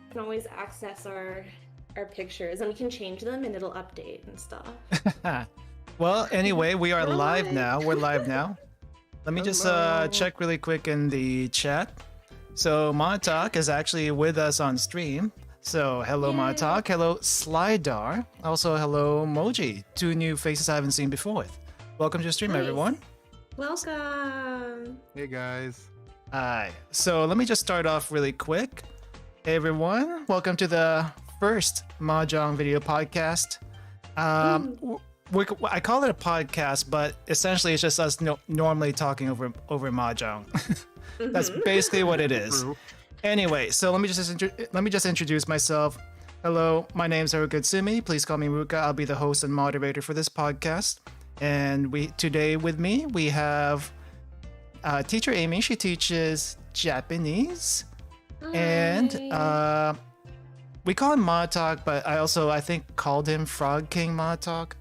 can always access our pictures, and we can change them, and it'll update and stuff. Well, anyway, we are We're live live. now. We're live now. Let me just Hello. check really quick in the chat. So Montauk is actually with us on stream. So hello Yay. Montauk, hello Slydar, also hello Moji, two new faces I haven't seen before. Welcome to the stream, Nice. everyone. Welcome. Hey guys. Hi. So let me just start off really quick. Hey everyone, welcome to the first Mahjong video podcast. I call it a podcast, but essentially it's just us normally talking over Mahjong. That's basically what it is. True. Anyway, so let me just introduce myself. Hello, my name is Harukatsumi. Please call me Ruka. I'll be the host and moderator for this podcast. And today with me we have teacher Amy. She teaches Japanese, and we call him Montauk, but I think called him Frog King Montauk.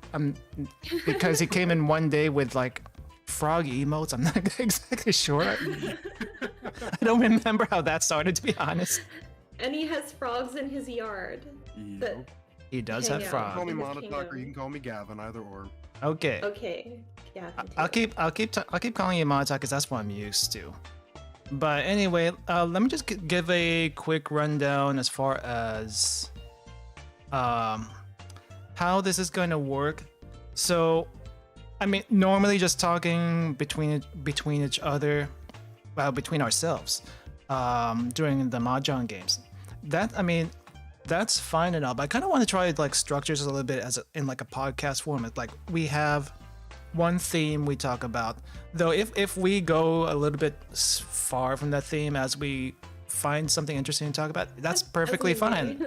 Because he came in one day with like frog emotes. I'm not exactly sure. I don't remember how that started, to be honest. And he has frogs in his yard. Yep. He does Hang have out. frogs. Call me in the Montauk, or kingdom. you can call me Gavin, either or. Okay. Okay. Yeah. I'll keep calling you Montauk because that's what I'm used to. But anyway, let me just give a quick rundown as far as how this is going to work. So, I mean, normally just talking between each other, between ourselves, during the Mahjong games. That's fine and all, but I kind of want to try like structures a little bit in like a podcast format. Like we have one theme we talk about, though if we go a little bit far from that theme as we find something interesting to talk about, that's perfectly fine.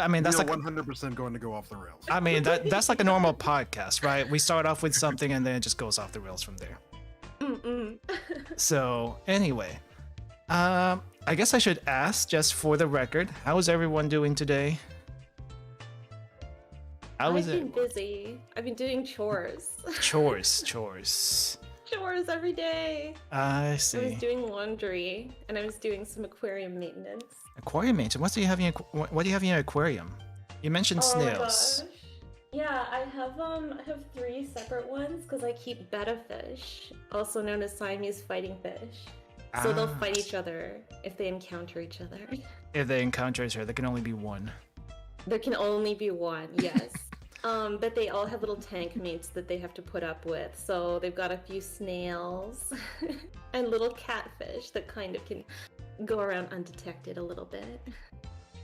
I mean, that's we like are 100% going to go off the rails. I mean, that's like a normal podcast, right? We start off with something and then it just goes off the rails from there. So anyway, I guess I should ask, just for the record, how is everyone doing today? How is I've been it? busy. I've been doing chores. Chores. Chores every day. I I was see. doing laundry, and I was doing some aquarium maintenance. Aquarium maintenance. What do you have in your aquarium? You mentioned Oh my snails. gosh. Yeah, I have 3 separate ones because I keep betta fish, also known as Siamese fighting fish. So they'll Ah. fight each other if they encounter each other. If they encounter each other, there can only be one. There can only be one, yes. But they all have little tank mates that they have to put up with. So they've got a few snails and little catfish that kind of can go around undetected a little bit.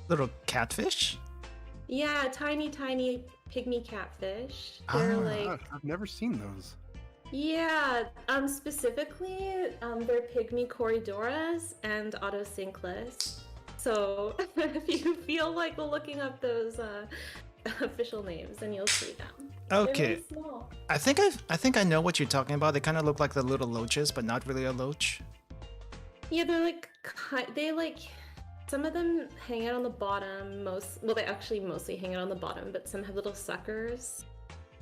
Little catfish? Yeah, tiny pygmy catfish. They're Ah. like, Gosh, I've never seen those. yeah, specifically, they're pygmy corridoras and autosynclus. So if you feel like looking up those official names, then you'll see them. Okay. They're really small. I think I know what you're talking about. They kind of look like the little loaches, but not really a loach. Yeah, they're like some of them hang out on the bottom. They actually mostly hang out on the bottom, but some have little suckers.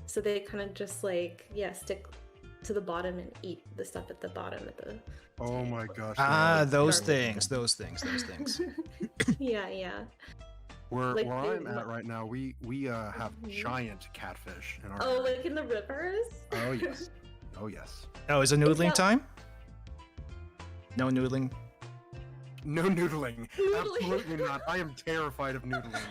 So they kind of just stick to the bottom and eat the stuff at the bottom at the. Oh my gosh. Ah, yeah. those Garbage. things. Yeah. Where like where they I'm at lo- right now, we have Mhm. giant catfish in our Oh, area. like in the rivers? Oh yes. Oh yes. Oh, is it noodling that- time? No noodling. No noodling. Noodling. Absolutely not. I am terrified of noodling.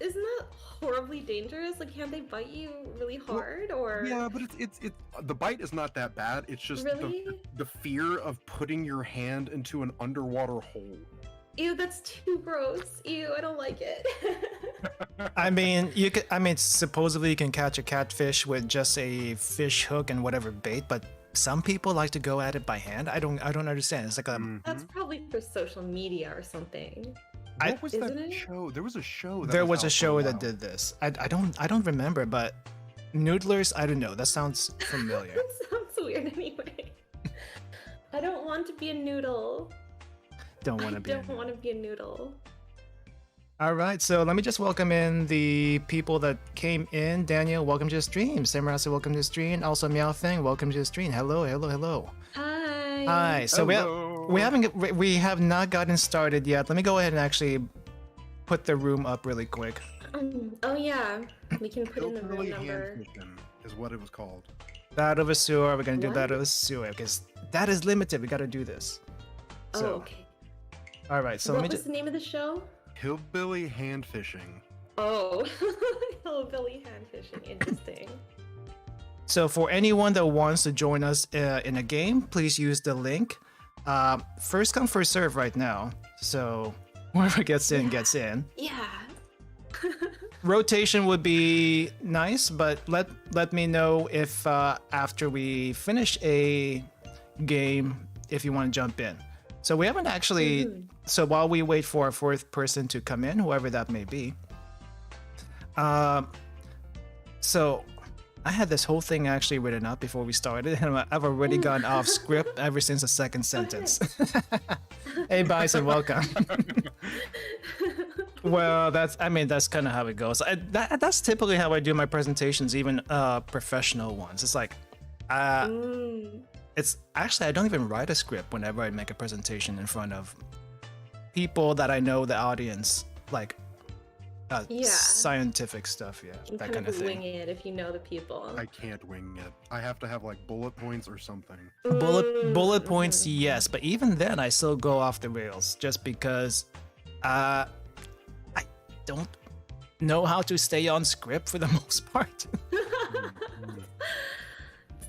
Isn't that horribly dangerous? Like, can't they bite you really hard? Or Yeah, but it's the bite is not that bad. It's just Really? the fear of putting your hand into an underwater hole. Ew, that's too gross. Ew, I don't like it. I mean, supposedly you can catch a catfish with just a fish hook and whatever bait, but some people like to go at it by hand. I don't understand. It's like a That's Mhm. probably for social media or something. What was that Isn't it? show? There was a show. That there was out a for show that while. did this. I don't remember, but noodlers, I don't know. That sounds familiar. That sounds weird anyway. I don't want to be a noodle. Don't want I to be. don't want to be a noodle. All right, so let me just welcome in the people that came in. Daniel, welcome to the stream. Samurasa, welcome to the stream. Also, Meow Thing, welcome to the stream. Hello. Hi. Hi. So Hello. we have not gotten started yet. Let me go ahead and actually put the room up really quick. Oh yeah, we can put in the room Hillbilly number. hand fishing is what it was called. That of a sewer. We're gonna do that What? of a sewer because that is limited. We gotta do this. Oh, So, okay. all right. So What let me was the name of the show? Hillbilly hand fishing. Oh, hillbilly hand fishing. Interesting. So for anyone that wants to join us in a game, please use the link. First come, first serve right now. So whoever gets in, gets in. Yeah. Rotation would be nice, but let me know if after we finish a game, if you want to jump in. So we haven't actually. So while we wait for a fourth person to come in, whoever that may be. So I had this whole thing actually written up before we started, and I've already gone off script ever since the second sentence. Hey, Bison, welcome. Well, that's kind of how it goes. That's typically how I do my presentations, even professional ones. It's like, it's actually, I don't even write a script whenever I make a presentation in front of people that I know the audience, like scientific stuff, You that kind kind of thing. wing it if you know the people. I can't wing it. I have to have like bullet points or something. Bullet points, yes, but even then I still go off the rails just because I don't know how to stay on script for the most part. It's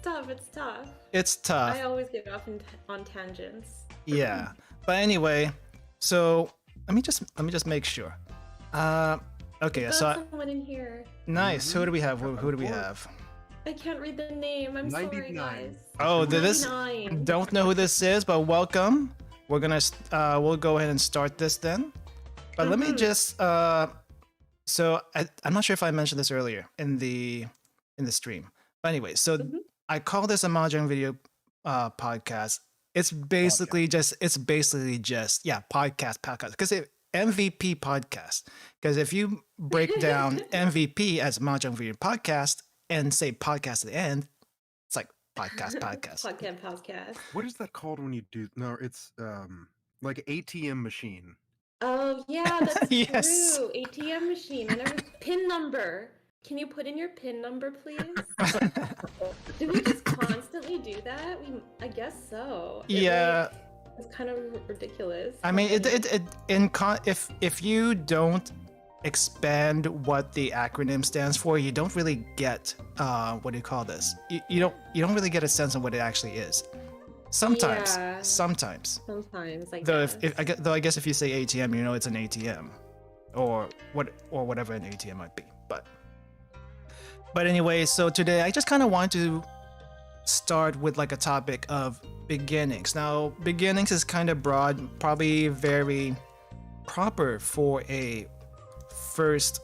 tough. It's tough. It's tough. I always get off on tangents. Yeah, but anyway, so let me just make sure. Okay, Got so someone in here. nice. Who do we have? Who do we have? I can't read the name. I'm sorry, 99. guys. Oh, this 99. don't know who this is, but welcome. We're gonna we'll go ahead and start this then. But let me just so I'm not sure if I mentioned this earlier in the stream. But anyway, so I call this a Mahjong video podcast. It's basically just podcast because MVP podcast. Because if you break down MVP as Mahjong video podcast and say podcast at the end, it's like podcast. Podcast. What is that called when you do? No, it's like ATM machine. Oh yeah, that's Yes. true. ATM machine. I never PIN number. Can you put in your PIN number, please? Do we just constantly do that? I guess so. Yeah. It's kind of ridiculous. I mean, if you don't expand what the acronym stands for, you don't really get what do you call this? You don't really get a sense of what it actually is. Sometimes. Yeah. Sometimes. I Though guess. though I guess if you say ATM, you know it's an ATM, or whatever an ATM might be. But anyway, so today I just kind of want to start with like a topic of beginnings. Now, beginnings is kind of broad, probably very proper for a first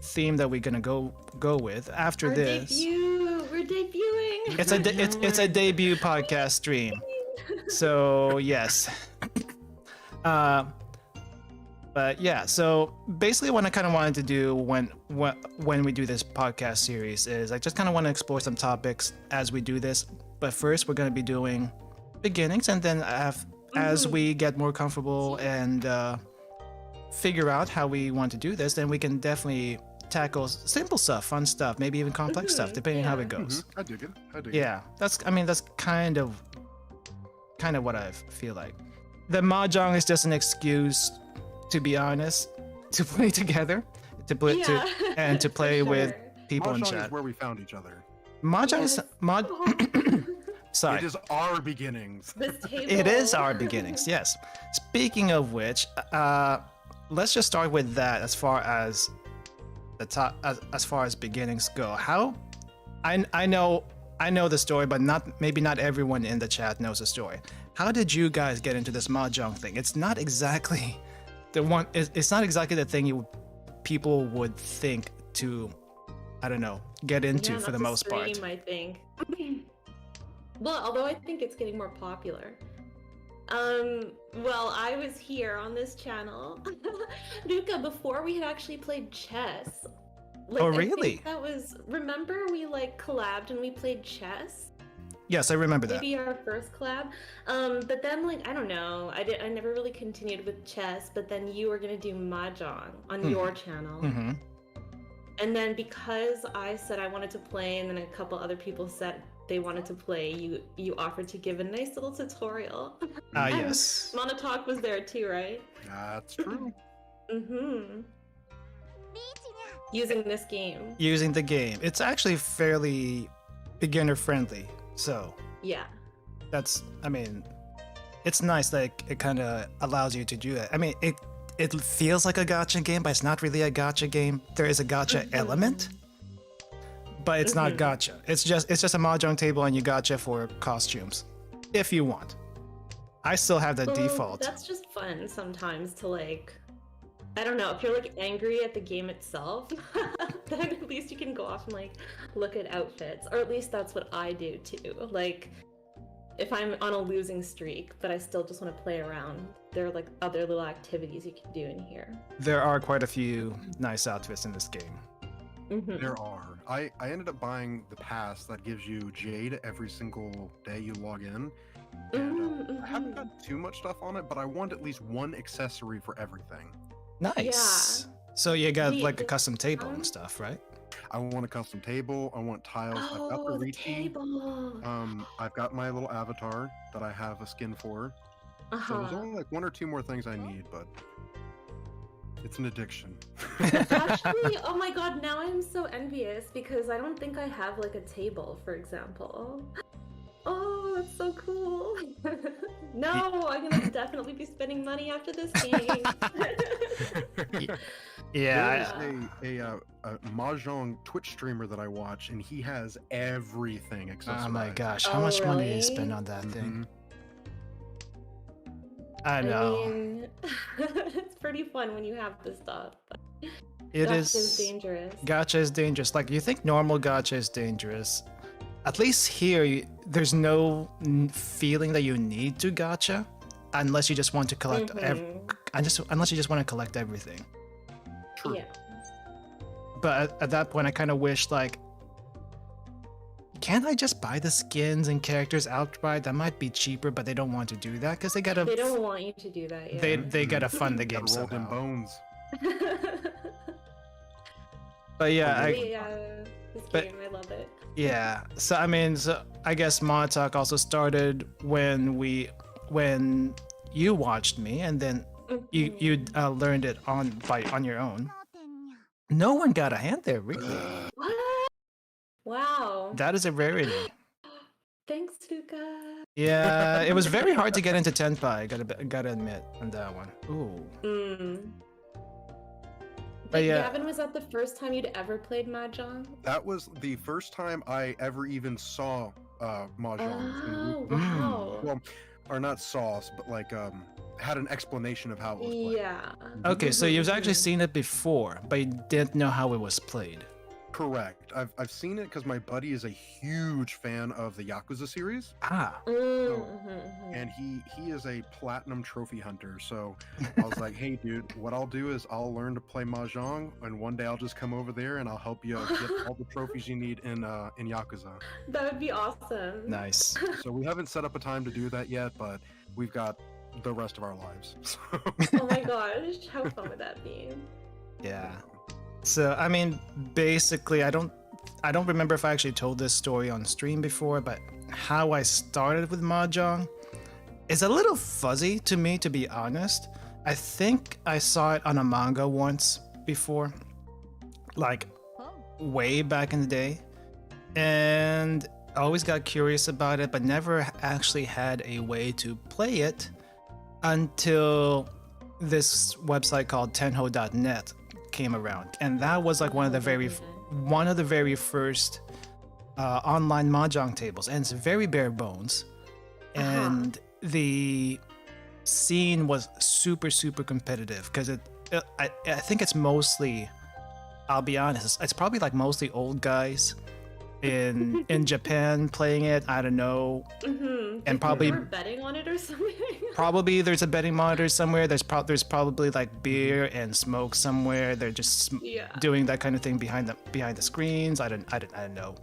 theme that we're gonna go with after this. We're debuting. It's a debut podcast stream. So yes. But yeah, so basically what I kind of wanted to do when we do this podcast series is I just kind of want to explore some topics as we do this. But first we're going to be doing beginnings, and then as we get more comfortable and figure out how we want to do this, then we can definitely tackle simple stuff, fun stuff, maybe even complex stuff, depending on how it goes. I dig it. Yeah, that's kind of what I feel like. The Mahjong is just an excuse, to be honest, to play together, to play For with sure. people in Mahjong chat. is where we found each other. Mahjong is sorry. It is our beginnings. This table. It is our beginnings. Yes. Speaking of which, let's just start with that. As far as the top, as far as beginnings go, I know the story, but maybe not everyone in the chat knows the story. How did you guys get into this Mahjong thing? It's not exactly the one. It's not exactly the thing people would think to, I don't know, get into for the most part. I think. Well, although I think it's getting more popular. Well, I was here on this channel, Luca, before we had actually played chess. Oh, really? That was. Remember we collabed and we played chess. Yes, I remember that. Maybe our first collab. But then like I don't know. I never really continued with chess, but then you were gonna do Mahjong on your channel. Mm-hmm. And then because I said I wanted to play and then a couple other people said they wanted to play, you offered to give a nice little tutorial. And Yes. Monotalk was there too, right? That's true. Mm-hmm. Using this game. Using the game. It's actually fairly beginner friendly. So Yeah. that's, I mean, it's nice that it kind of allows you to do that. I mean, it feels like a gacha game, but it's not really a gacha game. There is a gacha element, but it's not gacha. It's just a mahjong table and you gacha for costumes, if you want. I still have the Well, default. That's just fun sometimes to like, I don't know, if you're like angry at the game itself, then at least you can go off and like look at outfits, or at least that's what I do too. Like, if I'm on a losing streak, but I still just want to play around, there are like other little activities you can do in here. There are quite a few nice outfits in this game. There are. I ended up buying the pass that gives you Jade every single day you log in. And I haven't got too much stuff on it, but I want at least one accessory for everything. Nice. So you got like a custom table and stuff, right? I want a custom table. I want tiles. I've got the Ricci. table. I've got my little avatar that I have a skin for. So there's only like one or two more things I need, but it's an addiction. Actually, oh my god, now I'm so envious because I don't think I have like a table, for example. Oh, that's so cool. No, I'm gonna definitely be spending money after this game. Yeah. There's a Mahjong Twitch streamer that I watch, and he has everything accessorized. Oh my gosh, how much money do you really? spend on that thing? I I know. mean, it's pretty fun when you have this stuff. But It gacha is is dangerous. Gacha is dangerous. Like you think normal gacha is dangerous. At least here, there's no feeling that you need to gacha, unless you just want to collect. Unless you just want to collect everything. True. Yeah. But at that point, I kind of wish like, can't I just buy the skins and characters outright? That might be cheaper, but they don't want to do that because they gotta. They don't want you to do that. Yeah. They gotta fund the game Gotta roll them somehow. bones. But yeah, This but- game, I love it. yeah. So I mean, I guess Mod Talk also started when you watched me, and then you learned it on your own. No one got a hand there, really. What? Wow. That is a rarity. Thanks, Luca. Yeah, it was very hard to get into Tenpai. Gotta admit on that one. Ooh. But yeah. Gavin, was that the first time you'd ever played Mahjong? That was the first time I ever even saw Mahjong. Oh, wow. Well, or not saw, but like had an explanation of how it was played. Yeah. Okay, so you've actually seen it before, but you didn't know how it was played. Correct. I've seen it because my buddy is a huge fan of the Yakuza series, Ah. and he is a platinum trophy hunter. So I was like, hey dude, what I'll do is I'll learn to play Mahjong, and one day I'll just come over there and I'll help you get all the trophies you need in Yakuza. That would be awesome. Nice. So we haven't set up a time to do that yet, but we've got the rest of our lives. So. Oh my gosh, how fun would that be? Yeah. So I mean, basically, I don't remember if I actually told this story on stream before, but how I started with Mahjong is a little fuzzy to me, to be honest. I think I saw it on a manga once before, like way back in the day, and I always got curious about it, but never actually had a way to play it until this website called tenho.net came around, and that was like one of the very first online mahjong tables, and it's very bare bones, and the scene was super competitive because I think it's mostly, I'll be honest, it's probably like mostly old guys in Japan playing it. I don't know. And probably We're betting on it or something. Probably there's a betting monitor somewhere. There's probably like beer and smoke somewhere. They're just doing that kind of thing behind the screens. I don't know.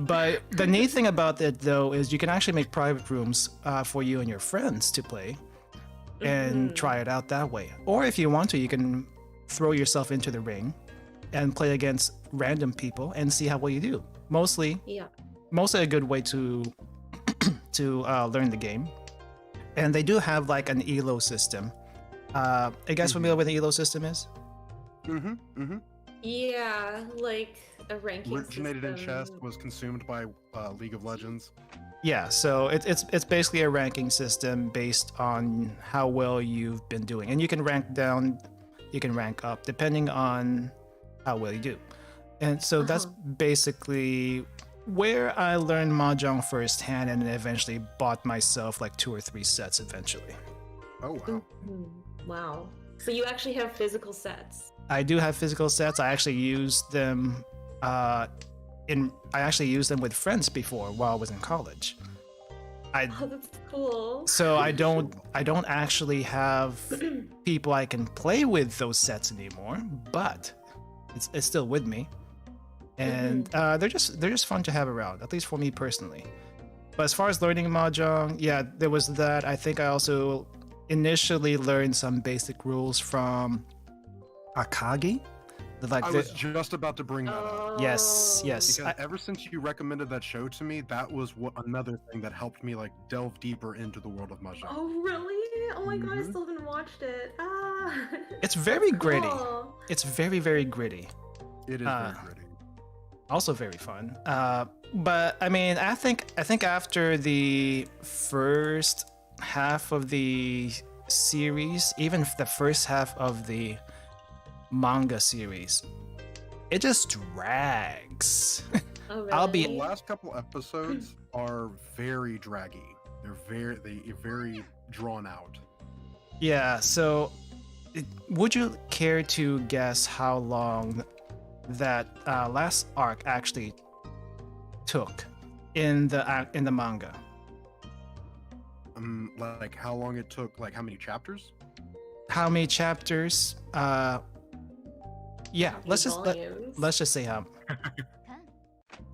But the neat thing about it, though, is you can actually make private rooms for you and your friends to play and try it out that way. Or if you want to, you can throw yourself into the ring and play against random people and see how well you do. Mostly a good way to learn the game. And they do have like an elo system. Are you guys familiar with the elo system is? Yeah, like a ranking Originated system. in chess, was consumed by League of Legends. Yeah, so it's basically a ranking system based on how well you've been doing, and you can rank down, you can rank up depending on how well you do. And so that's basically where I learned Mahjong firsthand, and eventually bought myself like 2 or 3 sets eventually. Oh wow! Wow. So you actually have physical sets. I do have physical sets. I actually used them with friends before while I was in college. Oh, that's cool. So I don't actually have people I can play with those sets anymore, but it's still with me, and they're just fun to have around, at least for me personally. But as far as learning Mahjong, yeah, there was that. I think I also initially learned some basic rules from Akagi. I was just about to bring that up. Yes. Because ever since you recommended that show to me, that was another thing that helped me like delve deeper into the world of Mahjong. Oh really? Oh my god, I still haven't watched it. It's very gritty. Cool. It's very, very gritty. It is very gritty. Also very fun. But I mean, I think after the first half of the series, even the first half of the manga series, it just drags. Oh, really? The last couple episodes are very draggy. They're very drawn out. Yeah, so would you care to guess how long that last arc actually took in the manga? Like how long it took, like how many chapters? How many chapters? Yeah, let's just say how.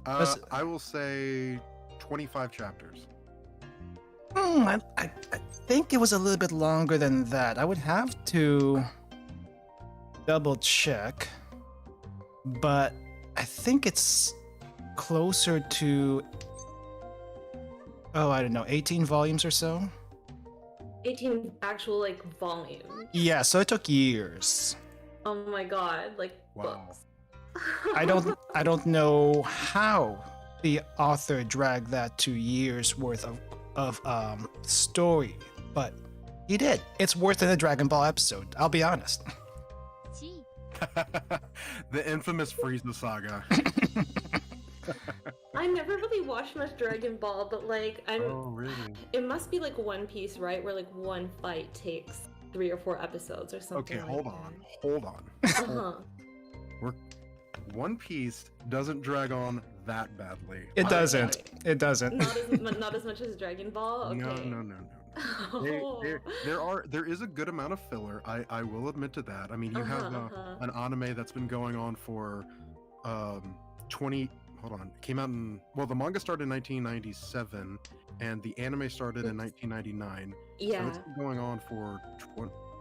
I will say 25 chapters. I think it was a little bit longer than that. I would have to double check, but I think it's closer to, I don't know, 18 volumes or so. 18 actual like volumes. Yeah, so it took years. Oh my god, like Wow. books. I don't know how the author dragged that to years worth of story, but he did. It's worth in a Dragon Ball episode, I'll be honest. The infamous Frieza saga. I never really watched much Dragon Ball, but like Oh really? it must be like One Piece, right? Where like one fight takes 3 or 4 episodes or something. Okay, like hold on. One Piece doesn't drag on that badly. It doesn't. It doesn't. Not as much as Dragon Ball. Okay. No. There is a good amount of filler. I will admit to that. I mean, you have an anime that's been going on for 20. Hold on. It came out the manga started in 1997, and the anime started in 1999. Yeah. So it's been going on for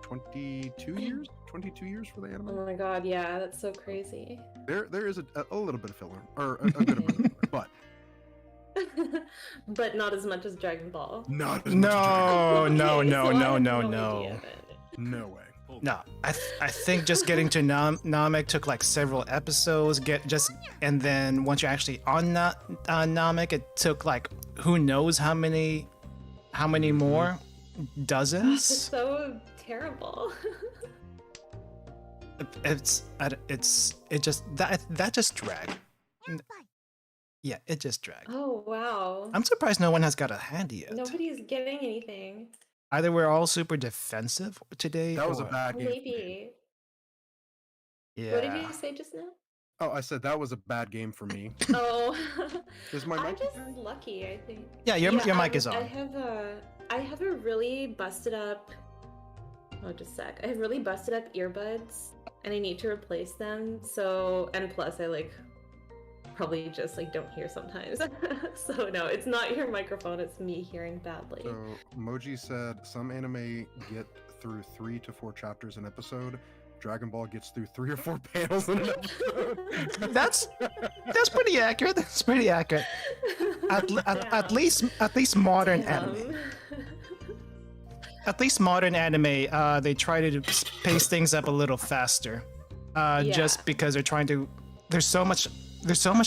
22 years. 22 years for the anime. Oh my god, yeah, that's so crazy. There is a little bit of filler, or a good amount of filler, but but not as much as Dragon Ball. not as much as Dragon Ball. No way. No, I think just getting to Namek took like several episodes. And then once you're actually on Namek, it took like who knows how many more dozens. It's so terrible. It just dragged. Yeah, it just dragged. Oh wow. I'm surprised no one has got a handy yet. Nobody's getting anything. Either we're all super defensive today. That was a bad game. Maybe. Yeah. What did you say just now? Oh, I said that was a bad game for me. Oh. Is my I'm mic just okay? lucky, I think. Yeah, your mic is on. I have a really busted up. Oh, just a sec. I have really busted up earbuds, and I need to replace them. So, and plus, I like probably just like don't hear sometimes. So no, it's not your microphone, it's me hearing badly. So Moji said some anime get through 3 to 4 chapters an episode. Dragon Ball gets through 3 or 4 panels in an episode. That's pretty accurate. That's pretty accurate. At least modern anime. At least modern anime, they try to pace things up a little faster. Just because they're trying to. There's so much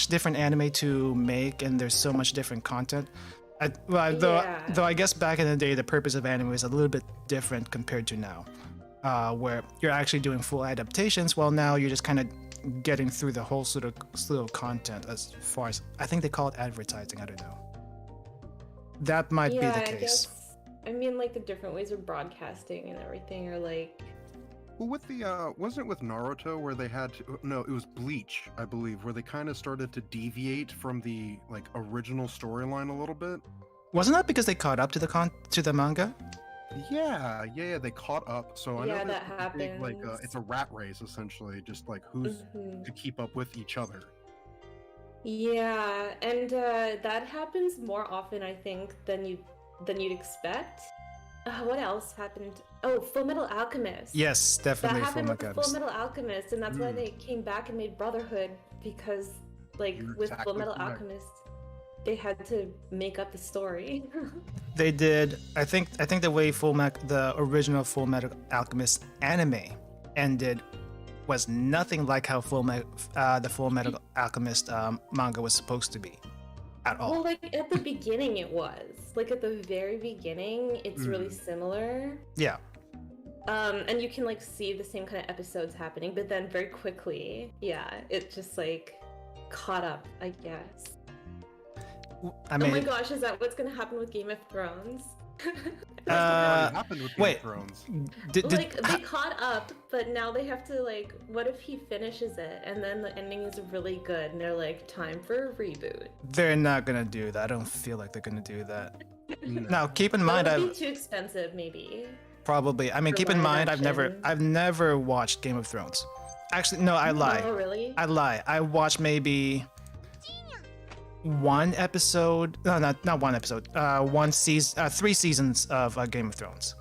different anime to make, and there's so much different content. Though I guess back in the day, the purpose of anime was a little bit different compared to now, where you're actually doing full adaptations. Well, now you're just kind of getting through the whole sort of content as far as I think they call it advertising. I don't know. That might be the case. I mean, like the different ways of broadcasting and everything are like. Well, with the wasn't it with Naruto where they had to? No, it was Bleach, I believe, where they kind of started to deviate from the like original storyline a little bit. Wasn't that because they caught up to the manga? Yeah, they caught up. So I know that happens. Like it's a rat race essentially, just like who's to keep up with each other. Yeah, and that happens more often, I think, than you'd expect. What else happened? Oh, Full Metal Alchemist. Yes, definitely. That happened with Full Metal Alchemist, and that's why they came back and made Brotherhood, because, like, with Full Metal Alchemist, they had to make up the story. They did. I think the way the original Full Metal Alchemist anime ended was nothing like how the Full Metal Alchemist manga was supposed to be. At all. Well, like at the beginning it was. Like at the very beginning, it's really similar. Yeah. And you can like see the same kind of episodes happening, but then very quickly, it just like caught up, I guess. I mean, oh my gosh, is that what's gonna happen with Game of Thrones? Happened with Game of Thrones. They caught up, but now they have to like. What if he finishes it and then the ending is really good, and they're like, time for a reboot? They're not gonna do that. I don't feel like they're gonna do that. Now, keep in mind, It would be too expensive, maybe. Probably. I mean, keep in mind, I've never watched Game of Thrones. Actually, no, I lie. Oh, really? I lie. I watched maybe one episode. No, not one episode. One season. 3 seasons of Game of Thrones.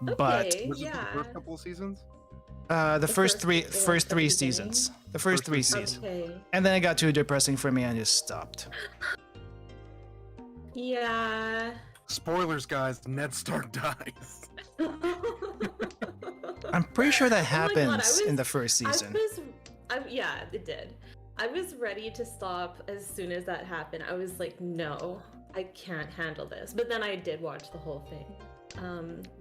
Okay, but was it the first couple of seasons? The first three seasons. The first 3 seasons. Okay. And then it got too depressing for me and I just stopped. Yeah. Spoilers, guys. Ned Stark dies. I'm pretty sure that happens God, in the first season. Yeah, it did. I was ready to stop as soon as that happened. I was like, no, I can't handle this. But then I did watch the whole thing.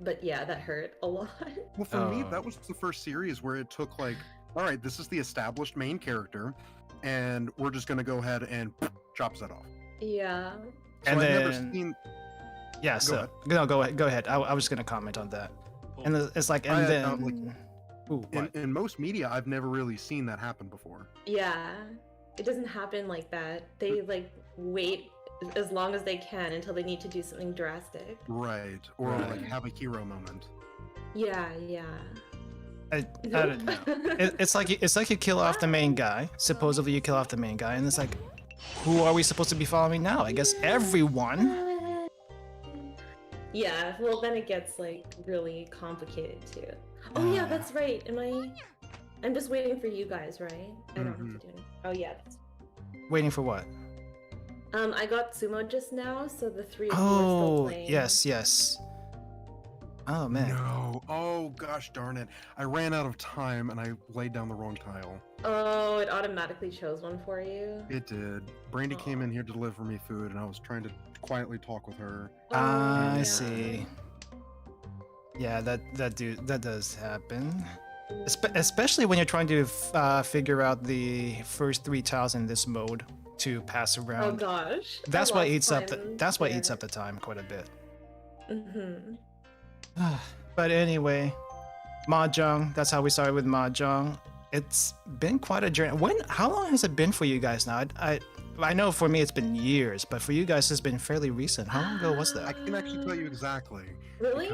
But yeah, that hurt a lot. Well, for me, that was the first series where it took like, all right, this is the established main character, and we're just gonna go ahead and chops that off. Yeah. And I've then, never seen. yeah, so no, go ahead. I was just gonna comment on that. And it's like, and then. In most media, I've never really seen that happen before. Yeah, it doesn't happen like that. They like wait as long as they can until they need to do something drastic. Right, or like have a hero moment. Yeah. I don't know. It's like you kill off the main guy. Supposedly you kill off the main guy, and it's like, who are we supposed to be following now? I guess everyone. Yeah, well then it gets like really complicated too. Oh yeah, that's right. I'm just waiting for you guys, right? I don't have to do anything. Oh yeah. Waiting for what? I got Sumo just now, so the 3 of you are still playing. Yes. Oh man. No. Oh gosh darn it. I ran out of time and I laid down the wrong tile. Oh, it automatically chose one for you? It did. Brandy came in here to deliver me food and I was trying to quietly talk with her. I see. Yeah, that does happen. Especially when you're trying to figure out the first 3 tiles in this mode to pass around. Oh gosh. That's what eats up the time quite a bit. But anyway, Mahjong, that's how we started with Mahjong. It's been quite a journey. How long has it been for you guys now? I know for me it's been years, but for you guys it's been fairly recent. How long ago was that? I can actually tell you exactly. Really?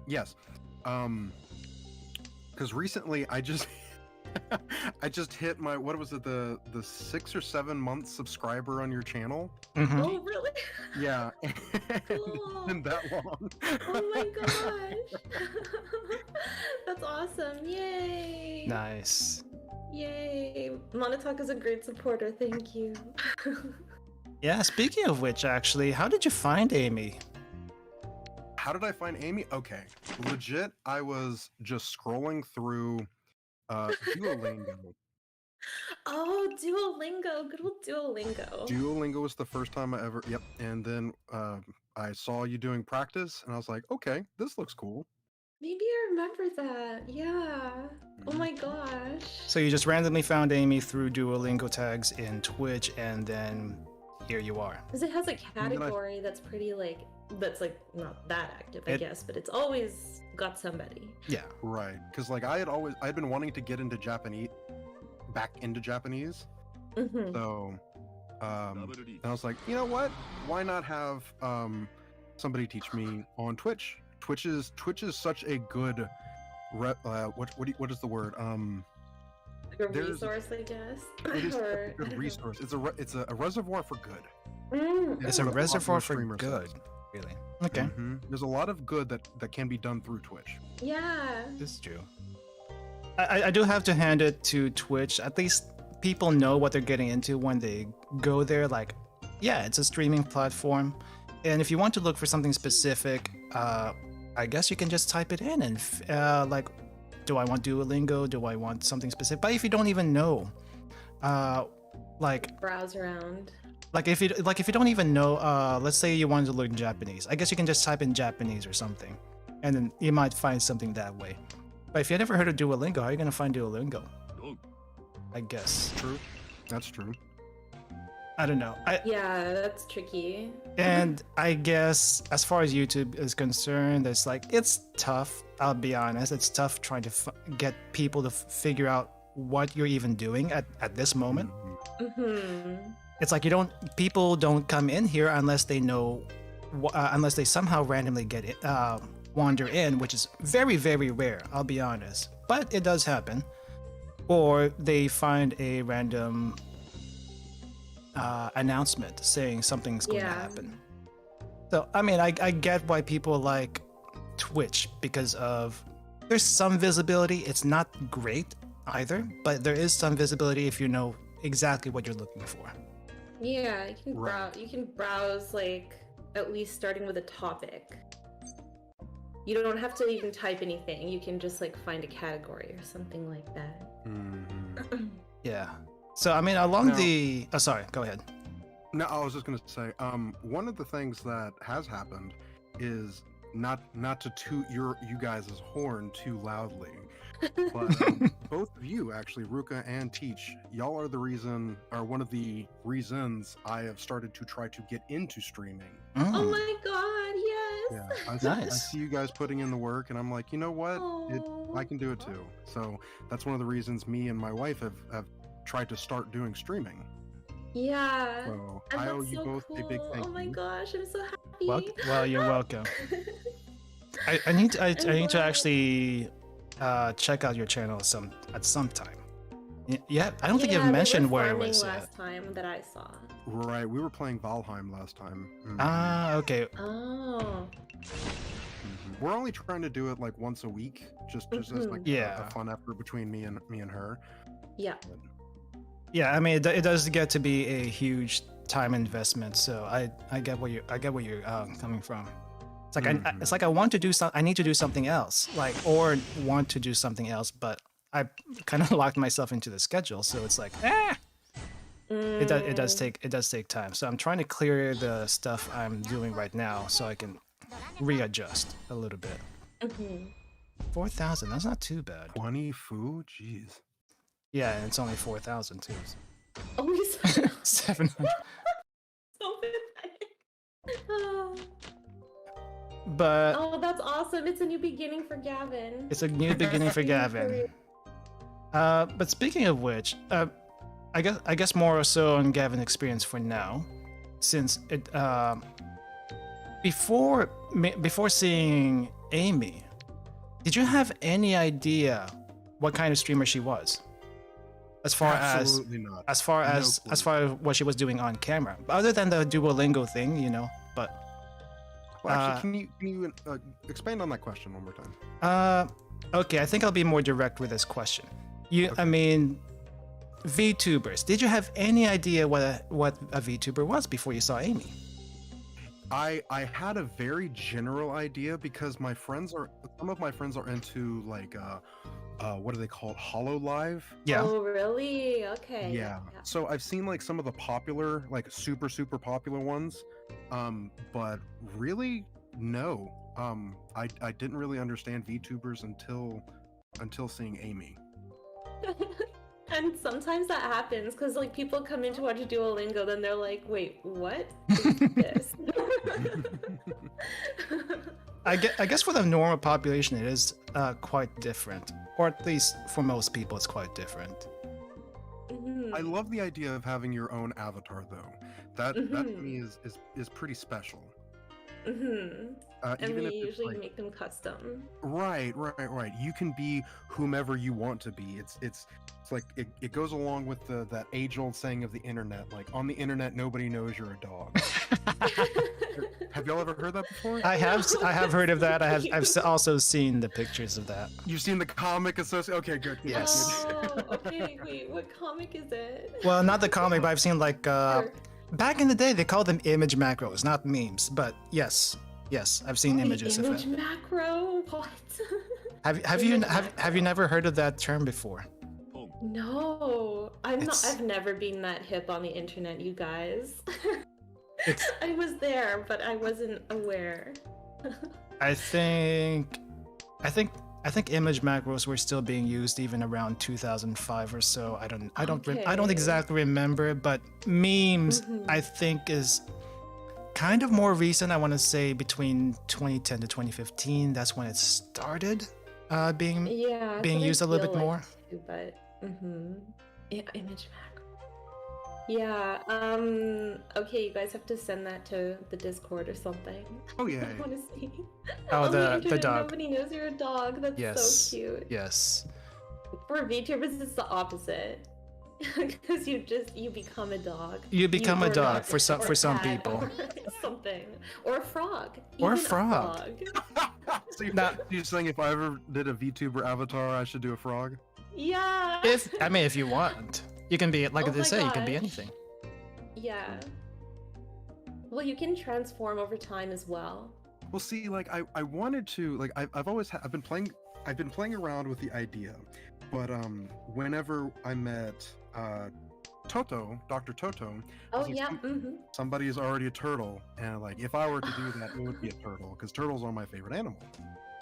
Yes. Because recently I just hit my, what was it, the 6 or 7 month subscriber on your channel. Mhm. Oh, really? Yeah. Cool. Been that long. Oh my gosh. That's awesome. Yay. Nice. Yay. Monotalk is a great supporter. Thank you. Yeah, speaking of which, actually, how did you find Amy? How did I find Amy? Okay, legit, I was just scrolling through Duolingo. Oh, Duolingo. Good old Duolingo. Duolingo was the first time I ever, yep. And then I saw you doing practice, and I was like, okay, this looks cool. Maybe I remember that. Yeah. Oh Mhm. my gosh. So you just randomly found Amy through Duolingo tags in Twitch, and then here you are. Because it has a then I- category that's pretty that's not that active, I It- guess, but it's always got somebody. Yeah. Right, because like I'd been wanting to get into back into Japanese. Mm-hmm. So, and I was like, you know what? Why not have somebody teach me on Twitch? Twitch is such a good what is the word? Like a there's- resource, I guess. It is Or, a good resource. It's a reservoir for good. It's a what reservoir popular for streamer good. says. Really? Okay. There's a lot of good that can be done through Twitch. Yeah. This is true. I do have to hand it to Twitch. At least people know what they're getting into when they go there. Like, yeah, it's a streaming platform. And if you want to look for something specific, I guess you can just type it in and like, do I want Duolingo? Do I want something specific? But if you don't even know, like Browse around. if you don't even know, let's say you want to learn Japanese, I guess you can just type in Japanese or something, and then you might find something that way. But if you never heard of Duolingo, how are you gonna find Duolingo? I guess. True. That's true. I don't know. Yeah, that's tricky. And I guess as far as YouTube is concerned, it's tough. I'll be honest. It's tough trying to get people to figure out what you're even doing at this moment. Mm-hmm. It's like people don't come in here unless they know, unless they somehow randomly wander in, which is very, very rare. I'll be honest, but it does happen. Or they find a random announcement saying something's going to happen. So I mean, I get why people like Twitch because there's some visibility. It's not great either, but there is some visibility if you know exactly what you're looking for. Yeah, you can Right. browse. You can browse at least starting with a topic. You don't have to even type anything. You can just find a category or something like that. Yeah. So I mean, along sorry, go ahead. No, I was just gonna say, one of the things that has happened is not to toot you guys' horn too loudly, but both of you actually, Ruka and Teach, y'all are one of the reasons I have started to try to get into streaming. Oh my god, yes! Yeah, I Nice. see you guys putting in the work, and I'm like, you know what? I can do it too. So that's one of the reasons me and my wife have tried to start doing streaming. Yeah. So And I owe that's you so both cool. a big thank Oh my you. gosh, I'm so happy. Well, you're welcome. I need to actually check out your channel at some time. Yeah, I don't think you've mentioned where it was yet. last time that I saw. Right, we were playing Valheim last time. Ah, okay. Oh. We're only trying to do it once a week, just as a fun effort between me and her. Yeah. Yeah, I mean, it does get to be a huge time investment, so I get where you're coming from. It's like it's like I want to do I need to do something else, or want to do something else, but I kind of locked myself into the schedule, so it's like, it does take time. So I'm trying to clear the stuff I'm doing right now, so I can readjust a little bit. 4,000, that's not too bad. 20 fu, jeez. Yeah, and it's only 4,000 too. Always 700. so pathetic. Oh. But Oh, that's awesome. It's a new beginning for Gavin. it's a new beginning for Gavin. But speaking of which, I guess more so on Gavin's experience for now, since it before seeing Amy, did you have any idea what kind of streamer she was? as far Absolutely not. as far No as clue. as far as what she was doing on camera, other than the Duolingo thing, you know. But Well, actually, can you expand on that question one more time? okay, I think I'll be more direct with this question. I Okay. mean, VTubers. Did you have any idea what a VTuber was before you saw Amy? I had a very general idea because some of my friends are into like what are they called? HoloLive. Yeah. Oh, really? Okay. Yeah. So I've seen like some of the popular, like super popular ones, but really no. I didn't really understand VTubers until seeing Amy. And sometimes that happens because like people come in to watch Duolingo, then they're like, "Wait, what is this?" I guess for the normal population, it is quite different, or at least for most people, it's quite different. Mhm. I love the idea of having your own avatar, though. That to Mhm. me is pretty special. Mhm. And Even we if it's usually like make them custom. right. You can be whomever you want to be. It's like it goes along with that age-old saying of the internet. Like on the internet, nobody knows you're a dog. Have y'all ever heard that before? I have heard of that. I've Cute. also seen the pictures of that. You've seen the comic associate? Okay, good. Yes. Oh, okay. Wait, what comic is it? Well, not the comic, but I've seen like Sure. back in the day they called them image macros, not memes. But yes, I've seen Wait, images of image it. macro? What? Have you never heard of that term before? No, I've never been that hip on the internet, you guys. It's- I was there, but I wasn't aware. I think image macros were still being used even around 2005 or so. I don't Okay. exactly remember, but memes Mhm. I think is kind of more recent. I want to say between 2010 to 2015. That's when it started being Yeah, that's being what I used a little feel bit like more. too, but yeah, image macro. Yeah, okay, you guys have to send that to the Discord or something. Oh yeah. I want to see. Oh, On the internet, dog. Nobody knows you're a dog. That's Yes. so cute. Yes. For VTubers, it's the opposite. Because you become a dog. You become a or dog for or some cat people. or something, or a frog. Or a Even frog. So Now- you're saying if I ever did a VTuber avatar, I should do a frog? Yeah. If you want, you can be like Oh they my say, you can be gosh. anything. Yeah. Well, you can transform over time as well. Well, see, like I wanted to, like I've been playing around with the idea, but whenever I met Dr. Toto, I Oh was like, yeah. Mm-hmm. somebody is already a turtle, and like if I were to do that, it would be a turtle because turtles are my favorite animal.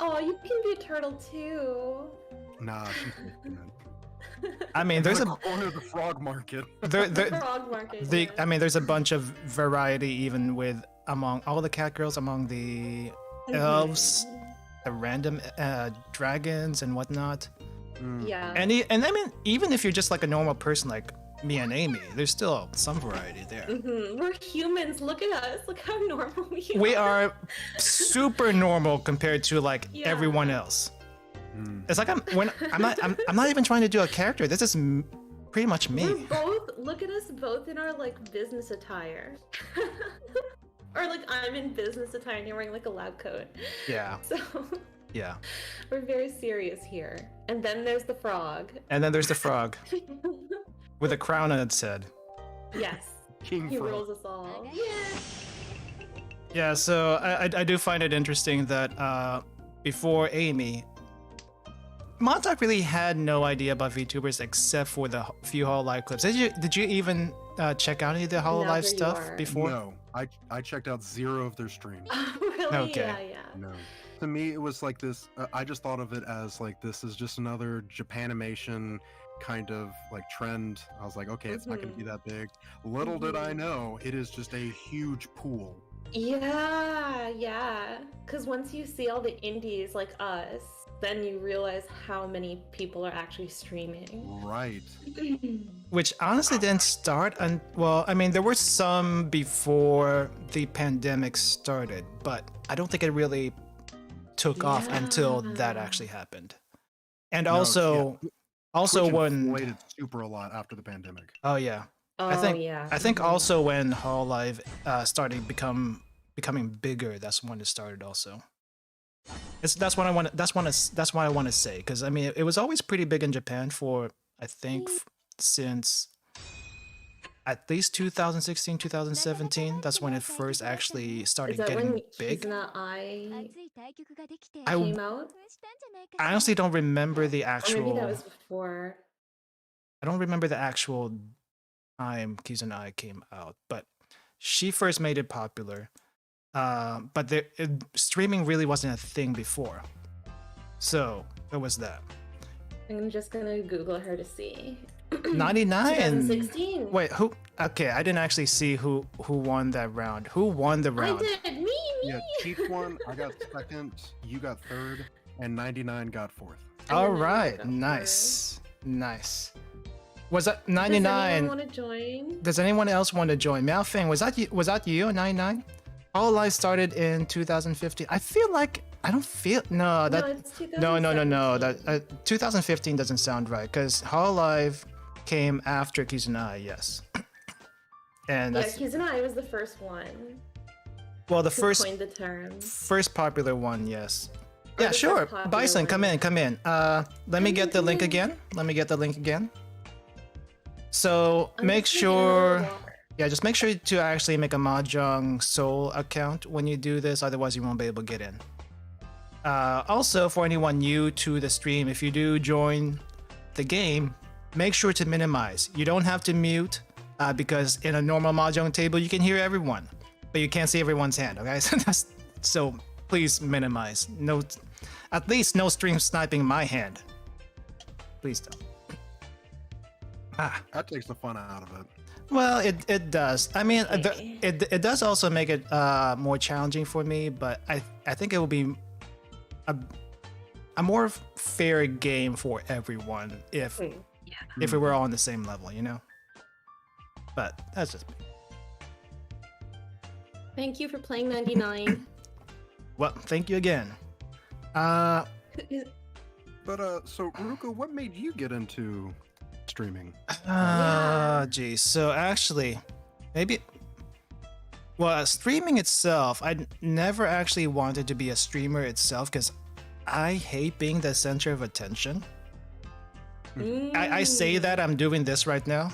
Oh, you can be a turtle too. Nah, she's I mean, there's a corner of the frog market. there, Frog market. the yeah. I mean, there's a bunch of variety even with among all the cat girls, among the elves, Mhm. the random dragons and whatnot. Mm. Yeah. And I mean, even if you're just like a normal person like me and Amy, there's still some variety there. We're humans. Look at us. Look how normal We are super normal compared to like Yeah. everyone else. Mm. It's like I'm not even trying to do a character. This is pretty much We're me. both. Look at us both in our like business attire. Or like I'm in business attire and you're wearing like a lab coat. Yeah, So yeah. we're very serious here. And then there's the frog. And then there's the frog with a crown on its head. Yes. King He frog. rules us all. Yeah, so I do find it interesting that before Amy, Montauk really had no idea about VTubers except for the few HoloLive clips. Did you even check out any of the Now HoloLive there you stuff are. before? No, I checked out 0 of their streams. Really? Okay. Yeah. No. To me, it was like this. I just thought of it as like this is just another Japanimation kind of like trend. I was like, okay, it's not going to be that big. Little did I know, it is just a huge pool. Yeah. Because once you see all the indies like us, then you realize how many people are actually streaming. Right. Which honestly didn't start. Well, I mean, there were some before the pandemic started, but I don't think it really took off until that Yeah. actually happened. And No, also, Also, Twitch when inflated super a lot after the pandemic. oh yeah, I Oh think yeah. I think mhm. also when Hololive started becoming bigger, that's when it started. Also, that's what I want. That's what I want to say. Because I mean, it was always pretty big in Japan for I think since at least 2016, 2017. That's when it first actually Is started that when getting big. Kizuna I I came out? I honestly don't remember the Or maybe that actual. was before. I don't remember the actual time Kizuna came out, but she first made it popular. But streaming really wasn't a thing before, so there was that. I'm just gonna Google her to see. 99. 2016. Wait, who? Okay, I didn't actually see who won that round. Who won the I round? did. Me. Yeah, Chief won. I got second. You got third, and 99 got fourth. And All then I right, got nice, nice. Was that Does 99? anyone want to join? Does anyone else want to join? Miaofeng, was that you? Was that you? 99. All Life started in 2015. I feel like I don't feel no that No, it's no 2017. that 2015 doesn't sound right because Hololive came after Kizunai, yes. And Yeah, that's Kizuna was the first one well the to first coin the term. first popular one, yes. Or Yeah, the sure. first popular Bison, come one. in, come in. Let me get the link again. Let me get the link again. So I'm make just gonna get another sure. water. Yeah, just make sure to actually make a Mahjong Soul account when you do this, otherwise you won't be able to get in. Also, for anyone new to the stream, if you do join the game, make sure to minimize. You don't have to mute because in a normal Mahjong table, you can hear everyone, but you can't see everyone's hand, okay? So please minimize. No, at least no stream sniping my hand. Please don't. That takes the fun out of it. Well, it does. I mean, Okay. it does also make it more challenging for me, but I think it will be a more fair game for everyone if we were all on the same level, you know. But that's just me. Thank you for playing 99. Well, thank you again. But so Ruka, what made you get into streaming? Geez. So actually, maybe. Well, streaming itself, I never actually wanted to be a streamer itself because I hate being the center of attention. I say that I'm doing this right now.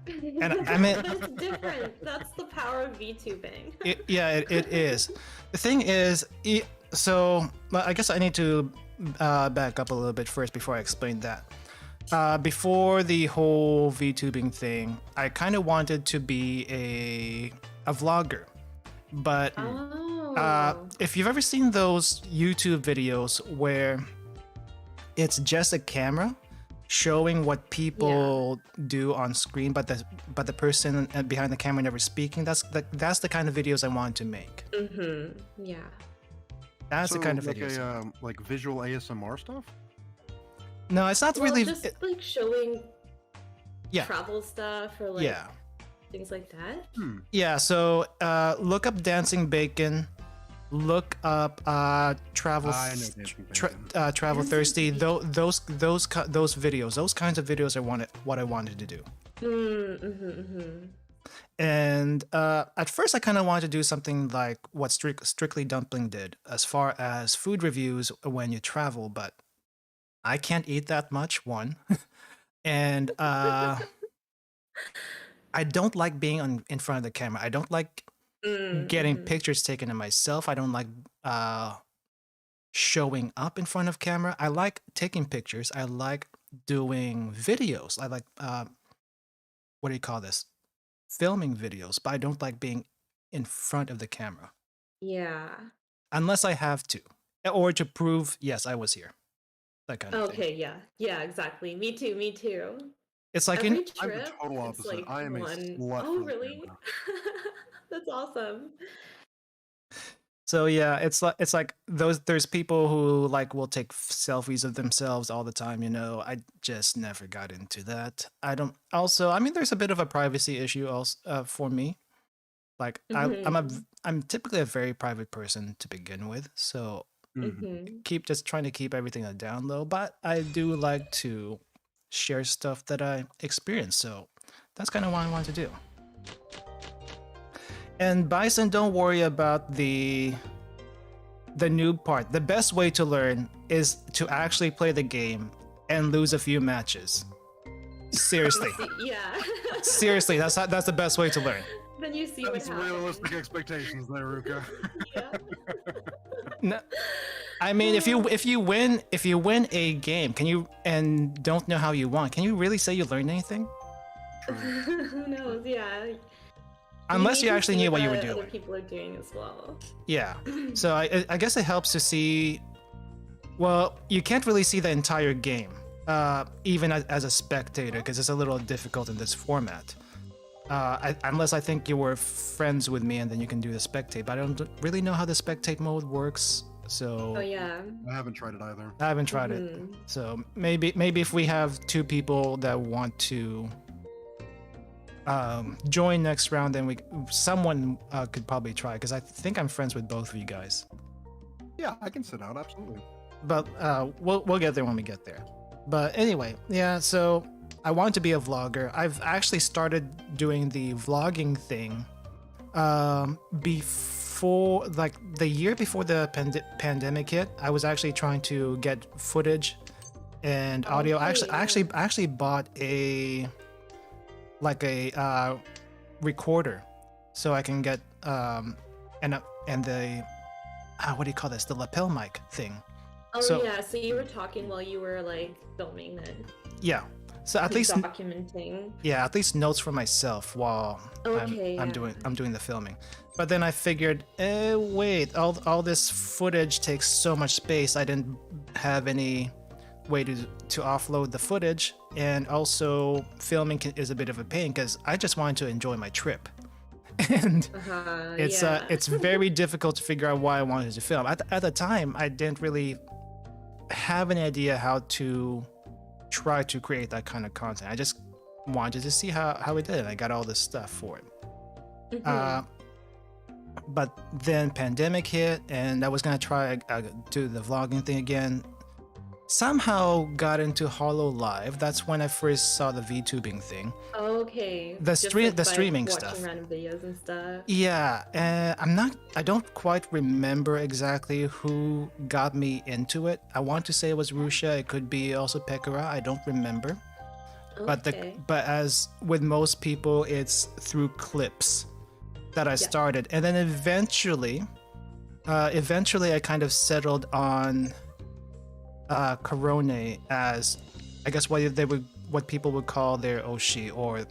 And I mean, but it's different. That's the power of VTubing. it is. The thing is, so I guess I need to back up a little bit first before I explain that. Before the whole VTubing thing, I kind of wanted to be a vlogger, but if you've ever seen those YouTube videos where it's just a camera showing what people do on screen, but the person behind the camera never speaking, that's the kind of videos I want to make. Yeah. That's So, the kind of like videos. like visual ASMR stuff. No, it's not Well, really. just like showing Yeah. travel stuff or like Yeah. things like that. Yeah, so look up Dancing Bacon, look up Travel I know Dancing Bacon. Travel Dancing Thirsty. Bacon. Those videos, those kinds of videos are what I wanted to do. And at first I kind of wanted to do something like what Strictly Dumpling did as far as food reviews when you travel, but I can't eat that much, one. And I don't like being in front of the camera. I don't like getting pictures taken of myself. I don't like showing up in front of camera. I like taking pictures. I like doing videos. I like what do you call this? Filming videos, but I don't like being in front of the camera. Yeah. Unless I have to. Or to prove, yes, I was here. That kind of thing. Okay, yeah. Yeah, exactly. Me too, me too. It's like Every in I'm the trip, total it's opposite. like I am a one. slut Oh, for the really? camera. That's awesome. so yeah, it's like there's people who like will take selfies of themselves all the time, you know. I just never got into that. I don't also, I mean there's a bit of a privacy issue also for me. Like I'm typically a very private person to begin with, so Mhm. keep just trying to keep everything on down low, but I do like to share stuff that I experienced. So that's kind of what I wanted to do. And Bison, don't worry about the noob part. The best way to learn is to actually play the game and lose a few matches. Seriously. Yeah. Seriously, that's the best way to learn. Then you see what That's happens. realistic expectations there, Ruka. Yeah. No, I mean, if you win a game, can you and don't know how you won? Can you really say you learned anything? Who knows? Yeah. Unless you need to actually see knew what you were other doing. people are doing as well. Yeah. So I guess it helps to see. Well, you can't really see the entire game, even as a spectator, because it's a little difficult in this format. Unless I think you were friends with me and then you can do the spectate, but I don't really know how the spectate mode works. So Oh yeah. I haven't tried it either. I haven't tried it. Mhm. So maybe if we have two people that want to join next round, then someone could probably try, because I think I'm friends with both of you guys. Yeah, I can sit out, absolutely. But we'll get there when we get there. But anyway, yeah. So I want to be a vlogger. I've actually started doing the vlogging thing before, like the year before the pandemic hit. I was actually trying to get footage and audio. Okay. I actually bought a recorder, so I can get and the what do you call this? The lapel mic thing. Oh So- yeah. So you were talking while you were like filming then. Yeah. So at least documenting. at least notes for myself while Okay, I'm yeah. doing the filming. But then I figured, wait, all this footage takes so much space. I didn't have any way to offload the footage, and also filming is a bit of a pain because I just wanted to enjoy my trip. And it's very difficult to figure out why I wanted to film. At the time, I didn't really have an idea how to try to create that kind of content. I just wanted to see how it did, and I got all this stuff for it. Mhm. But then pandemic hit, and I was gonna try do the vlogging thing again. Somehow got into Hollow Live. That's when I first saw the VTubing thing. Okay. The Just, stream- like, the by streaming watching stuff. random videos and stuff. Yeah, I don't quite remember exactly who got me into it. I want to say it was Rusha. It could be also Pekara. I don't remember. Okay. But as with most people, it's through clips that I started, and then eventually I kind of settled on Korone as, I guess, what people would call their Oshi, or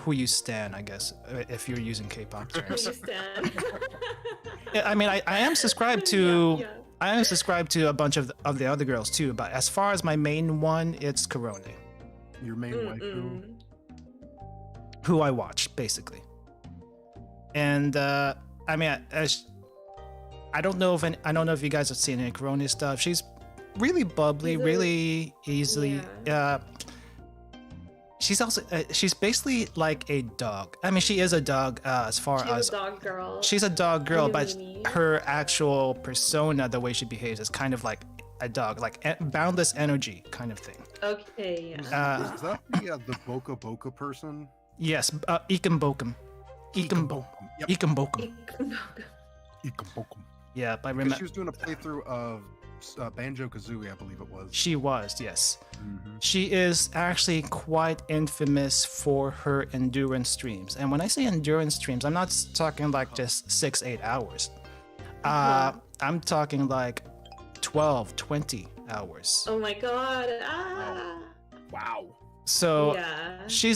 who you stan, I guess, if you're using K-pop terms. Understand. Yeah, I mean, I am subscribed to Yeah. I am subscribed to a bunch of the other girls too, but as far as my main one, it's Korone, Your main waifu. who I watch basically. And I mean, I don't know if you guys have seen any Korone stuff. She's really bubbly, She's a- really easily. She's also she's basically like a dog. I mean, she is a dog as far She's as a dog girl. she's a dog girl, Little but Mimi. her actual persona, the way she behaves, is kind of like a dog, like boundless energy kind of thing. Okay, yeah. Is that the Boca Boca person? Yes, Ikambokum. Ikambo. Yep. Ikambokum. Ikambokum. Yeah, I Because remember. she was doing a playthrough of Banjo Kazooie, I believe it was. She was, yes. Mhm. She is actually quite infamous for her endurance streams. And when I say endurance streams, I'm not talking like just 6-8 hours. I'm talking like 12, 20 hours. Oh my god. Ah. Wow. So Yeah. she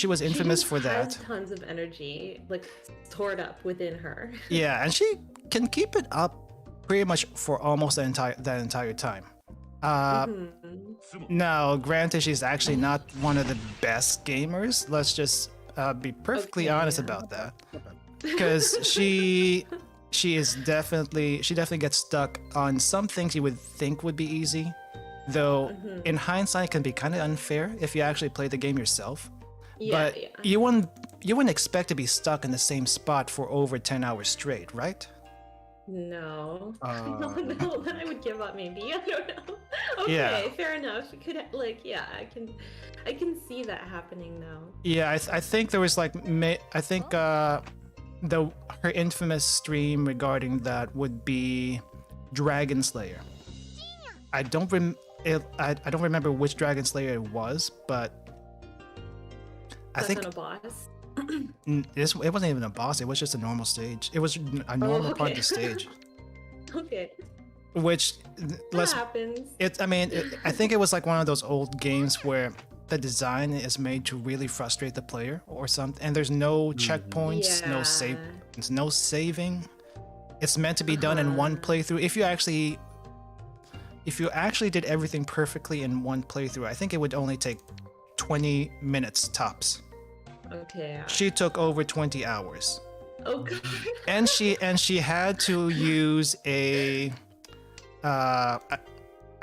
was infamous for has that. Tons of energy, like stored up within her. Yeah, and she can keep it up pretty much for almost that entire time. Mhm. Now, granted, she's actually not one of the best gamers. Let's just be perfectly Okay, honest yeah. about that, because she definitely gets stuck on some things you would think would be easy, though in hindsight can be kind of unfair if you actually play the game yourself. Yeah, But yeah. you wouldn't expect to be stuck in the same spot for over 10 hours straight, right? No. I Uh, don't know. Then I would give up maybe. I don't know. Okay, Yeah. fair enough. It could like yeah, I can see that happening now. Yeah, I think there was like I think the her infamous stream regarding that would be Dragon Slayer. I don't I don't remember which Dragon Slayer it was, but I That's think not a boss. it wasn't even a boss. It was just a normal stage. It was a normal part of the stage, Okay. which That let's happens. I mean, I think it was like one of those old games where the design is made to really frustrate the player or something, and there's no checkpoints, Yeah. no saving. It's meant to be done in one playthrough. If you actually did everything perfectly in one playthrough, I think it would only take 20 minutes tops. Okay. She took over 20 hours. Oh god. And she had to use a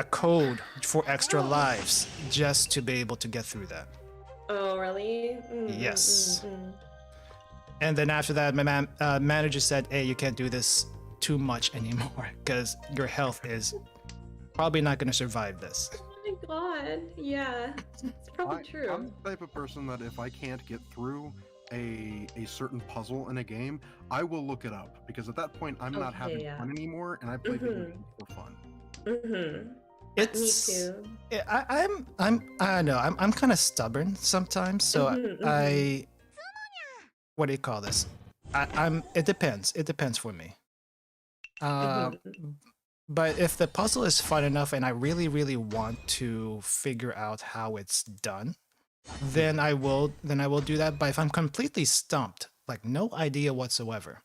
code for extra lives just to be able to get through that. Oh really? Yes. And then after that, my manager said, "Hey, you can't do this too much anymore because your health is probably not going to survive this." Oh my god. Yeah. It's probably true. I'm the type of person that if I can't get through a certain puzzle in a game, I will look it up because at that point I'm not Okay, having yeah. fun anymore, and I play video games for fun. Mm-hmm. It's Me too. I don't know. I'm kind of stubborn sometimes, so I what do you call this? I'm it depends. It depends for me. But if the puzzle is fun enough and I really, really want to figure out how it's done, then I will do that. But if I'm completely stumped, like no idea whatsoever,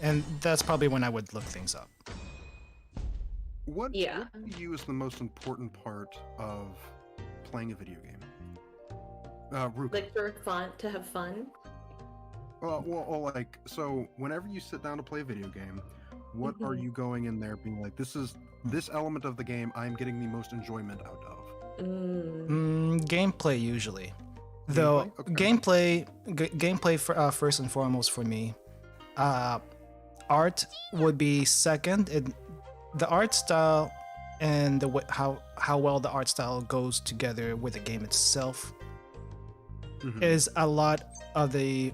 and that's probably when I would look things up. What do Yeah. you is the most important part of playing a video game? Ruka. Like for fun, to have fun. Well, like, so whenever you sit down to play a video game, what are you going in there being like, this element of the game I'm getting the most enjoyment out of? Gameplay usually, though. Okay. Gameplay for, first and foremost for me. Art would be second. The art style and how well the art style goes together with the game itself is a lot of the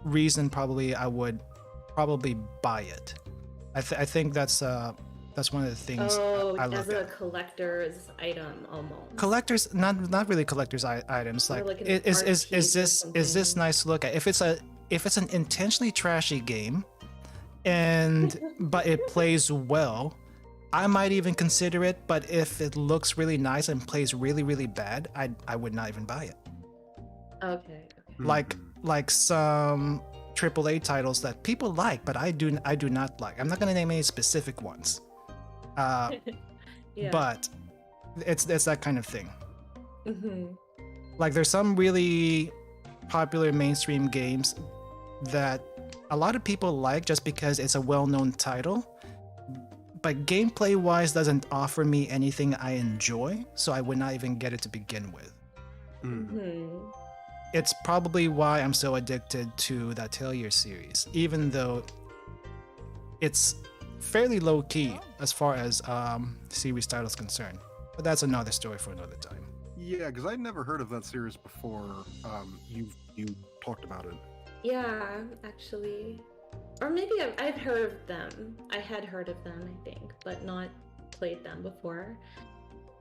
reason probably I would probably buy it. I think that's one of the things I look as at. a collector's item almost. Collectors, not really collectors items. Like, like an is art piece or this something. nice to look at? If it's an intentionally trashy game, but it plays well, I might even consider it. But if it looks really nice and plays really, really bad, I would not even buy it. Okay. Like some AAA titles that people like, but I do not like. I'm not gonna name any specific ones. Yeah. But it's that kind of thing. Mm-hmm. Like there's some really popular mainstream games that a lot of people like just because it's a well-known title, but gameplay wise doesn't offer me anything I enjoy, so I would not even get it to begin with. Mm-hmm. It's probably why I'm so addicted to the Atelier series, even though it's fairly low-key as far as series title is concerned. But that's another story for another time. Yeah, because I'd never heard of that series before. You talked about it. Yeah, actually, or maybe I've heard of them. I had heard of them, I think, but not played them before.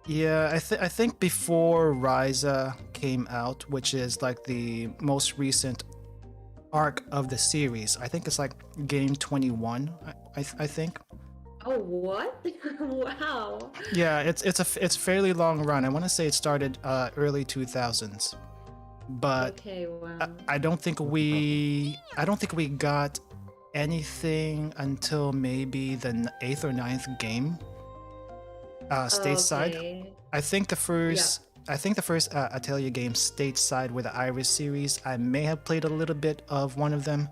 Yeah, I think before Ryza came out, which is like the most recent arc of the series, I think it's like game 21. I think. Oh, what? Wow. Yeah, it's fairly long run. I want to say it started early 2000s, but Okay, wow. I don't think we got anything until maybe the 8th or 9th game stateside. Okay. I think the first Atelier game stateside with the Iris series, I may have played a little bit of one of them,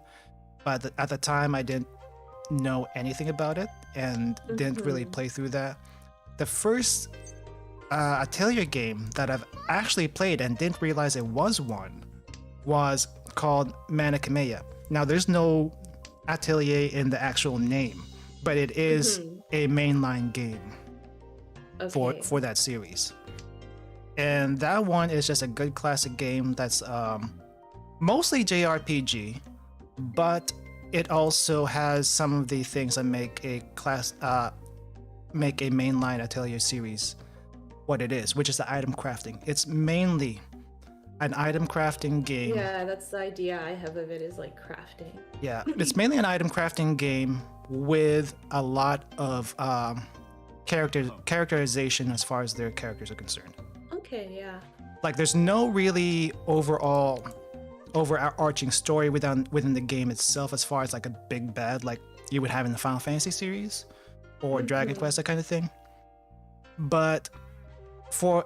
but at the time I didn't know anything about it and didn't really play through that. The first Atelier game that I've actually played and didn't realize it was one was called Manakameya. Now there's no Atelier in the actual name, but it is Mhm. a mainline game Okay. for that series. And that one is just a good classic game that's mostly JRPG, but it also has some of the things that make a mainline Atelier series what it is, which is the item crafting. It's mainly an item crafting game. Yeah, that's the idea I have of it, is like crafting. Yeah, it's mainly an item crafting game with a lot of characterization as far as their characters are concerned. Okay, yeah. Like, there's no really overarching story within the game itself, as far as like a big bad like you would have in the Final Fantasy series or Dragon Quest, that kind of thing. But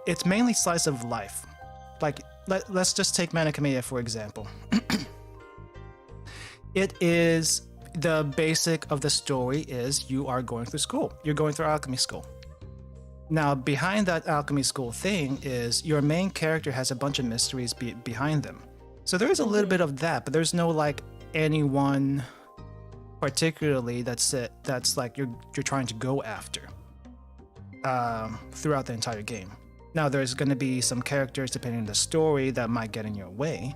it's mainly slice of life. Like, let's just take Mana Khmer for example. It is, the basic of the story is you are going through school. You're going through alchemy school. Now, behind that alchemy school thing is your main character has a bunch of mysteries behind them. So there is a little bit of that, but there's no like anyone particularly that's like you're trying to go after throughout the entire game. Now, there's going to be some characters depending on the story that might get in your way,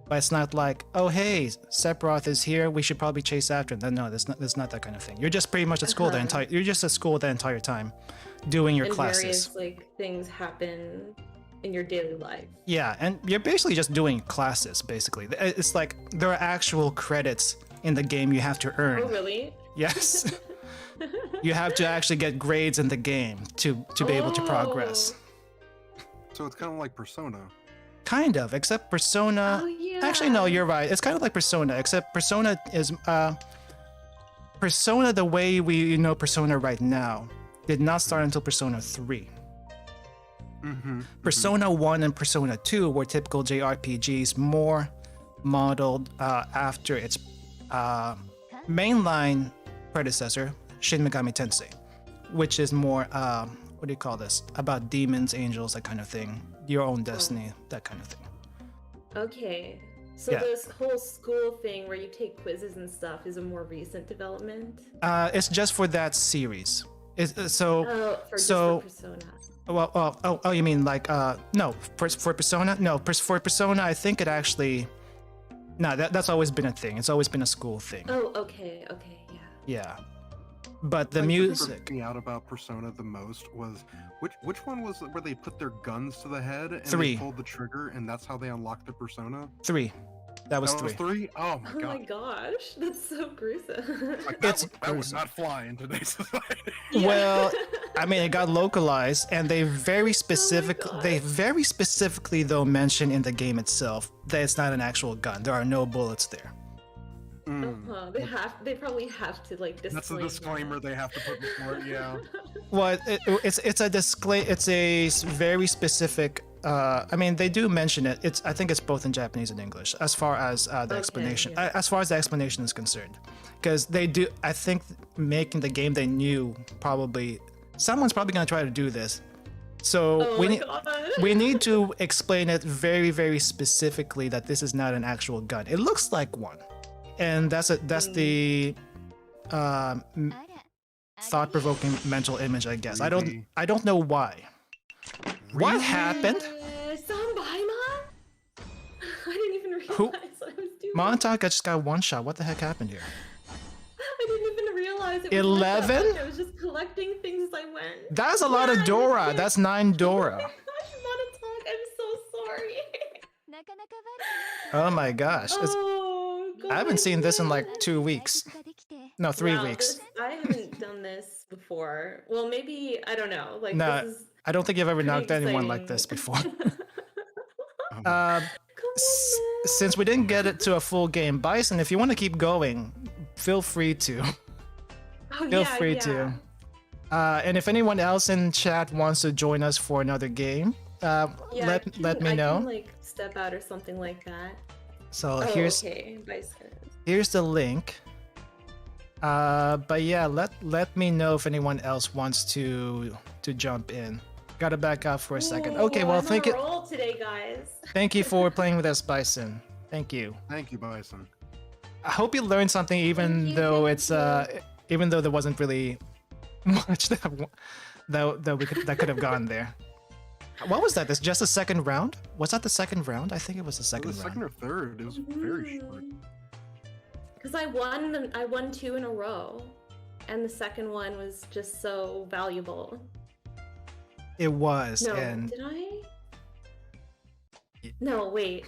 but it's not like, oh hey, Sephiroth is here, we should probably chase after him. No, there's not that kind of thing. You're just pretty much at school you're just at school the entire time, doing your classes. Various like things happen in your daily life. Yeah, and you're basically just doing classes. Basically, it's like there are actual credits in the game you have to earn. Oh really? Yes. You have to actually get grades in the game to be able to progress. So it's kind of like Persona. Kind of, except Persona. Oh, yeah. Actually, no, you're right. It's kind of like Persona, except Persona is Persona the way we know Persona right now did not start until Persona 3. Persona 1 and Persona 2 were typical JRPGs, more modeled after its mainline predecessor, Shin Megami Tensei, which is more, what do you call this? About demons, angels, that kind of thing. Your own destiny, that kind of thing. Okay. So Yeah. this whole school thing where you take quizzes and stuff is a more recent development? It's just for that series. So Just for Persona. Well, you mean like no, for Persona? No, for Persona, I think it actually, no, that's always been a thing. It's always been a school thing. Oh, okay, yeah. Yeah, but the What music. freaked me out about Persona the most was which one was it where they put their guns to the head and 3. they pulled the trigger and that's how they unlocked the Persona? 3. That was That 3. was 3? Oh my Oh god. my gosh, that's so gruesome. Like, It's that would gruesome. not fly in today's society. Yeah. Well, I mean, it got localized, and they very God. specifically though mention in the game itself that it's not an actual gun. There are no bullets there. They probably have to like disclaim. That's the disclaimer they have to put before it, yeah. Well, it's a display. It's a very specific. I mean, they do mention it. I think it's both in Japanese and English, as far as the explanation. yeah. As far as the explanation is concerned, because they do. I think making the game, they knew someone's probably gonna try to do this. So Oh my God. we need to explain it very, very specifically that this is not an actual gun. It looks like one, and that's the thought-provoking mental image, I guess. Creepy. I don't know why. What happened? Sambaima? I didn't even realize Who- what I was doing. Montauk just got one shot. What the heck happened here? I didn't even realize it was 11? like that. I was just collecting things as I went. That's a lot of Dora. That's 9 Oh Dora. my gosh, Montauk, I'm so sorry. Oh my gosh. Oh, I haven't seen this in like 2 weeks. No, 3 Wow, weeks. I haven't done this before. Well, maybe, I don't know. Like, No, this is I don't think you've ever pretty knocked anyone like this exciting. before. Since we didn't get it to a full game, Bison, if you want to keep going, feel free to. Feel free to. And if anyone else in chat wants to join us for another game, let me know. I can, like, step out or something like that. So Oh, here's okay. Bison. here's the link. But yeah, let me know if anyone else wants to jump in. Gotta back out for a second. Ooh, Okay, well, I'm thank on a you. roll today, guys. Thank you for playing with us, Bison. Thank you. Thank you, Bison. I hope you learned something, even Thank you, though thank it's you. even though there wasn't really much that could have gone there. What was that? This just a second round? Was that the second round? I think it was the second round. Second or third. It was very short. Because I won 2 in a row, and the second one was just so valuable. It was. No, and did I? No, wait.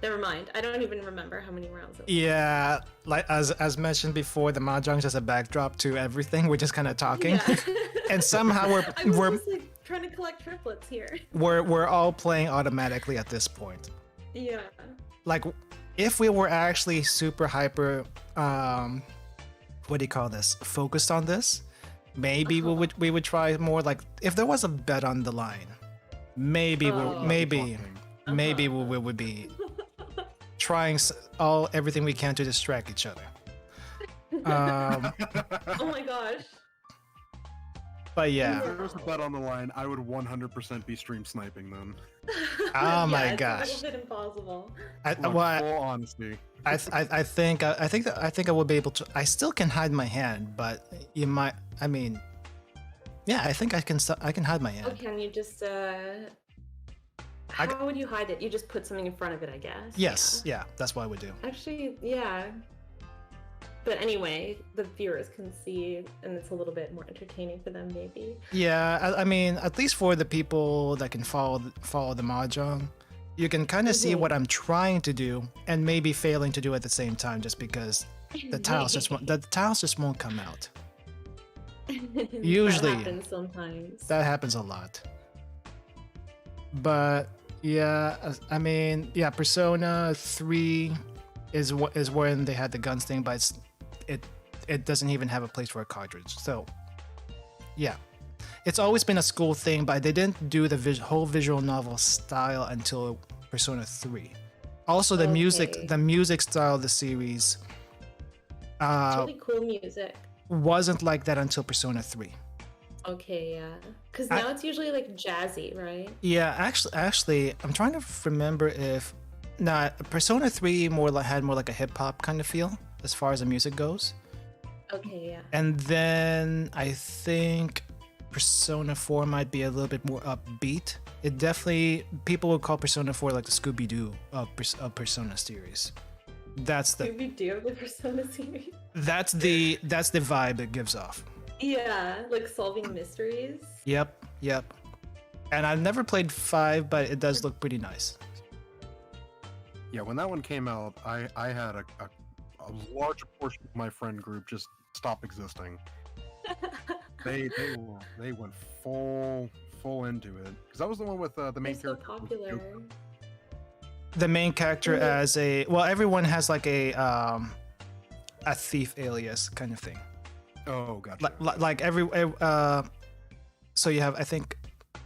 Never mind. I don't even remember how many rounds it was. yeah, like as mentioned before, the Mahjong is just a backdrop to everything. We're just kind of talking, Yeah. and somehow I was just like trying to collect triplets here. we're all playing automatically at this point. Yeah. Like, if we were actually super hyper, what do you call this? Focused on this, maybe we would try more. Like, if there was a bet on the line, maybe maybe we would be trying everything we can to distract each other. Oh my gosh. But If yeah. there was a bet on the line, I would 100% be stream sniping then. Oh my yeah, gosh. It's a little bit impossible. Full honesty. I think I will be able to. I still can hide my hand, but you might. I mean, yeah, I think I can hide my hand. Oh, can you just how would you hide it? You just put something in front of it, I guess. Yes, yeah, that's what I would do. Actually, yeah. But anyway, the viewers can see, and it's a little bit more entertaining for them, maybe. Yeah, I mean, at least for the people that can follow the Mahjong, you can kind of see what I'm trying to do and maybe failing to do at the same time, just because the tiles just won't come out. Usually, that happens sometimes. That happens a lot. But yeah, I mean, yeah, Persona 3 is when they had the guns thing, but it doesn't even have a place for a cartridge. So yeah, it's always been a school thing, but they didn't do the whole visual novel style until Persona 3. Also, the music style of the series It's really cool music. wasn't like that until Persona 3. Okay, yeah. Because now it's usually like jazzy, right? Yeah, actually, I'm trying to remember if Persona 3 had more like a hip hop kind of feel as far as the music goes. Okay, yeah. And then I think Persona 4 might be a little bit more upbeat. It definitely, people would call Persona 4 like the Scooby-Doo of Persona series. That's the Scooby-Doo of the Persona series. That's the vibe it gives off. Yeah, like solving mysteries. Yep. And I've never played 5, but it does look pretty nice. Yeah, when that one came out, I had a large portion of my friend group just stop existing. They went full into it, because that was the one with the main They're so character. popular. The main character as everyone has like a thief alias kind of thing. Oh, gotcha. Like so you have, I think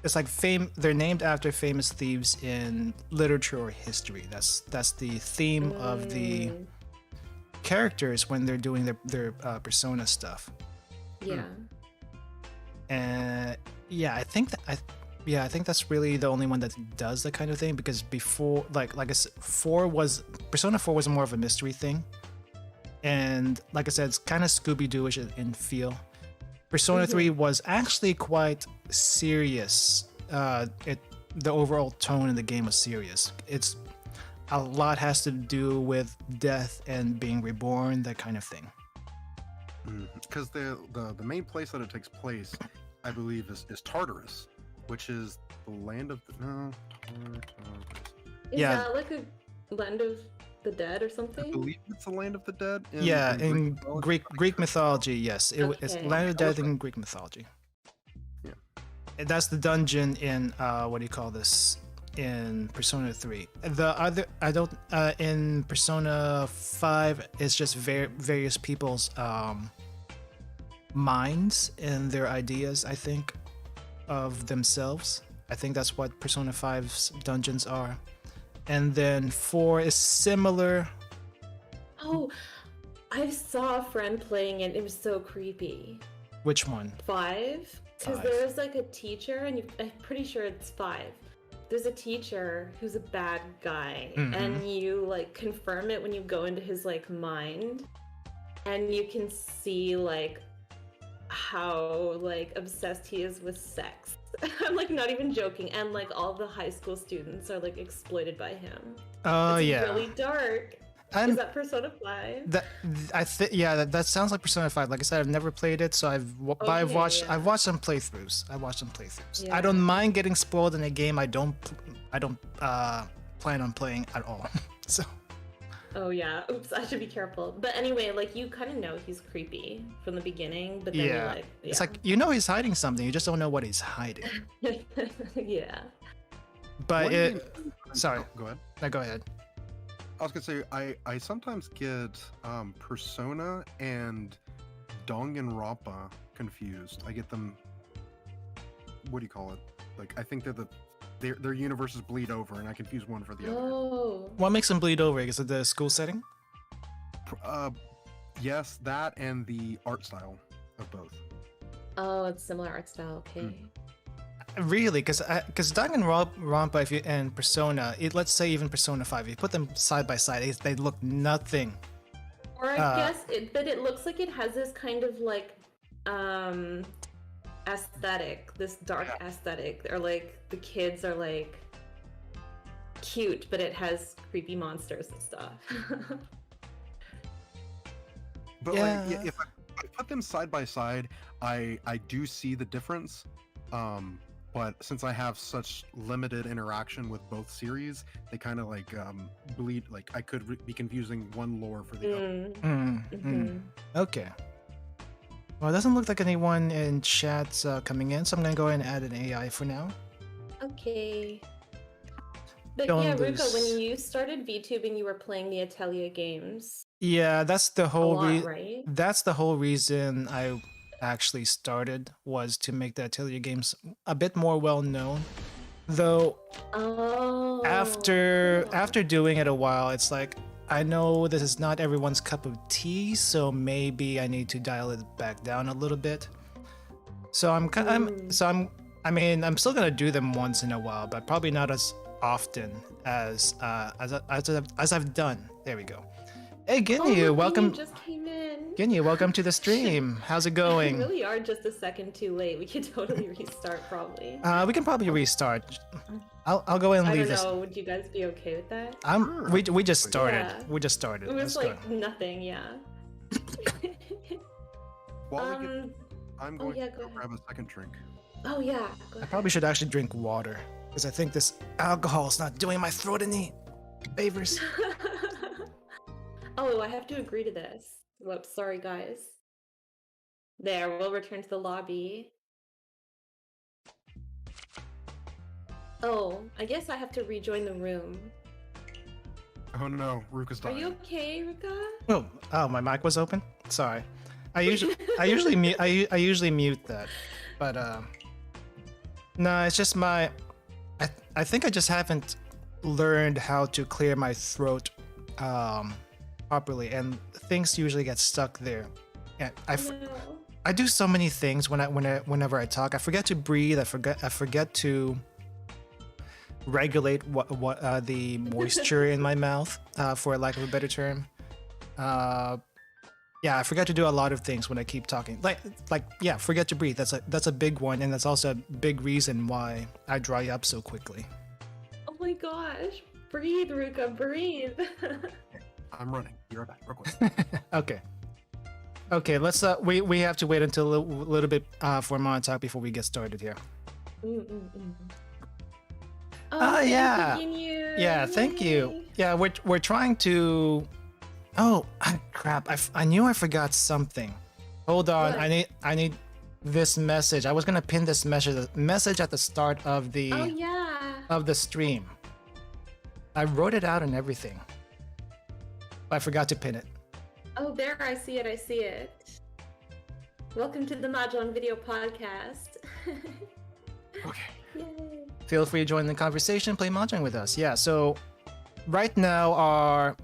it's like they're named after famous thieves in literature or history. That's the theme of the characters when they're doing their persona stuff. Yeah. And I think that's really the only one that does that kind of thing, because before, like I said, Persona 4 was more of a mystery thing, and like I said, it's kind of Scooby-Doo-ish in feel. Persona 3 was actually quite serious. The overall tone in the game was serious. It's a lot has to do with death and being reborn, that kind of thing. Because the main place that it takes place, I believe, is Tartarus, which is the land of Tartarus. Is that like a land of the dead or something? I believe it's the land of the dead. In Greek mythology, yes. It's land of the dead in Greek mythology. Yeah. And that's the dungeon in what do you call this? In Persona 3. In Persona 5, it's just various people's minds and their ideas, I think, of themselves. I think that's what Persona 5's dungeons are. And then 4 is similar. Oh, I saw a friend playing it. It was so creepy. Which one? 5? Because there's like a teacher, and I'm pretty sure it's 5. There's a teacher who's a bad guy, and you like confirm it when you go into his like mind. and you can see like how like obsessed he is with sex. I'm like not even joking, and like all the high school students are like exploited by him. Oh It's yeah. really dark. And Is that Persona 5? that sounds like Persona 5. Like I said, I've never played it, so but I've watched yeah. some playthroughs. I Yeah. don't mind getting spoiled in a game I don't plan on playing at all. So Oh yeah. Oops, I should be careful. But anyway, like you kind of know he's creepy from the beginning, but then you're yeah, like, it's like you know he's hiding something. You just don't know what he's hiding. yeah. But What do you- sorry, Go ahead. no, go ahead. I was gonna say I sometimes get Persona and Danganronpa confused. I get them. What do you call it? Like I think their universes bleed over, and I confuse one for the other. Oh. What makes him bleed over? Is it the school setting? Yes, that and the art style of both. Oh, it's similar art style. Okay. Really, because Danganronpa and Persona, let's say even Persona 5, if you put them side by side, they look nothing. Or I guess but it looks like it has this kind of like aesthetic, this dark aesthetic, or like the kids are like cute, but it has creepy monsters and stuff. But Yeah. like, if I put them side by side, I do see the difference. But since I have such limited interaction with both series, they kind of like bleed. Like I could be confusing one lore for the other. Okay. Well, it doesn't look like anyone in chat's coming in, so I'm gonna go ahead and add an AI for now. Okay. But Don't yeah, lose. Ruka, when you started VTubing, you were playing the Atelier games Yeah, that's the a whole lot, right? that's the whole reason I actually started, was to make the Atelier games a bit more well known. Though Oh. after doing it a while, it's like I know this is not everyone's cup of tea, so maybe I need to dial it back down a little bit. So I'm still gonna do them once in a while, but probably not as often as I've done. There we go. Hey Ginyu, look, welcome. You just came in. Ginyu, welcome to the stream. How's it We going? really are just a second too late. We could totally restart, probably. We can probably restart. I'll go and I leave don't this. know. Would you guys be okay with that? We just started. Yeah. We just started. It was Let's like go. nothing. Yeah. While we get, I'm going yeah, to go go ahead. grab a second drink. Oh yeah. Go I ahead. probably should actually drink water, because I think this alcohol is not doing my throat any favors. Oh, I have to agree to this. Whoops, sorry guys. There, we'll return to the lobby. Oh, I guess I have to rejoin the room. Oh no, Ruka's Are dying. you okay, Ruka? Oh, my mic was open. Sorry. I usually mute that, but no, it's just I think I just haven't learned how to clear my throat properly, and things usually get stuck there. And I do so many things whenever I talk. I forget to breathe. I forget to regulate what the moisture in my mouth, for lack of a better term. Yeah, I forget to do a lot of things when I keep talking. Yeah, forget to breathe. That's a big one, and that's also a big reason why I dry up so quickly. Oh my gosh. Breathe, Ruka, breathe. I'm running. You're right back, real quick. Okay. Let's we have to wait until a little bit for Montauk before we get started here. Oh, yeah. Yeah, Thank you. Yeah, we're trying to. Oh crap! I knew I forgot something. Hold on, What? I need this message. I was gonna pin this message at the start of the Oh yeah. of the stream. I wrote it out and everything, but I forgot to pin it. Oh, there, I see it. Welcome to the Mahjong video podcast. Okay. Yay. Feel free to join the conversation, play Mahjong with us. Yeah. So right now our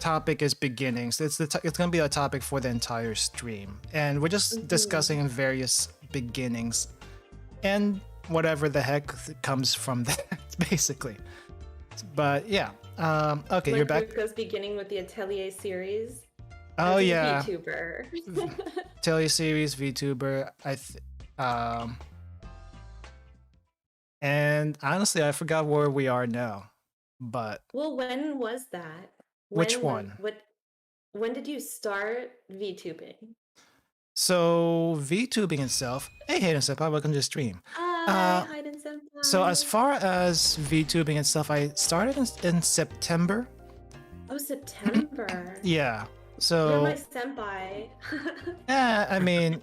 topic is beginnings. It's going to be a topic for the entire stream, and we're just discussing various beginnings and whatever the heck comes from that, basically. But yeah, okay, Like you're back. Ruka's beginning with the Atelier series. Oh as a yeah, VTuber. teleseries VTuber. And honestly, I forgot where we are now. But Well, when was that? which When was one? what? When did you start VTubing? So VTubing itself. Hey, Hayden Senpai, welcome to the stream. Hi, Hayden Senpai. So as far as VTubing itself, I started in September. Oh, September. Yeah. You're So my senpai. I mean,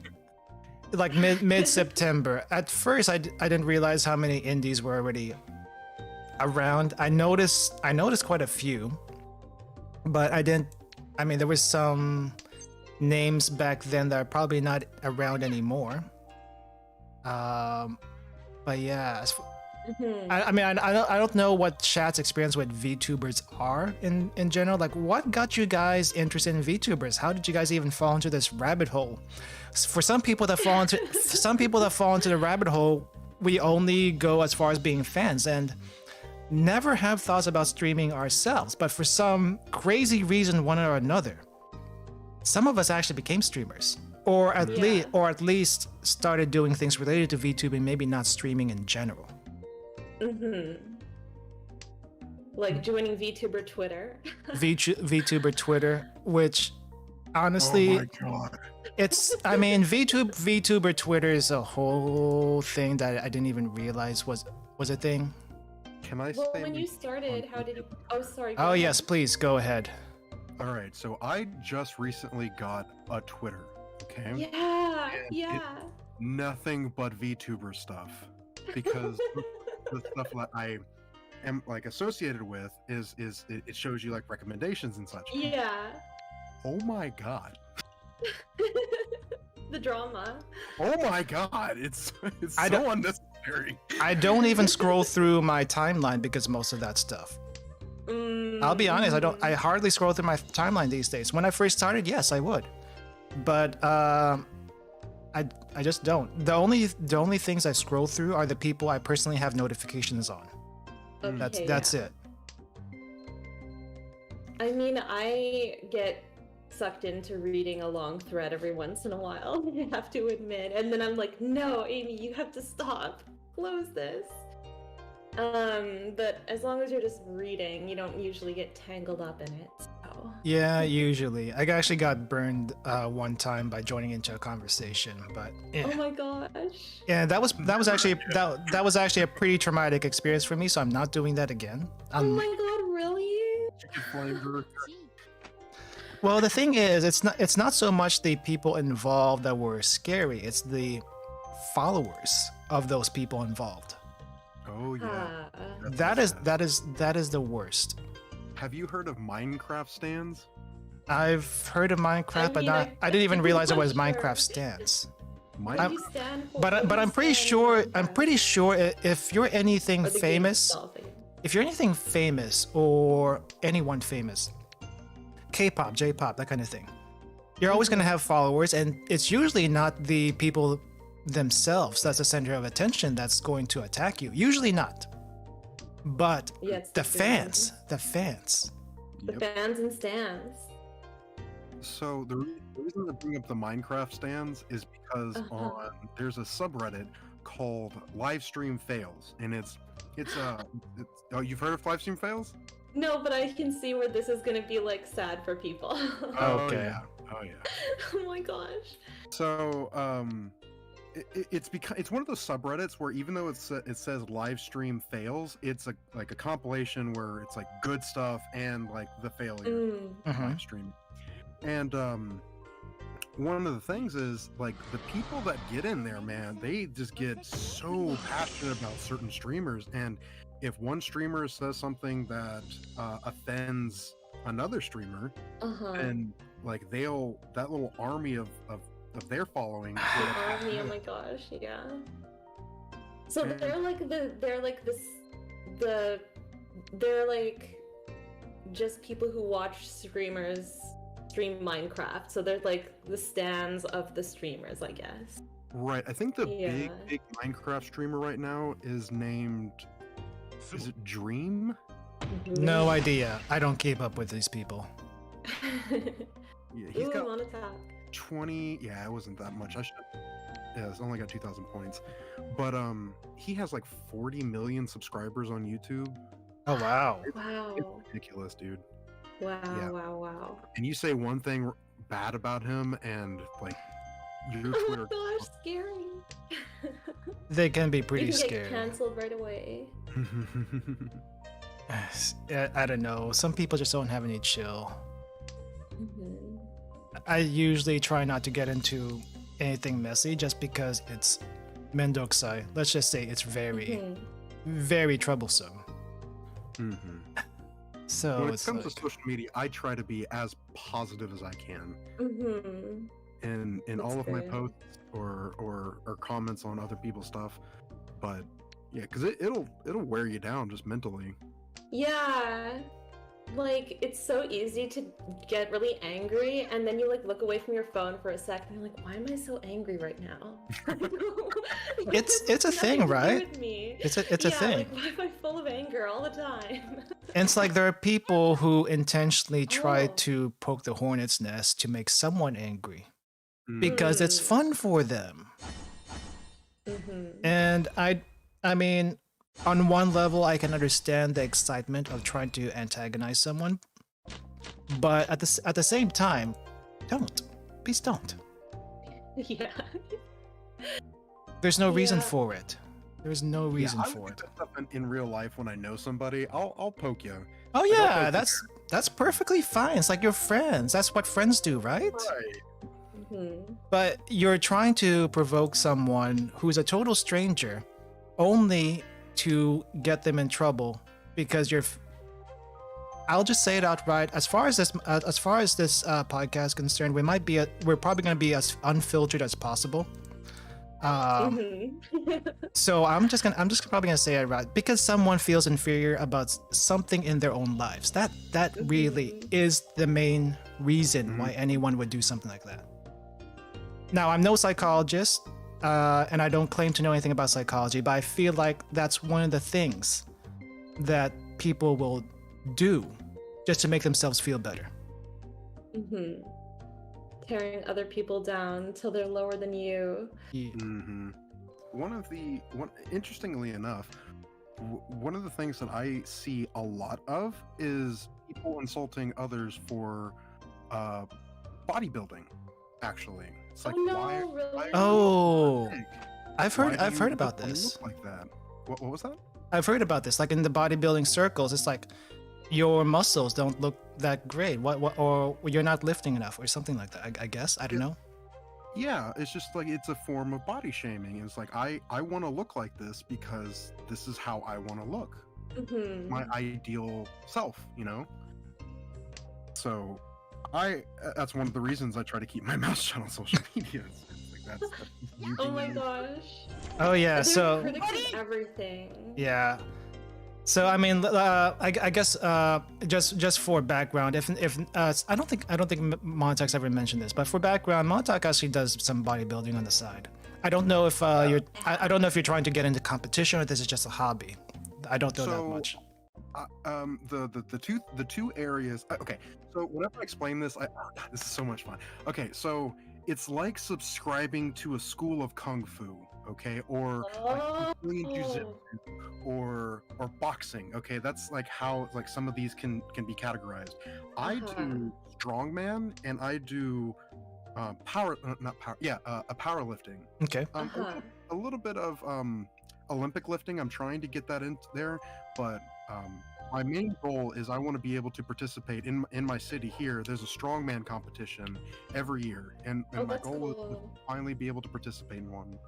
like mid September. At first, I didn't realize how many indies were already around. I noticed quite a few, but I didn't. I mean, there was some names back then that are probably not around anymore. But yeah, I mean, I don't know what chat's experience with VTubers are in general. Like, what got you guys interested in VTubers? How did you guys even fall into this rabbit hole? For some people that fall into the rabbit hole, we only go as far as being fans and never have thoughts about streaming ourselves. But for some crazy reason, one or another, some of us actually became streamers, or at least started doing things related to VTubing, maybe not streaming in general. Like joining VTuber Twitter. VTuber Twitter, which honestly, Oh my god. I mean, VTuber Twitter is a whole thing that I didn't even realize was a thing. Can I Well, say when you started, how did you? Oh, sorry. Oh yes, please go ahead. All right, so I just recently got a Twitter. Okay. Yeah, And yeah. Nothing but VTuber stuff, because the stuff that I am like associated with is it shows you like recommendations and such. Yeah. Oh my god. The drama. Oh my god. It's so unnecessary. I don't even scroll through my timeline because of most of that stuff. I'll be honest, I hardly scroll through my timeline these days. When I first started, yes, I would. But I just don't. The only things I scroll through are the people I personally have notifications on. Okay, That's yeah. it. I mean, I get sucked into reading a long thread every once in a while, I have to admit. And then I'm like, no, Amy, you have to stop. Close this. But as long as you're just reading, you don't usually get tangled up in it. So. Yeah, usually. I actually got burned one time by joining into a conversation, but Oh my gosh. yeah, that was actually a pretty traumatic experience for me. So I'm not doing that again. Oh my god, really? Well, the thing is, it's not so much the people involved that were scary. It's the followers of those people involved. Oh yeah. That is the worst. Have you heard of Minecraft stands? I've heard of Minecraft, but I didn't even realize it was Minecraft stands. What do you stand for? But I'm pretty sure if you're anything famous, or anyone famous, K-pop, J-pop, that kind of thing, you're always going to have followers, and it's usually not the people themselves that's the center of attention that's going to attack you. Usually not. But the fans. The fans and stands. So the reason to bring up the Minecraft stands is because there's a subreddit called Livestream Fails, and it's oh, you've heard of Livestream Fails? No, but I can see where this is gonna be like sad for people. Okay. Oh yeah. Oh my gosh. So it's one of those subreddits where even though it says live stream fails, it's like a compilation where it's like good stuff and like the failure live stream. And one of the things is like the people that get in there, man, they just get so passionate about certain streamers, and if one streamer says something that offends another streamer, and like that little army of their following. Army, oh my gosh, yeah. So they're like just people who watch streamers stream Minecraft. So they're like the stands of the streamers, I guess. Right. I think the big Minecraft streamer right now is named. Is it Dream? No idea. I don't keep up with these people. Yeah, he's Ooh, got I'm on attack. 20. Yeah, it wasn't that much. I should. Yeah, it's only got 2,000 points, but he has like 40 million subscribers on YouTube. Oh wow. It's Wow. ridiculous, dude. Wow, Yeah. wow. And you say one thing bad about him, and like your Oh Twitter. my gosh, scary. They can be pretty You can get scary. canceled right away. I don't know. Some people just don't have any chill. Mhm. I usually try not to get into anything messy just because it's mendokusai. Let's just say it's very, Mhm. very troublesome. So When it it's comes like, to social media, I try to be as positive as I can. Mhm. in That's all of my good. posts or comments on other people's stuff, but yeah, because it'll wear you down just mentally. Yeah. Like, it's so easy to get really angry, and then you like look away from your phone for a sec, and you're like, why am I so angry right now? It's a thing, nothing to do right? with me. It's a Yeah, thing. like, why am I full of anger all the time? And it's like there are people who intentionally try Oh. to poke the hornet's nest to make someone angry because it's Mm. fun for them. Mhm. And I mean, on one level, I can understand the excitement of trying to antagonize someone, but at the same time, don't. Please don't. Yeah. There's no reason Yeah. for it. There's no reason I would for do it. that stuff in real life when I know somebody. I'll poke you. Oh Like, I'll yeah, poke that's perfectly fine. It's like your friends. That's what friends do, right? you. Right. Mhm. But you're trying to provoke someone who's a total stranger only to get them in trouble because I'll just say it outright. As far as this podcast is concerned, we're probably going to be as unfiltered as possible. Mhm. So I'm just probably gonna say it right because someone feels inferior about something in their own lives. That really Mhm. is the main reason why anyone would do something like that. Now I'm no psychologist, and I don't claim to know anything about psychology, but I feel like that's one of the things that people will do just to make themselves feel better. Mhm. Tearing other people down till they're lower than you. Yeah. Interestingly enough, one of the things that I see a lot of is people insulting others for bodybuilding. Actually, it's like, Oh no, why? really? Oh, Big? I've Why heard do you about wanna this. look like that. What was that? I've heard about this. Like in the bodybuilding circles, it's like your muscles don't look that great. Or you're not lifting enough, or something like that. I guess I don't know. Yeah, it's just like it's a form of body shaming. It's like I want to look like this because this is how I want to look. Mhm. My ideal self, you know. So, that's one of the reasons I try to keep my mouth shut on social media. It's like that's you Oh my being- gosh. Oh yeah. There's So critics of everything. yeah. So I mean, I guess just for background, if I don't think Montauk's ever mentioned this, but for background, Montauk actually does some bodybuilding on the side. I don't know if I don't know if you're trying to get into competition or this is just a hobby. I don't know that So, much. The two areas. Okay, so whenever I explain this, oh God, this is so much fun. Okay, so it's like subscribing to a school of kung fu, okay, or like Brazilian jiu-jitsu, or boxing. Okay, that's like how like some of these can be categorized. I do strongman and I do powerlifting. Okay. A little bit of Olympic lifting. I'm trying to get that in there, but my main goal is I want to be able to participate in my city here. There's a strongman competition every year, and my that's goal is to cool. finally be able to participate in one.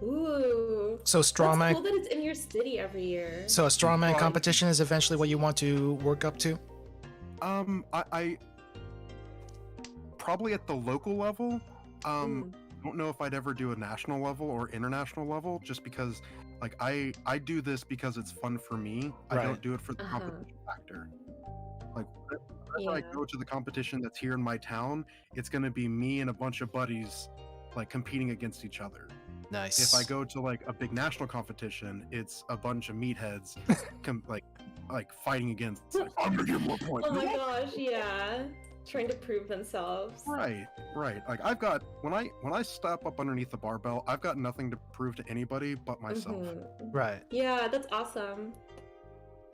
Ooh. So That's strongman. cool that it's in your city every year. So a strongman Well, competition is eventually what you want to work up to. I probably at the local level. Mm. I don't know if I'd ever do a national level or international level, just because like I do this because it's fun for me. I Right. don't do it for the Uh-huh. competition factor. Like whenever I Yeah. go to the competition that's here in my town, it's going to be me and a bunch of buddies like competing against each other. Nice. If I go to like a big national competition, it's a bunch of meatheads like fighting against like, I'm gonna get more points. Oh my gosh, yeah. trying to prove themselves. Right. Like when I step up underneath the barbell, I've got nothing to prove to anybody but myself. Right. Yeah, that's awesome.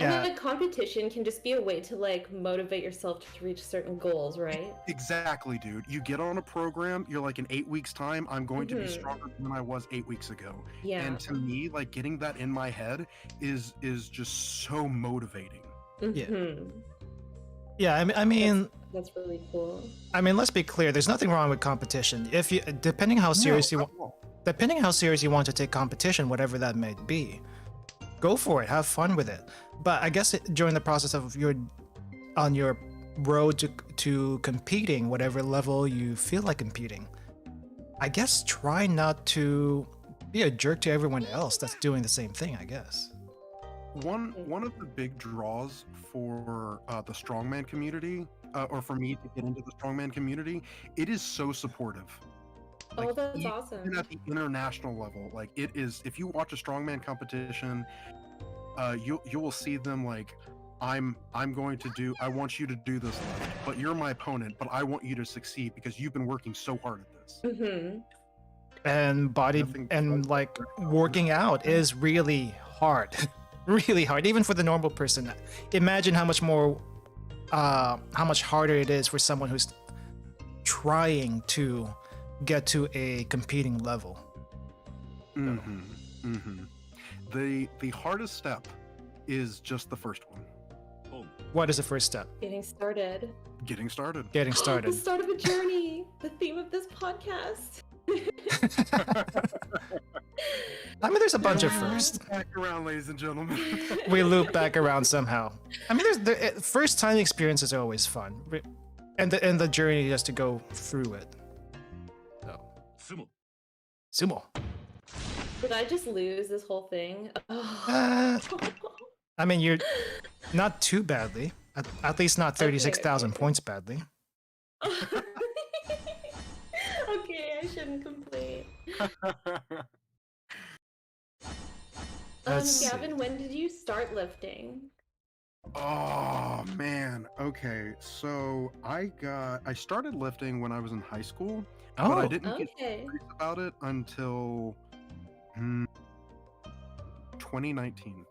Yeah. And then competition can just be a way to like motivate yourself to reach certain goals, right? Exactly, dude. You get on a program, you're like, in 8 weeks' time, I'm going to be stronger than I was 8 weeks ago. Yeah. And to me, like, getting that in my head is just so motivating. Yeah, I mean, that's really cool. I mean, let's be clear. There's nothing wrong with competition. If you, depending how serious you want to take competition, whatever that may be, go for it. Have fun with it. But I guess during the process of on your road to competing, whatever level you feel like competing, I guess try not to be a jerk to everyone else that's doing the same thing. I guess. One of the big draws for the strongman community, or for me to get into the strongman community, it is so supportive. Like, that's awesome. Even at the international level, like it is. If you watch a strongman competition, you will see them like, I want you to do this lift, but you're my opponent, but I want you to succeed because you've been working so hard at this. And like working out is really hard. Really hard, even for the normal person. Imagine how much harder it is for someone who's trying to get to a competing level. The hardest step is just the first one. What is the first step? Getting started. Getting started. The start of a journey. The theme of this podcast. I mean, there's a bunch of firsts. Back around, ladies and gentlemen. We loop back around somehow. I mean, there's first time experiences are always fun, and the journey just to go through it. So. Sumo. Did I just lose this whole thing? I mean, you're not too badly. At least not 36,000 points badly. Okay, I shouldn't complain. Gavin, when did you start lifting? Oh man. Okay, so I started lifting when I was in high school, but I didn't get serious about it until 2019.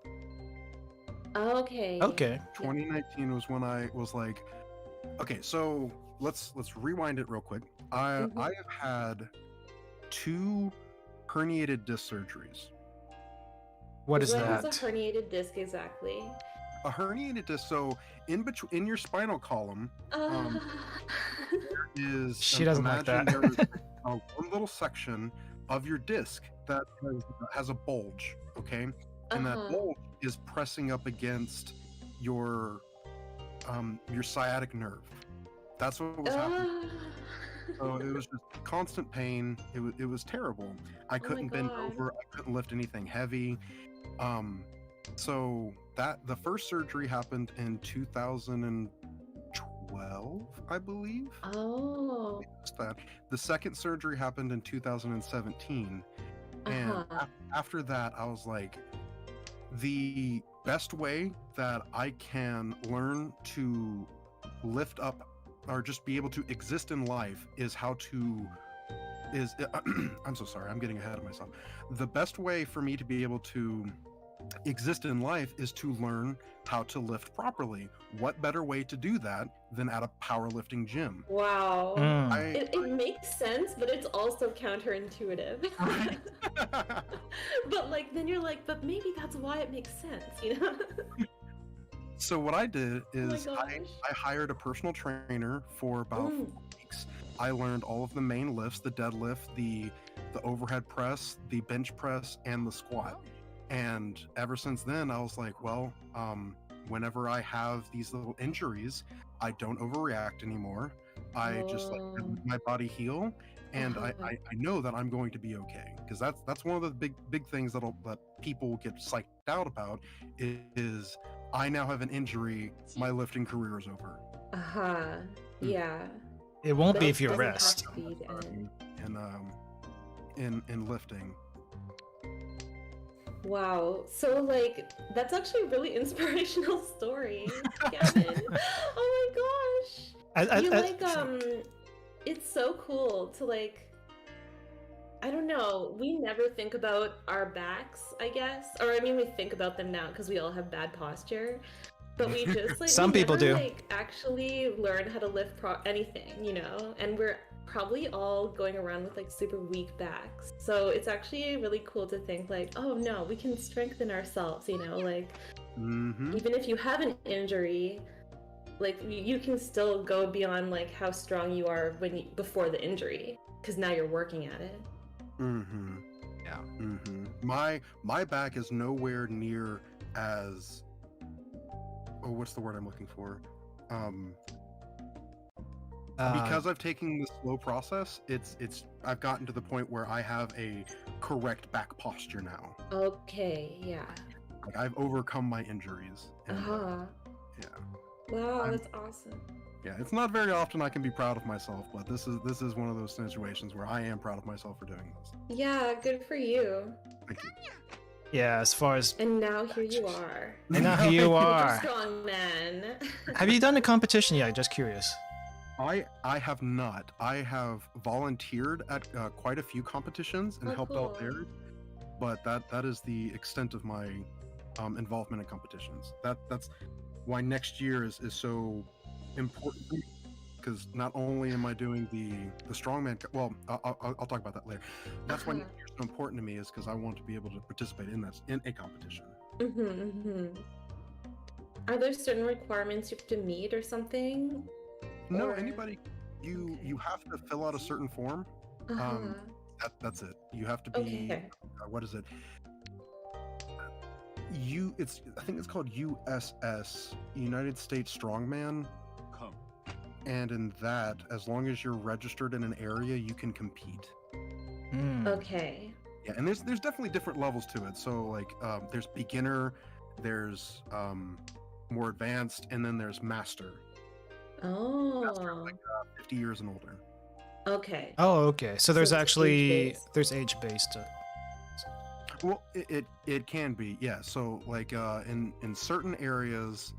Okay. 2019 was when I was like, okay, so let's rewind it real quick. I have had 2 herniated disc surgeries. What is that? What is a herniated disc exactly? A herniated disc, so in your spinal column, there is. She doesn't like that. There is one little section of your disc that has a bulge, okay, and that bulge is pressing up against your sciatic nerve. That's what was happening. So it was just constant pain. It was terrible. I couldn't bend over. I couldn't lift anything heavy. So the first surgery happened in 2012, I believe. Oh. The second surgery happened in 2017, and after that, I was like, the best way that I can learn to lift up or just be able to exist in life I'm so sorry, I'm getting ahead of myself. The best way for me to be able to exist in life is to learn how to lift properly. What better way to do that than at a powerlifting gym? Wow. It makes sense, but it's also counterintuitive. But like, then you're like, but maybe that's why it makes sense, you know? So what I did is I hired a personal trainer for about 4 weeks. I learned all of the main lifts, the deadlift, the overhead press, the bench press, and the squat. And ever since then, I was like, well, whenever I have these little injuries, I don't overreact anymore. I just let my body heal, and I know that I'm going to be okay. Because that's one of the big things that people get psyched out about is I now have an injury. My lifting career is over. Yeah. It won't be if you rest. In lifting. Wow. So like, that's actually a really inspirational story, Gavin. Oh my gosh. It's so cool to like. I don't know. We never think about our backs, I guess, or I mean, we think about them now because we all have bad posture. But we just like Some we people never, do. like actually learn how to lift anything, you know, and we're probably all going around with like super weak backs. So it's actually really cool to think like, oh no, we can strengthen ourselves, you know, like even if you have an injury, like you can still go beyond like how strong you are before the injury because now you're working at it. Yeah. My back is nowhere near as what's the word I'm looking for? Because I've taken the slow process, I've gotten to the point where I have a correct back posture now. Okay, yeah. Like I've overcome my injuries. And, yeah. Wow, that's awesome. Yeah, it's not very often I can be proud of myself, but this is one of those situations where I am proud of myself for doing this. Yeah, good for you. Thank you. Yeah, as far as And now here you are. and now here you are. Strong man. Have you done a competition yet? Just curious. I have not. I have volunteered at quite a few competitions and helped out there, but that is the extent of my involvement in competitions. That's why next year is so important, because not only am I doing the strongman, well, I'll talk about that later. That's why next year is so important to me, is because I want to be able to participate in a competition. Are there certain requirements you have to meet or something? No, anybody. You have to fill out a certain form. That's it. You have to be. What is it? I think it's called USS, United States Strongman. And in that, as long as you're registered in an area, you can compete. Okay. Yeah, and there's definitely different levels to it. So like, there's beginner, there's more advanced, and then there's master. Master, like 50 years and older. Okay. Oh, okay. So there's actually age-based. age-based. Well, it can be, yeah. So like in certain areas.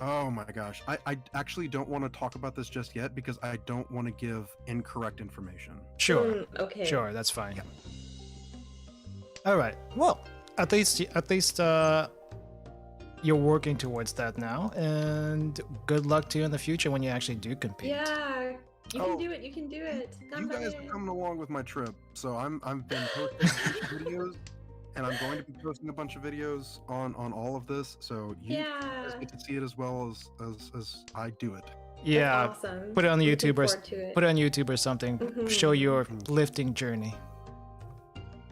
Oh my gosh. I actually don't want to talk about this just yet because I don't want to give incorrect information. Sure. Okay. Sure, that's fine. Yeah. All right. Well, at least you're working towards that now, and good luck to you in the future when you actually do compete. Yeah, you can do it. You can do it. You guys are coming along with my trip, so I've been posting videos. And I'm going to be posting a bunch of videos on all of this, so you guys get to see it as well as I do it. Yeah, that's awesome. Put it on YouTube or something. Show your lifting journey.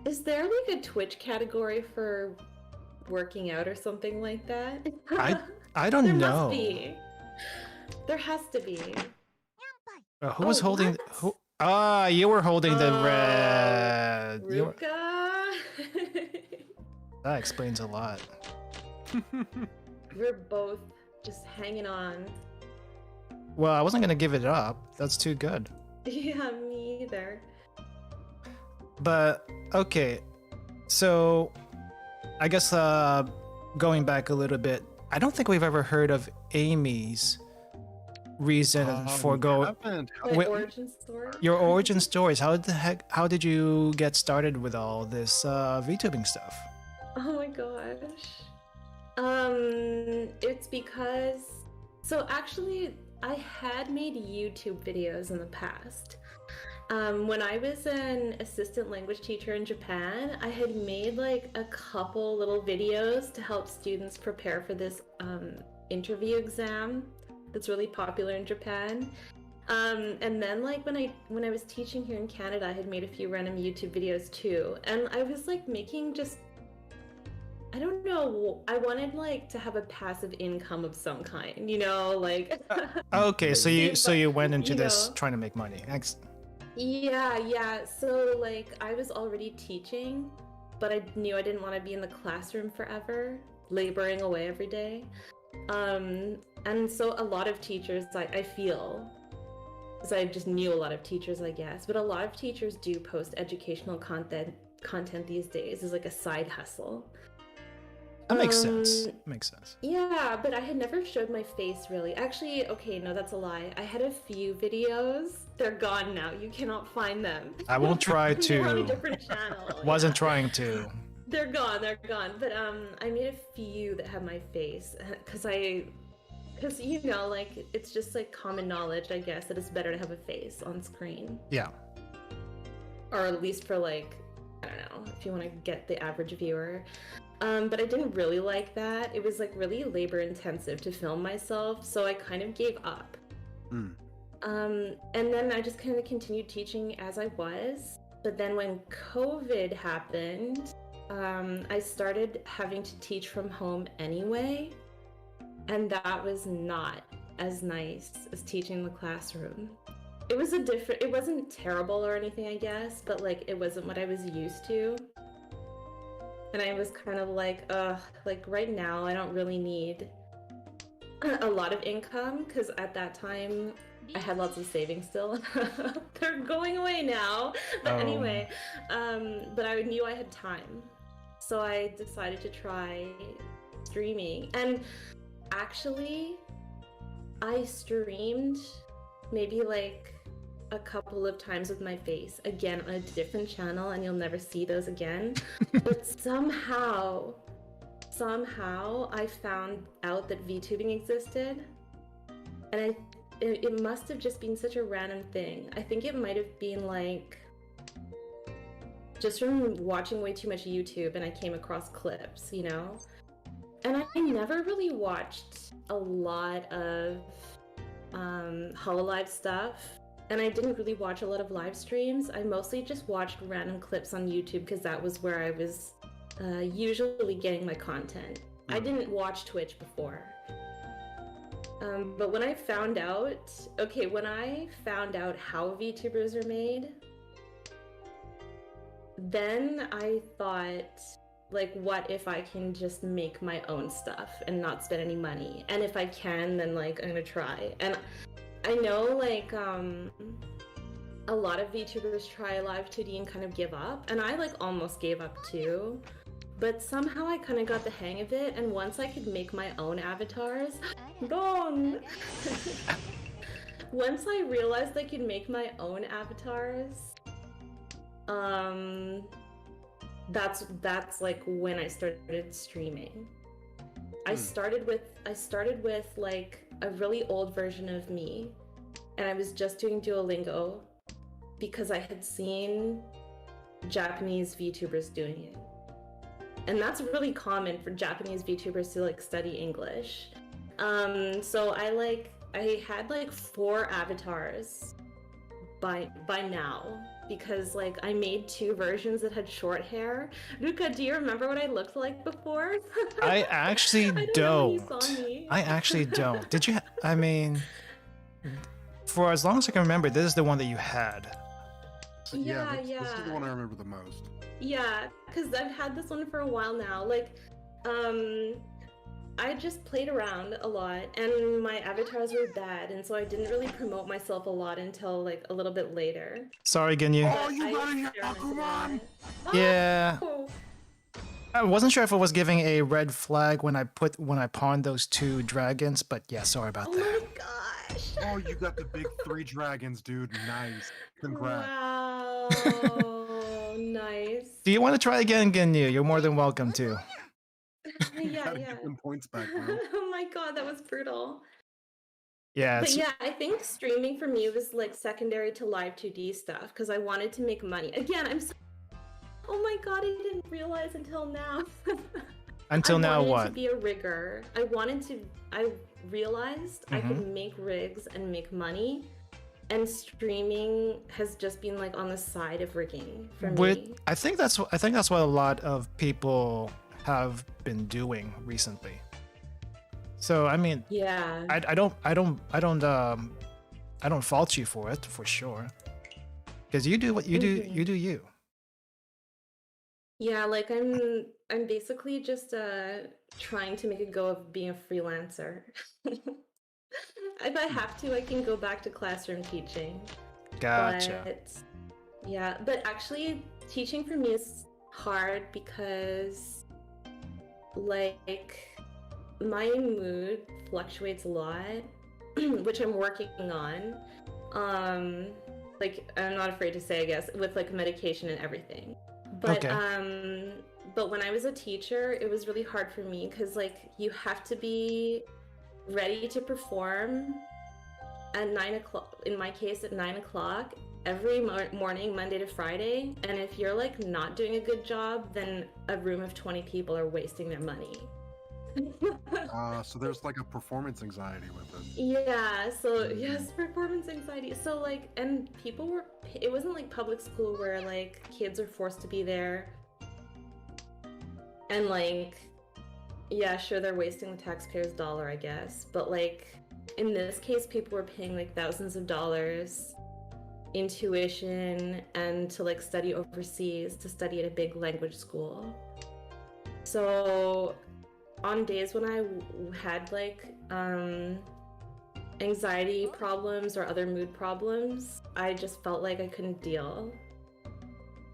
Is there like a Twitch category for working out or something like that? I don't know. Must be. There has to be. Who was holding? Who? You were holding the red. Ruka. That explains a lot. We're both just hanging on. Well, I wasn't gonna give it up. That's too good. Yeah, me either. But okay, so I guess going back a little bit, I don't think we've ever heard of Amy's reason for going. Origin story. Your origin stories. How did you get started with all this VTubing stuff? Oh my gosh. It's because actually I had made YouTube videos in the past. When I was an assistant language teacher in Japan, I had made like a couple little videos to help students prepare for this interview exam that's really popular in Japan. And then like when I was teaching here in Canada, I had made a few random YouTube videos too. And I was like making just, I don't know, I wanted like to have a passive income of some kind, you know, like. Okay, so you went into this trying to make money. Yeah. So like I was already teaching, but I knew I didn't want to be in the classroom forever, laboring away every day. And so a lot of teachers, I feel, because I just knew a lot of teachers, I guess, but a lot of teachers do post educational content these days as like a side hustle. That makes sense. Makes sense. Yeah, but I had never showed my face really. Actually, okay, no, that's a lie. I had a few videos. They're gone now. You cannot find them. I won't try They're on a to. different channel. Wasn't yeah. trying to. They're gone. But I made a few that have my face because you know, like it's just like common knowledge, I guess, that it's better to have a face on screen. Yeah. Or at least for like, I don't know, if you want to get the average viewer. But I didn't really like that. It was like really labor intensive to film myself, so I kind of gave up. And then I just kind of continued teaching as I was. But then when COVID happened, I started having to teach from home anyway. And that was not as nice as teaching in the classroom. It wasn't terrible or anything, I guess, but like it wasn't what I was used to. And I was kind of like, like right now I don't really need a lot of income because at that time I had lots of savings still. They're going away now. But anyway, but I knew I had time. So I decided to try streaming. And actually, I streamed maybe like a couple of times with my face, again on a different channel, and you'll never see those again. But somehow I found out that VTubing existed, and it must have just been such a random thing. I think it might have been like just from watching way too much YouTube, and I came across clips, you know? And I never really watched a lot of Hololive stuff, and I didn't really watch a lot of live streams. I mostly just watched random clips on YouTube because that was where I was usually getting my content. I didn't watch Twitch before. But when I found out how VTubers are made, then I thought, like, what if I can just make my own stuff and not spend any money? And if I can, then like I'm gonna try. And I know like a lot of VTubers try live 2D and kind of give up, and I like almost gave up too. But somehow I kind of got the hang of it, and once I could make my own avatars, gone. Once I realized I could make my own avatars, that's like when I started streaming. I started with like a really old version of me, and I was just doing Duolingo because I had seen Japanese VTubers doing it. And that's really common for Japanese VTubers to like study English. So I had like 4 avatars by now, because like I made 2 versions that had short hair. Luca, do you remember what I looked like before? I actually don't. I actually don't. Did you? I mean, for as long as I can remember, this is the one that you had. Yeah. This is the one I remember the most. Yeah, because I've had this one for a while now. Like, I just played around a lot, and my avatars were bad, and so I didn't really promote myself a lot until like a little bit later. Sorry, Ginyu. Oh, you got a Yakuman! Yeah. Oh! I wasn't sure if I was giving a red flag when I pawned those 2 dragons, but yeah, sorry about that. Oh my gosh! Oh, you got the big 3 dragons, dude. Nice. Congrats. Wow! Nice. Do you want to try again, Ginyu? You're more than welcome to. Yeah. Get them points back, bro. Oh my god, that was brutal. Yeah. But yeah, I think streaming for me was like secondary to live 2D stuff because I wanted to make money. Again, oh my god, I didn't realize until now. Until now, what? I wanted to be a rigger. I realized I could make rigs and make money, and streaming has just been like on the side of rigging for me. I think that's what a lot of people have been doing recently. So I mean, yeah, I don't fault you for it, for sure, because you do what you do. You do you. Yeah, like I'm basically just trying to make a go of being a freelancer. If I have to, I can go back to classroom teaching. Gotcha. But actually teaching for me is hard because like my mood fluctuates a lot, which I'm working on. Like I'm not afraid to say, I guess, with like medication and everything. But Okay. but when I was a teacher, it was really hard for me because like you have to be ready to perform at 9 o'clock. In my case, at 9 o'clock every morning, Monday to Friday. And if you're like not doing a good job, then a room of 20 people are wasting their money. So there's like a performance anxiety with it. Yeah, so yes, performance anxiety. So like, and people were, it wasn't like public school where like kids are forced to be there. And like, yeah, sure, they're wasting the taxpayer's dollar, I guess. But like, in this case, people were paying like thousands of dollars in tuition and to like study overseas, to study at a big language school. So on days when I had like anxiety problems or other mood problems, I just felt like I couldn't deal.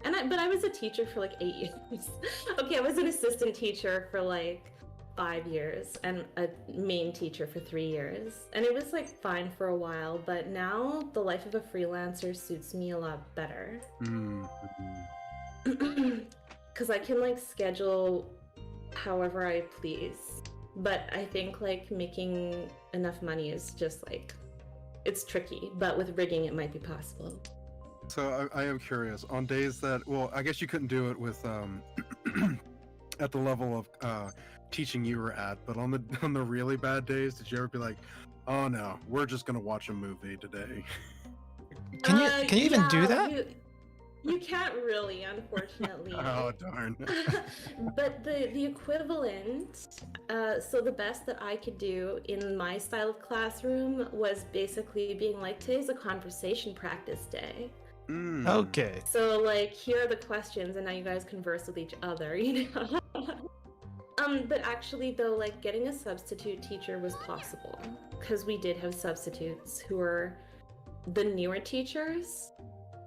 But I was a teacher for like 8 years. Okay, I was an assistant teacher for like 5 years and a main teacher for 3 years. And it was like fine for a while, but now the life of a freelancer suits me a lot better. Because I can like schedule however I please. But I think like making enough money is just like, it's tricky, but with rigging it might be possible. So I am curious, on days that, well, I guess you couldn't do it with at the level of teaching you were at, but on the really bad days, did you ever be like, oh no, we're just gonna watch a movie today? Can you even do that? You can't really, unfortunately. Oh darn. But the equivalent, so the best that I could do in my style of classroom was basically being like, today's a conversation practice day. Okay. So like, here are the questions, and now you guys converse with each other, you know? But actually though, like getting a substitute teacher was possible because we did have substitutes who were the newer teachers,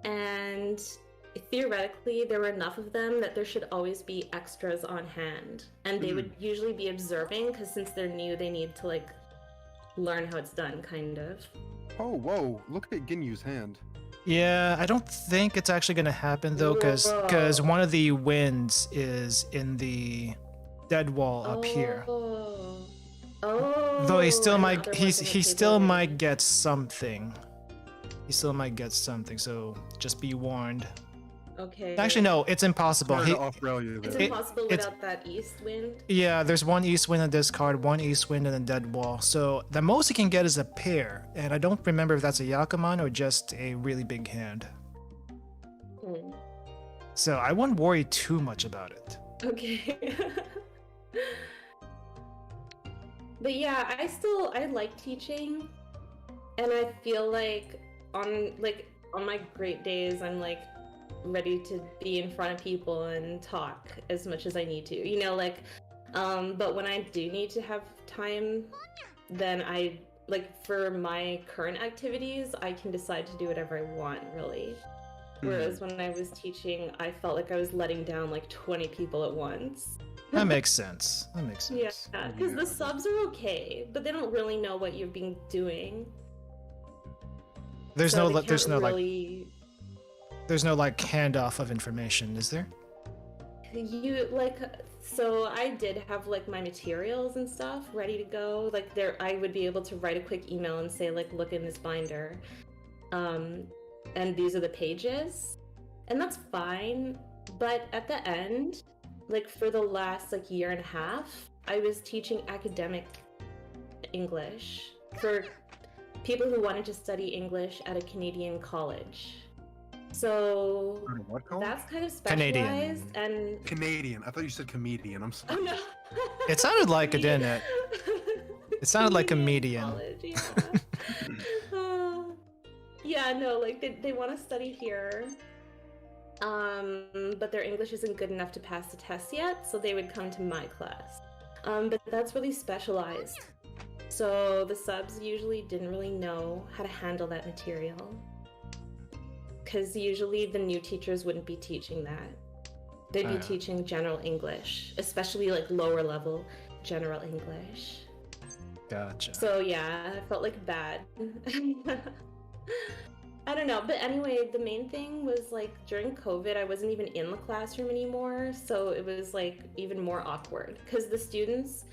and theoretically there were enough of them that there should always be extras on hand, and they would usually be observing because since they're new, they need to like learn how it's done, kind of. Oh, whoa, look at Ginyu's hand. Yeah, I don't think it's actually going to happen though, because one of the winds is in the dead wall up here. Oh, Though he still and the might, other he one's in the still table. might get something. He still might get something, so just be warned. Okay. Actually, no, it's impossible. Sorry to Australia It's there. impossible without that east wind. Yeah, there's one east wind on this card, one east wind and a dead wall. So the most he can get is a pair, and I don't remember if that's a Yakuman or just a really big hand. So I wouldn't worry too much about it. Okay. But yeah, I like teaching, and I feel like on my great days, I'm like ready to be in front of people and talk as much as I need to, you know, like but when I do need to have time, then I like, for my current activities, I can decide to do whatever I want, really. Whereas when I was teaching, I felt like I was letting down like 20 people at once. That makes sense. That makes sense. Yeah, because the subs are okay, but they don't really know what you've been doing. There's So no they there's can't no really... there's no like handoff of information, is there? You like, so I did have like my materials and stuff ready to go. Like there, I would be able to write a quick email and say like, look in this binder, and these are the pages, and that's fine. But at the end, like for the last like year and a half, I was teaching academic English for people who wanted to study English at a Canadian college. So What college? that's kind of specialized. And Canadian. I thought you said comedian. I'm sorry. oh no, It sounded like it, didn't it? It sounded like a median. College, yeah. Yeah, no, like they want to study here, but their English isn't good enough to pass the test yet, so they would come to my class. But that's really specialized. So the subs usually didn't really know how to handle that material, because usually the new teachers wouldn't be teaching that. They'd be teaching general English, especially like lower level general English. Gotcha. So yeah, I felt like bad. I don't know, but anyway, the main thing was like during COVID, I wasn't even in the classroom anymore, so it was like even more awkward because the students,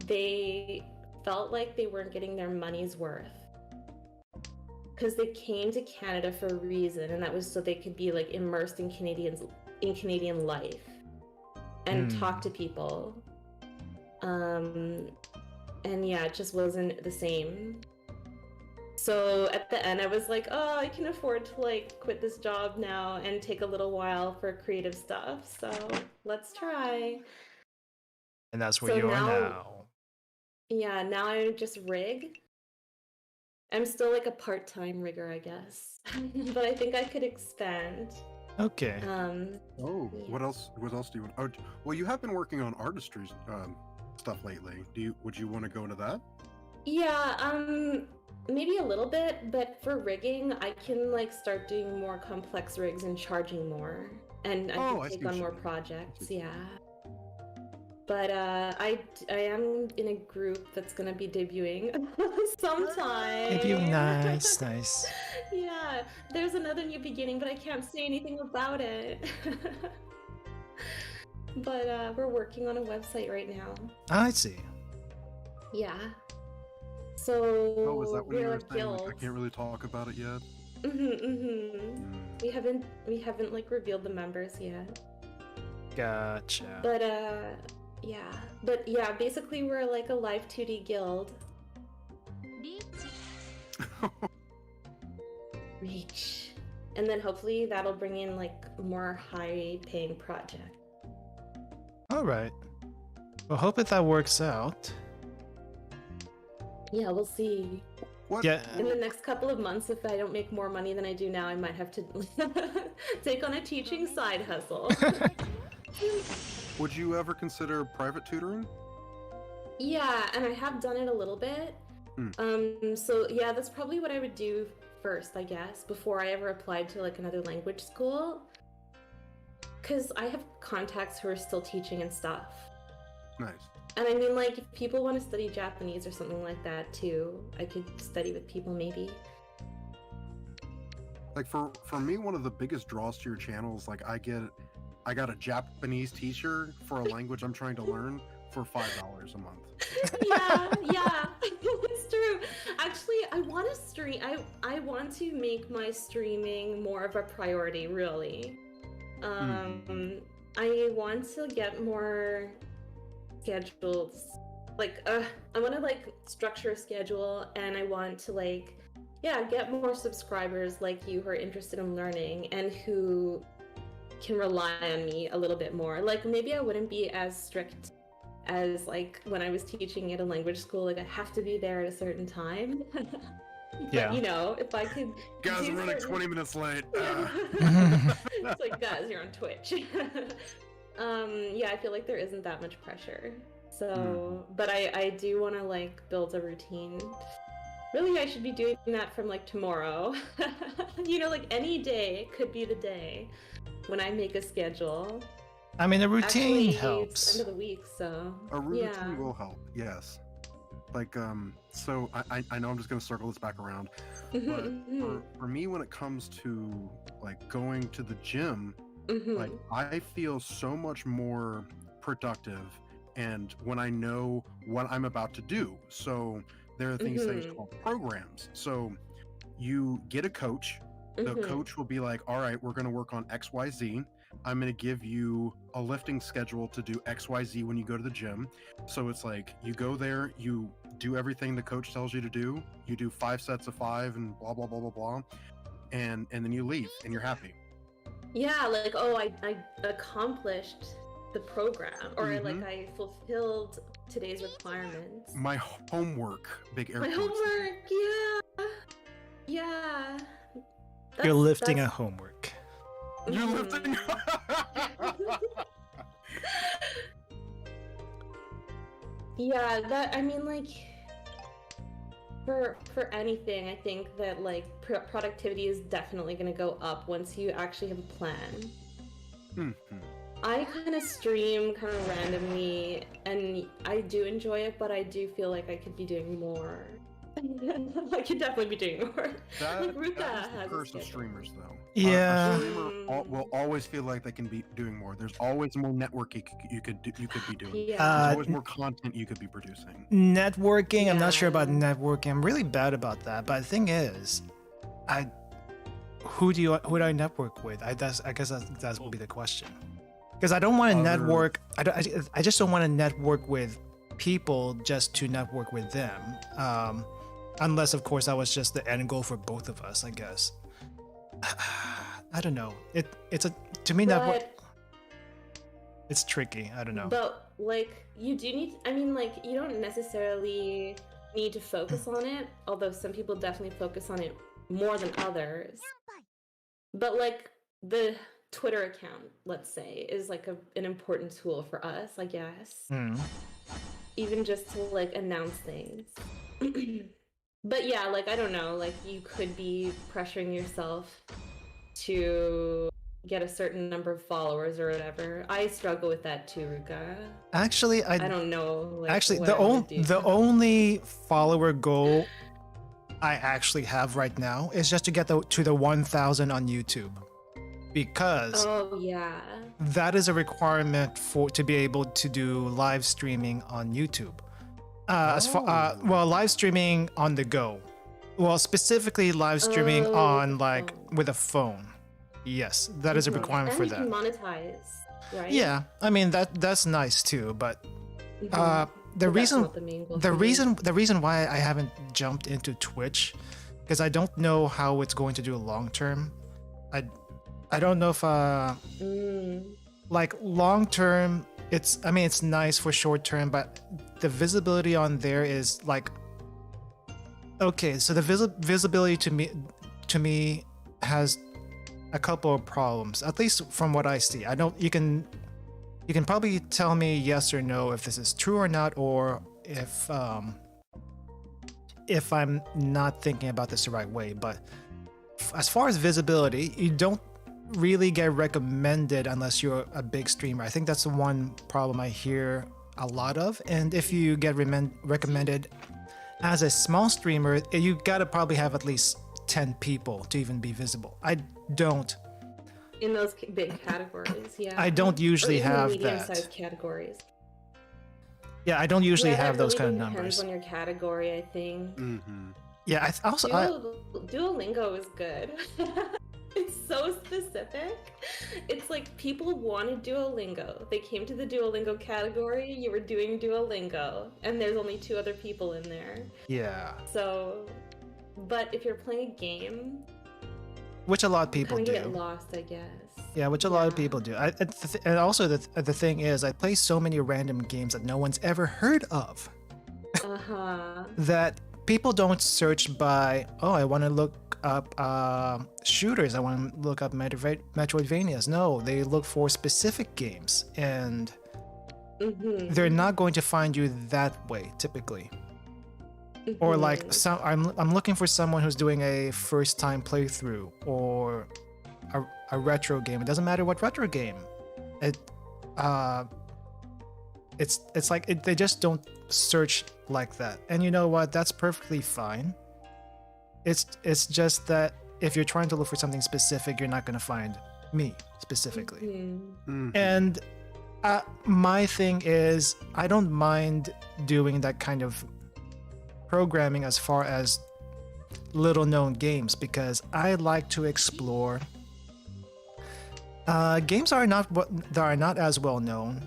they felt like they weren't getting their money's worth because they came to Canada for a reason, and that was so they could be like immersed in Canadian life and talk to people. And yeah, it just wasn't the same. So at the end, I was like, oh, I can afford to like quit this job now and take a little while for creative stuff. So let's try. And that's where you are now. Yeah, now I just rig. I'm still like a part-time rigger, I guess. But I think I could expand. Okay. Oh, yeah. what else do you want? Oh, well, you have been working on artistry stuff lately. Would you want to go into that? Yeah, maybe a little bit, but for rigging, I can like start doing more complex rigs and charging more, and I can take on more projects. Yeah. But I am in a group that's gonna be debuting sometime. Debuting, nice. Yeah, there's another new beginning, but I can't say anything about it. But we're working on a website right now. I see. Yeah. So Oh, is that what you we're were a saying? Like, I guild. can't really talk about it yet. We haven't like revealed the members yet. Gotcha. But yeah, basically we're like a live 2D guild. Reach. And then hopefully that'll bring in like more high paying project. All right. Well, hope that works out. Yeah, we'll see. What? Yeah. In the next couple of months, if I don't make more money than I do now, I might have to take on a teaching side hustle. Would you ever consider private tutoring? Yeah, and I have done it a little bit. So yeah, that's probably what I would do first, I guess, before I ever applied to like another language school. Because I have contacts who are still teaching and stuff. Nice. And I mean, like, if people want to study Japanese or something like that too, I could study with people maybe. Like for me, one of the biggest draws to your channel is like I got a Japanese teacher for a language I'm trying to learn for $5 a month. yeah, it's true. Actually, I want to stream. I want to make my streaming more of a priority, really. I want to get more schedules. Like, I want to like structure a schedule, and I want to like, yeah, get more subscribers like you who are interested in learning and who can rely on me a little bit more. Like, maybe I wouldn't be as strict as like when I was teaching at a language school. Like, I have to be there at a certain time. Yeah. But, you know, if I could. Guys, I'm running 20 minutes late. It's like, guys, you're on Twitch. Yeah, I feel like there isn't that much pressure. So, but I do want to like build a routine. Really, I should be doing that from like tomorrow. You know, like any day could be the day when I make a schedule. I mean, a routine Actually, helps. It's the end of the week, so A routine yeah. will help, yes. Like, so I know I'm just gonna circle this back around, but for me, when it comes to like going to the gym, like I feel so much more productive, and when I know what I'm about to do. So there are things called programs. So you get a coach. The coach will be like, all right, we're going to work on XYZ. I'm going to give you a lifting schedule to do XYZ when you go to the gym. So it's like you go there, you do everything the coach tells you to do. You do 5 sets of 5 and blah, blah, blah, blah, blah. And then you leave and you're happy. Yeah, like, oh, I accomplished the program, or like I fulfilled today's requirements. My homework, big air My quotes. homework, yeah. You're lifting a homework. You're lifting. Yeah, that, I mean, like, for anything, I think that like productivity is definitely going to go up once you actually have a plan. I kind of stream kind of randomly, and I do enjoy it, but I do feel like I could be doing more. I could definitely be doing more. Like Ruka that is the has curse a of schedule. streamers, though. Yeah. A streamer will always feel like they can be doing more. There's always more networking you could be doing. Yeah. There's always more content you could be producing. Networking, I'm not sure about Yeah. networking. I'm really bad about that. But the thing is, who do I network with? I guess that will be the question. Because I don't want to network. I just don't want to network with people just to network with them. Unless, of course, that was just the end goal for both of us. I guess. I don't know. To me network. It's tricky. I don't know. But like you do need. I mean, like you don't necessarily need to focus on it. Although some people definitely focus on it more than others. But like the Twitter account, let's say, is like an important tool for us, I guess. Even just to like announce things. But yeah, like I don't know, like you could be pressuring yourself to get a certain number of followers or whatever. I struggle with that too, Ruka. Actually, I don't know. Like, actually, what the I would do. only follower goal I actually have right now is just to get to the 1,000 on YouTube, because Oh yeah. that is a requirement to be able to do live streaming on YouTube. Live streaming on the go. Well, specifically live streaming on like with a phone. Yes, that is a requirement And for you that. can monetize, right? Yeah, I mean that's nice too, but the But that's reason not the main goal the for me. reason why I haven't jumped into Twitch, because I don't know how it's going to do long term. I don't know if like long term it's nice for short term, but the visibility on there is like, okay, so the visibility to me has a couple of problems, at least from what I see. I don't you can probably tell me yes or no if this is true or not, or if I'm not thinking about this the right way. But as far as visibility, you don't really get recommended unless you're a big streamer. I think that's the one problem I hear a lot of. And if you get recommended as a small streamer, you gotta probably have at least 10 people to even be visible. I don't. In those big categories, yeah. I don't usually have that. Medium-sized categories. Yeah, I don't usually Yeah, have that those really kind of depends numbers. on your category, I think. Yeah, Duolingo is good. It's so specific. It's like people wanted Duolingo. They came to the Duolingo category. You were doing Duolingo, and there's only 2 other people in there. yeah, So, but if you're playing a game, which a lot of people kind of do. get lost, I guess. Yeah, which a lot of people do. And also the thing is, I play so many random games that no one's ever heard of. That people don't search by, oh, I want to look up shooters. I want to look up Metroidvanias. No, they look for specific games, and they're not going to find you that way typically. Or like I'm looking for someone who's doing a first time playthrough or a retro game. It doesn't matter what retro game. It's like they just don't search like that. And you know what? That's perfectly fine. It's just that if you're trying to look for something specific, you're not going to find me specifically. And my thing is, I don't mind doing that kind of programming as far as little known games, because I like to explore games that are not as well known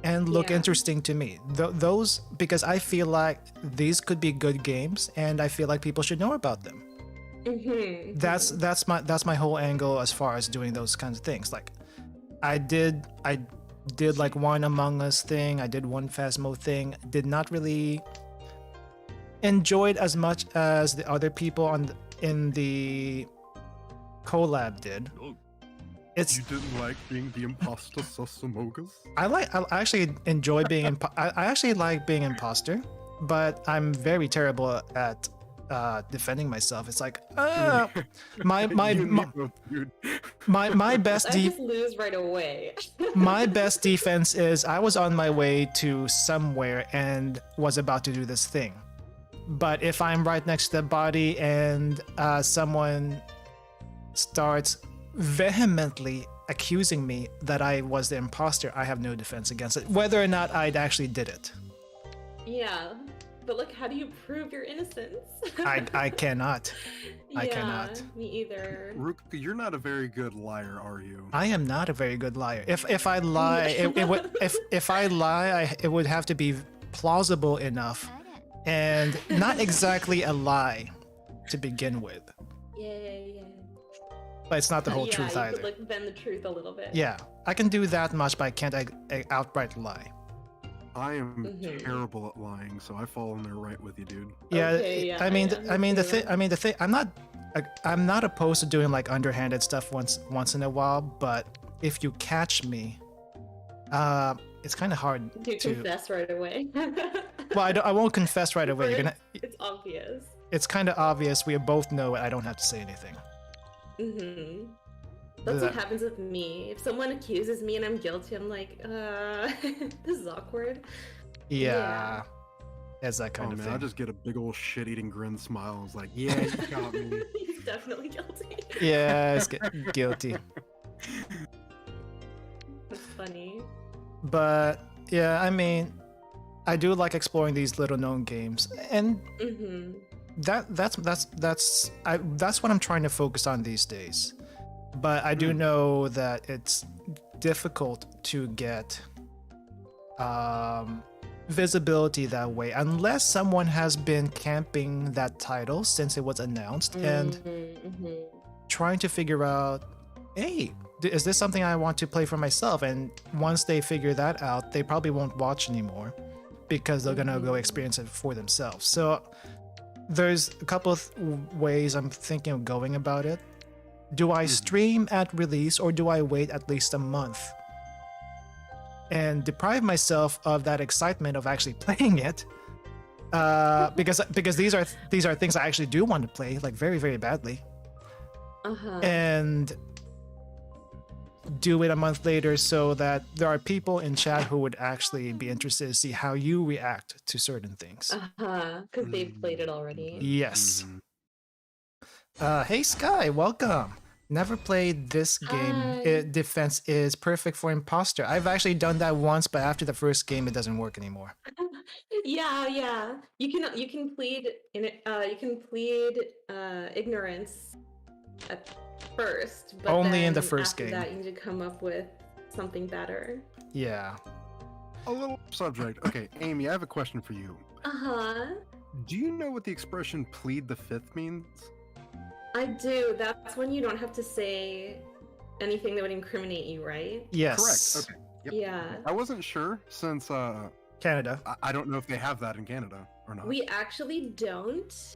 and look interesting to me. Those, because I feel like these could be good games and I feel like people should know about them. That's my whole angle as far as doing those kinds of things. Like I did like one Among Us thing, I did one Phasmo thing, did not really enjoy it as much as the other people in the collab did. You didn't like being the imposter, Sosamogas? I actually enjoy being I actually like being imposter, but I'm very terrible My best I just lose right away. my best defense is I was on my way to somewhere and was about to do this thing. But if I'm right next to the body and someone starts vehemently accusing me that I was the imposter, I have no defense against it, whether or not I'd actually did it. Yeah, but look, how do you prove your innocence? I cannot. I Yeah, cannot. me either. Ruka, you're not a very good liar, are you? I am not a very good liar. If I lie, it would if I lie, it would have to be plausible enough, and not exactly a lie to begin with. Yeah. But it's not the whole truth you either. could like bend the truth a little bit. Yeah, I can do that much, but I can't outright lie. I am terrible at lying, so I fall in there right with you, dude. Yeah, Okay, yeah, I mean, yeah, I mean me the too. thing. I'm not opposed to doing like underhanded stuff once in a while, but if you catch me, it's kind of hard Do you to. confess right away? Well, I won't confess right away. You're gonna. It's obvious. It's kind of obvious. We both know it. I don't have to say anything. That's what happens with me. If someone accuses me and I'm guilty, I'm like, this is awkward. Yeah. It's that kind Oh of man, thing. I just get a big old shit-eating grin smile. It's like, yeah, you got me. He's definitely guilty. Yeah, it's guilty. That's funny. But yeah, I mean, I do like exploring these little known games, and that's what I'm trying to focus on these days. But I do know that it's difficult to get visibility that way unless someone has been camping that title since it was announced and trying to figure out, hey, is this something I want to play for myself? And once they figure that out, they probably won't watch anymore because they're gonna go experience it for themselves. So there's a couple of ways I'm thinking of going about it. Do I stream at release or do I wait at least a month and deprive myself of that excitement of actually playing it? Because these are things I actually do want to play, like very, very badly. And do it a month later so that there are people in chat who would actually be interested to see how you react to certain things. Because they've played it already. Yes. Hey Sky, welcome. Never played this game. Defense is perfect for imposter. I've actually done that once, but after the first game, it doesn't work anymore. Yeah. You can plead ignorance at first, but only then in the first after game. that, you need to come up with something better. Yeah. A little subject. Okay, Amy, I have a question for you. Do you know what the expression plead the fifth means? I do. That's when you don't have to say anything that would incriminate you, right? Yes. Correct. Okay. Yep. Yeah. I wasn't sure since Canada. I don't know if they have that in Canada or not. We actually don't,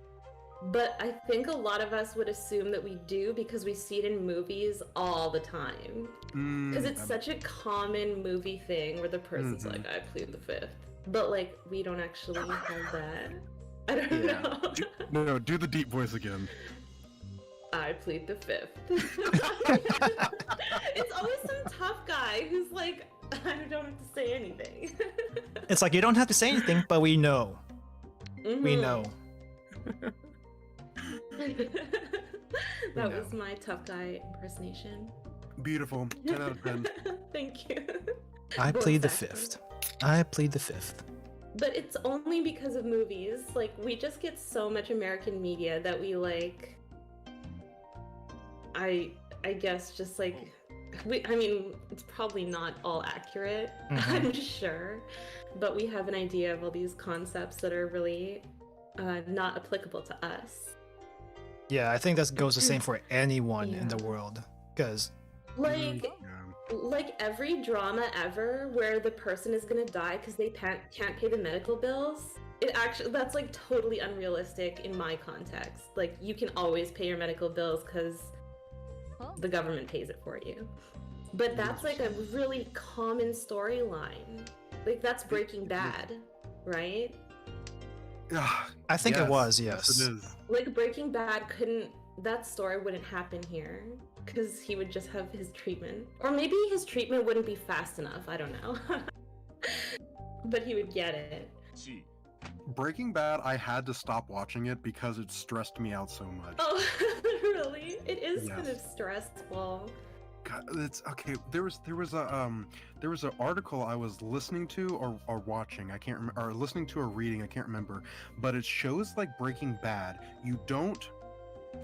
but I think a lot of us would assume that we do because we see it in movies all the time. Because it's such a common movie thing where the person's like, I plead the fifth. But like, we don't actually have that. I don't know. No, do the deep voice again. I plead the fifth. It's always some tough guy who's like, I don't have to say anything. It's like you don't have to say anything, but we know. We know. That was my tough guy impersonation. Beautiful. 10 out of 10. Thank you. I plead the fifth. I plead the fifth. But it's only because of movies. Like, we just get so much American media that we like. I guess just like, I mean, it's probably not all accurate, I'm sure, but we have an idea of all these concepts that are really not applicable to us. Yeah, I think that goes the same for anyone in the world, because like every drama ever where the person is gonna die because they can't pay the medical bills, that's like totally unrealistic in my context. Like, you can always pay your medical bills because the government pays it for you. But that's like a really common storyline. Like, that's Breaking Bad, right? Yeah, I think it was, yes. It is. Like, Breaking Bad couldn't that story wouldn't happen here because he would just have his treatment, or maybe his treatment wouldn't be fast enough. I don't know, but he would get it. Breaking Bad, I had to stop watching it because it stressed me out so much. Oh, really? It is kind of Yes. stressful. God, it's okay. There was an article I was listening to or watching. I can't remember, or listening to or reading. I can't remember. But it shows like Breaking Bad. You don't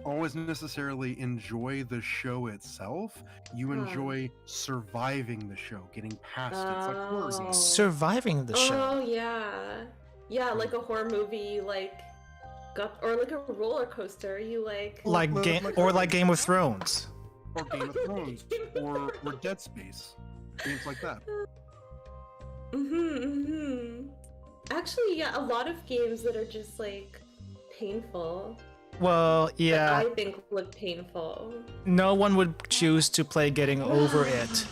always necessarily enjoy the show itself. You enjoy surviving the show, getting past it. It's like horror Oh. games. Surviving the show. Oh yeah, yeah, like a horror movie, like or like a roller coaster. You like Like Game of Thrones. Or Game of Thrones, or Dead Space, games like that. Actually, yeah, a lot of games that are just like painful. Well, yeah. I think look painful. No one would choose to play Getting Over It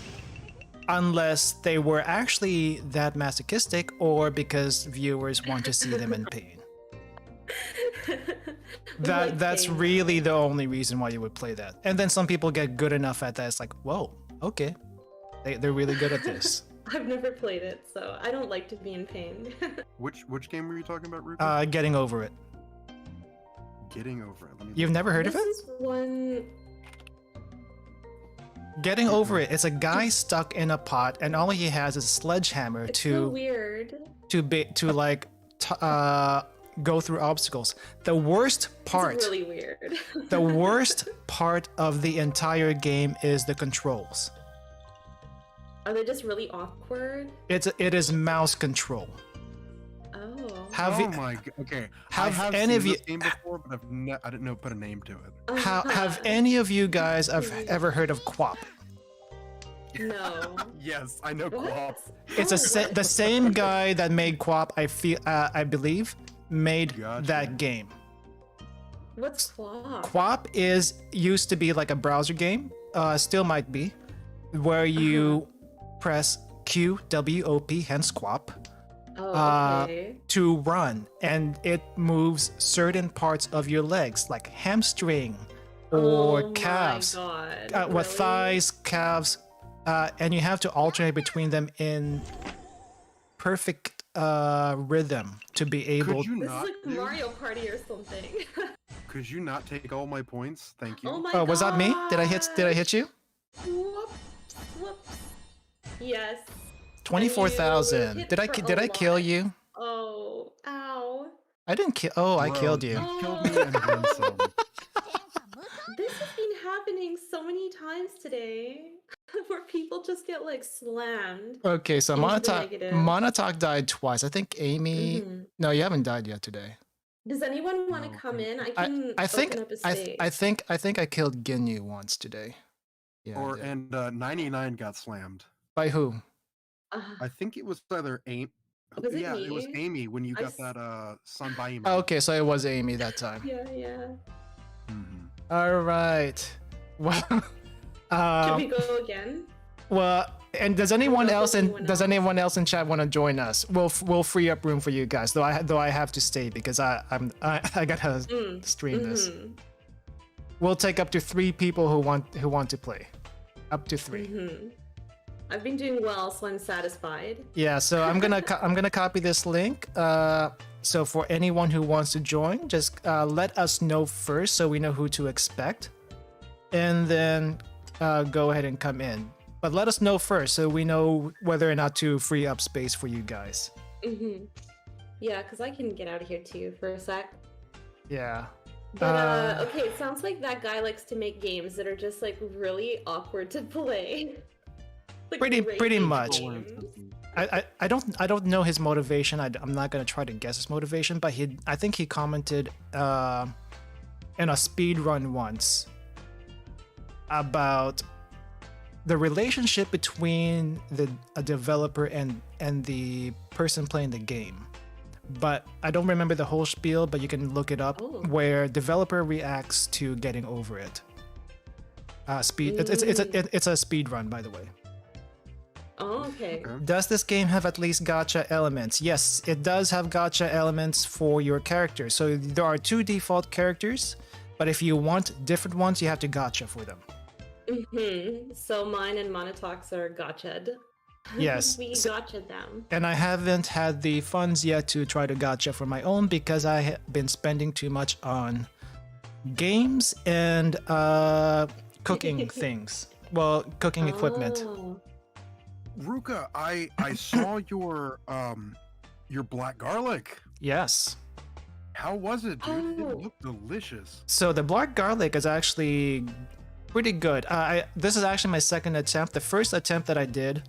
unless they were actually that masochistic or because viewers want to see them in pain. That's really the only reason why you would play that. And then some people get good enough at that. It's like, whoa, okay, they're really good at this. I've never played it, so I don't like to be in pain. Which game were you talking about, Ruka? Getting Over It. Getting Over It. Let me You've never heard of it? This is one. Getting Over It. It's a guy stuck in a pot, and all he has is a sledgehammer It's so weird. go through obstacles. The worst part. It's really weird. The worst part of the entire game is the controls. Are they just really awkward? It is mouse control. Oh. Okay. Have I have any seen of you this game before, but I didn't know put a name to it. have any of you guys ever heard of QWOP? No. Yes, I know What? Co-op. It's the same guy that made QWOP. I believe made Gotcha. that game. What's QWOP? QWOP used to be like a browser game, still might be, where you press QWOP, hence QWOP, Oh, okay. to run, and it moves certain parts of your legs, like hamstring or calves, My God. with Really? thighs, calves, and you have to alternate between them in perfect rhythm to be able. Could you This is not? like dude? Mario Party or something. Could you not take all my points? Thank you. Oh my Oh, God. was that me? Did I hit you? Whoops. Whoops. Yes. 24,000. hit Did I for did a I kill lot. you? Oh. Ow. I didn't kill. Oh, I Bro, killed you. You killed me and then some. This has been happening so many times today, where people just get like slammed. Okay, so Into the Monotalk negative. Monotalk died twice. I think Amy. Mhm. No, you haven't died yet today. Does anyone want to No, come in? I I can I think open up a I space. I think I killed Ginyu once today. Yeah. I did. And 99 got slammed. By who? I think it was either Amy. Was it Yeah, it was me? Amy when you I got s- that Sanbai. Oh, okay, so it was Amy that time. Yeah. Mhm. All right. Well, Should we go again? well, and does anyone know if else anyone else- anyone else in chat want to join us? We'll free up room for you guys. Though I have to stay because I gotta stream this. Mhm. We'll take up to 3 people who want to play. Up to 3. Mhm. I've been doing well, so I'm satisfied. Yeah, so I'm gonna copy this link. So for anyone who wants to join, just let us know first so we know who to expect, and then go ahead and come in. But let us know first so we know whether or not to free up space for you guys. Yeah, because I can get out of here too for a sec. Yeah. But okay, it sounds like that guy likes to make games that are just like really awkward to play. Like, Pretty raging much. games. I don't know his motivation. I'm not gonna try to guess his motivation, but I think he commented in a speed run once about the relationship between a developer and the person playing the game. But I don't remember the whole spiel, but you can look it up, Oh. where developer reacts to Getting Over It. It's a speed run, by the way. Oh, okay. Does this game have at least gacha elements? Yes, it does have gacha elements for your character. So there are 2 default characters. But if you want different ones, you have to gacha for them. So mine and Monatox are gotcha'd. Yes. We gotcha'd them. And I haven't had the funds yet to try to gacha for my own because I have been spending too much on games and cooking things. Well, cooking equipment. Oh. Ruka, I saw your black garlic. Yes. How was it, dude? Oh. It looked delicious. So the black garlic is actually pretty good. This is actually my second attempt. The first attempt that I did,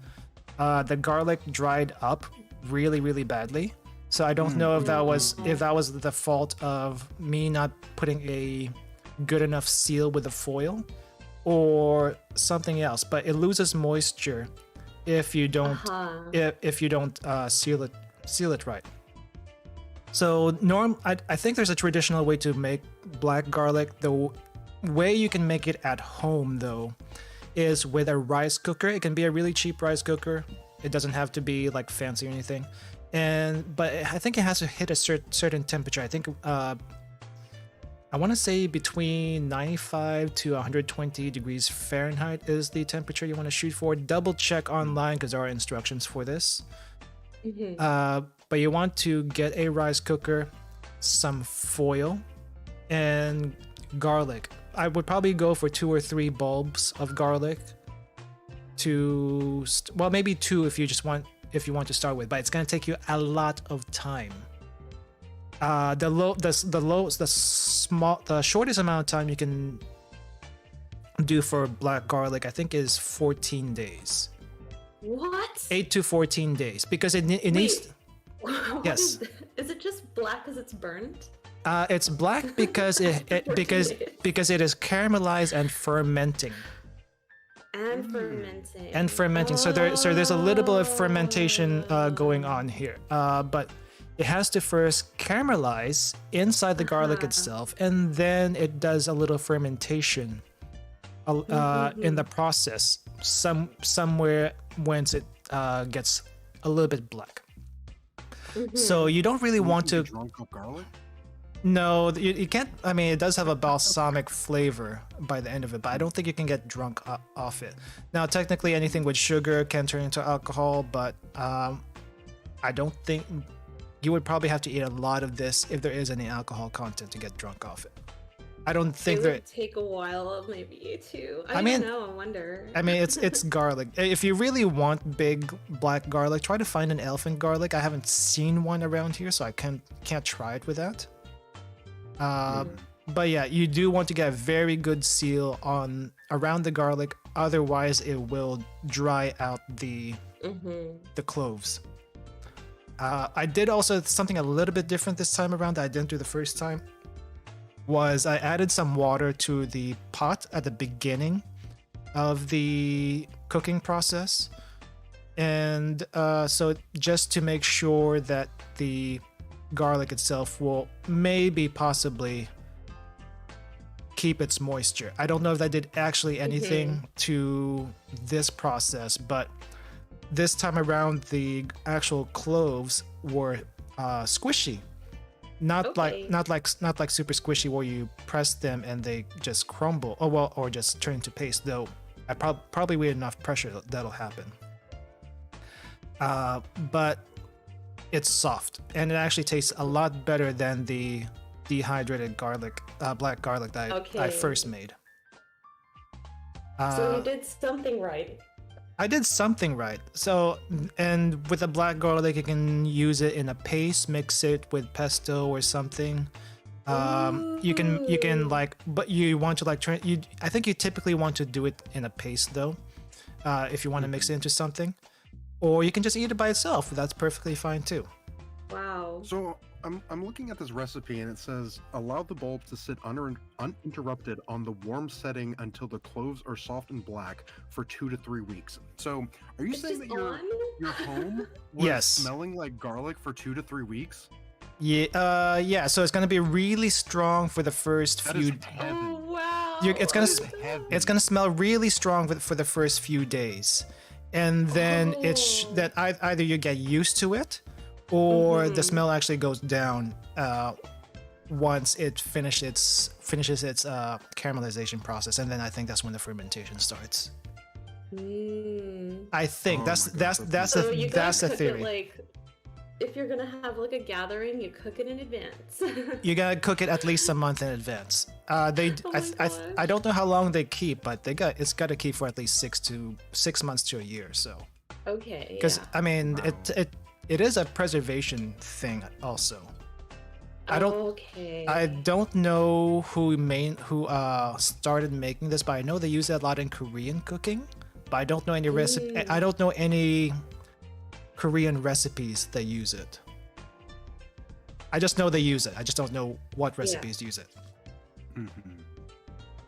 the garlic dried up really, really badly. So I don't know if that was the fault of me not putting a good enough seal with the foil, or something else. But it loses moisture if you don't if you don't seal it right. So I think there's a traditional way to make black garlic. The way you can make it at home though is with a rice cooker. It can be a really cheap rice cooker. It doesn't have to be like fancy or anything. But I think it has to hit a certain temperature. I think I want to say between 95 to 120 degrees Fahrenheit is the temperature you want to shoot for. Double check online because there are instructions for this. But you want to get a rice cooker, some foil, and garlic. I would probably go for 2 or 3 bulbs of garlic. Maybe 2 if you want to start with, but it's gonna take you a lot of time. The shortest amount of time you can do for black garlic, I think, is 14 days. What? 8 to 14 days, because it needs. Yes. Is it just black because it's burnt? It's black because it is caramelized and fermenting. And fermenting. So there's a little bit of fermentation going on here. But it has to first caramelize inside the garlic itself, and then it does a little fermentation in the process. Somewhere once it gets a little bit black. So you don't really want to. Drunk up garlic? No, you can't. I mean, it does have a balsamic flavor by the end of it, but I don't think you can get drunk off it. Now, technically, anything with sugar can turn into alcohol, but I don't think you would probably have to eat a lot of this if there is any alcohol content to get drunk off it. I don't think it would take a while, maybe too. I don't know. I wonder. I mean, it's garlic. If you really want big black garlic, try to find an elephant garlic. I haven't seen one around here, so I can't try it with that. But yeah, you do want to get a very good seal around the garlic, otherwise it will dry out the cloves. I did also something a little bit different this time around that I didn't do the first time. Was I added some water to the pot at the beginning of the cooking process, and so just to make sure that the garlic itself will possibly keep its moisture. I don't know if that did actually anything to this process, but this time around the actual cloves were squishy. Not like super squishy where you press them and they just crumble. Or just turn into paste. Though I probably with enough pressure that'll happen. But it's soft and it actually tastes a lot better than the dehydrated black garlic that I first made. So you did something right. I did something right. So, and with the black garlic, you can use it in a paste, mix it with pesto or something. You can but you want to I think you typically want to do it in a paste though, if you want to mix it into something, or you can just eat it by itself. That's perfectly fine too. Wow. So I'm looking at this recipe and it says allow the bulb to sit uninterrupted on the warm setting until the cloves are soft and black for 2 to 3 weeks. So are you saying that your home was smelling like garlic for 2 to 3 weeks? Yeah. So it's gonna be really strong for the first few. Oh wow! It's gonna smell really strong for the first few days, and then that either you get used to it, or the smell actually goes down once it finishes its caramelization process, and then I think that's when the fermentation starts. I think Oh that's my gosh, that's So you that's gotta the cook it theory. like if you're gonna have like a gathering, you cook it in advance. You gotta cook it at least a month in advance. Oh my I gosh. don't know how long they keep, but it's got to keep for at least 6 months to a year. So, Okay. because Yeah. I mean, Wow. it is a preservation thing also. I Okay. don't know who started making this, but I know they use it a lot in Korean cooking. But I don't know any recipe. I don't know any Korean recipes that use it. I just know they use it. I just don't know what recipes use it. Mhm.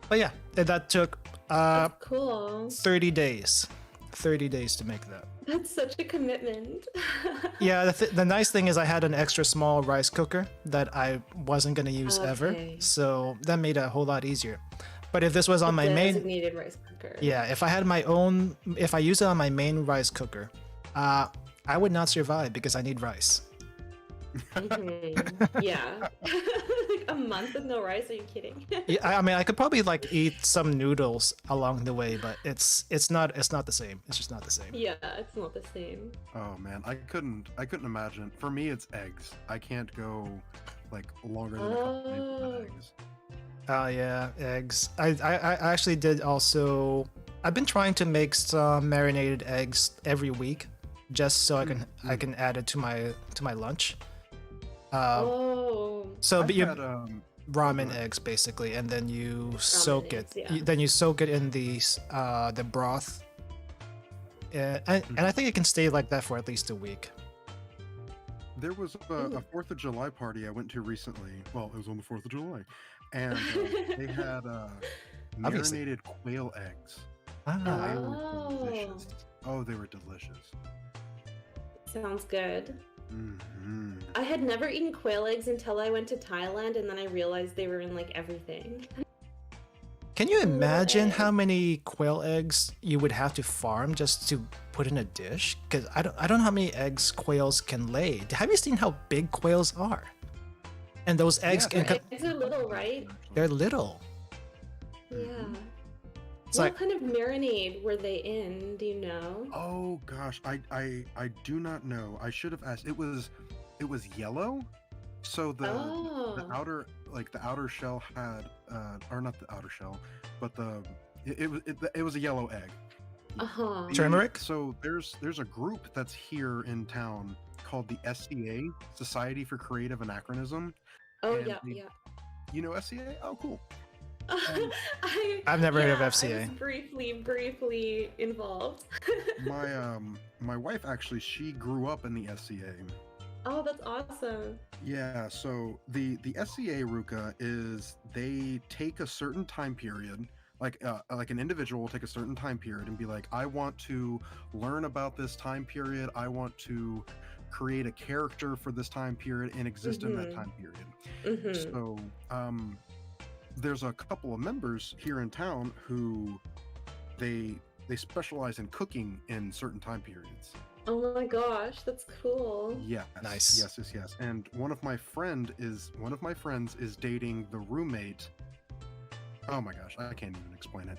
But yeah, that took That's cool. 30 days. 30 days to make that. That's such a commitment. Yeah, the nice thing is I had an extra small rice cooker that I wasn't going to use ever. Okay. So that made it a whole lot easier. But if this was on my main... Designated rice cooker. Yeah, if I had my own... If I use it on my main rice cooker, I would not survive because I need rice. Yeah. Like a month with no rice? Are you kidding? Yeah, I mean, I could probably like eat some noodles along the way, but it's not the same. It's just not the same. Yeah, it's not the same. Oh man, I couldn't imagine. For me, it's eggs. I can't go like longer than a couple days without eggs. Oh yeah, eggs. I actually did also. I've been trying to make some marinated eggs every week, just so I can add it to my lunch. So I've you had, ramen eggs basically, and then you soak it. eggs, yeah. Then you soak it in the broth. And I think it can stay like that for at least a week. There was a 4th of July party I went to recently. Well, it was on the 4th of July, and they had Obviously. marinated quail eggs. Ah. They were Oh. delicious. Oh, they were delicious. Sounds good. Hmm. I had never eaten quail eggs until I went to Thailand, and then I realized they were in like everything. Can you imagine eggs. how many quail eggs you would have to farm just to put in a dish? Because I don't know how many eggs quails can lay. Have you seen how big quails are? And those eggs Yeah, can Eggs are little, right? they're little. Yeah. It's What like kind of marinade were they in? Do you know? Oh gosh, I do not know. I should have asked. It was yellow. So the outer shell had or not the outer shell, but it was a yellow egg. Uh-huh. Turmeric? So there's a group that's here in town called the SCA, Society for Creative Anachronism. Oh, And yeah, they- yeah. You know SCA? Oh, cool. I've never heard of I FCA. was briefly involved. My wife actually, she grew up in the SCA. Oh, that's awesome. Yeah, so the SCA, Ruka, is they take a certain time period, like an individual will take a certain time period and be like, I want to learn about this time period. I want to create a character for this time period and exist in that time period. Mm-hmm. So there's a couple of members here in town who they specialize in cooking in certain time periods. Oh my gosh, that's cool. Yes. Nice. Yes. And one of my friends is dating the roommate. Oh my gosh, I can't even explain it.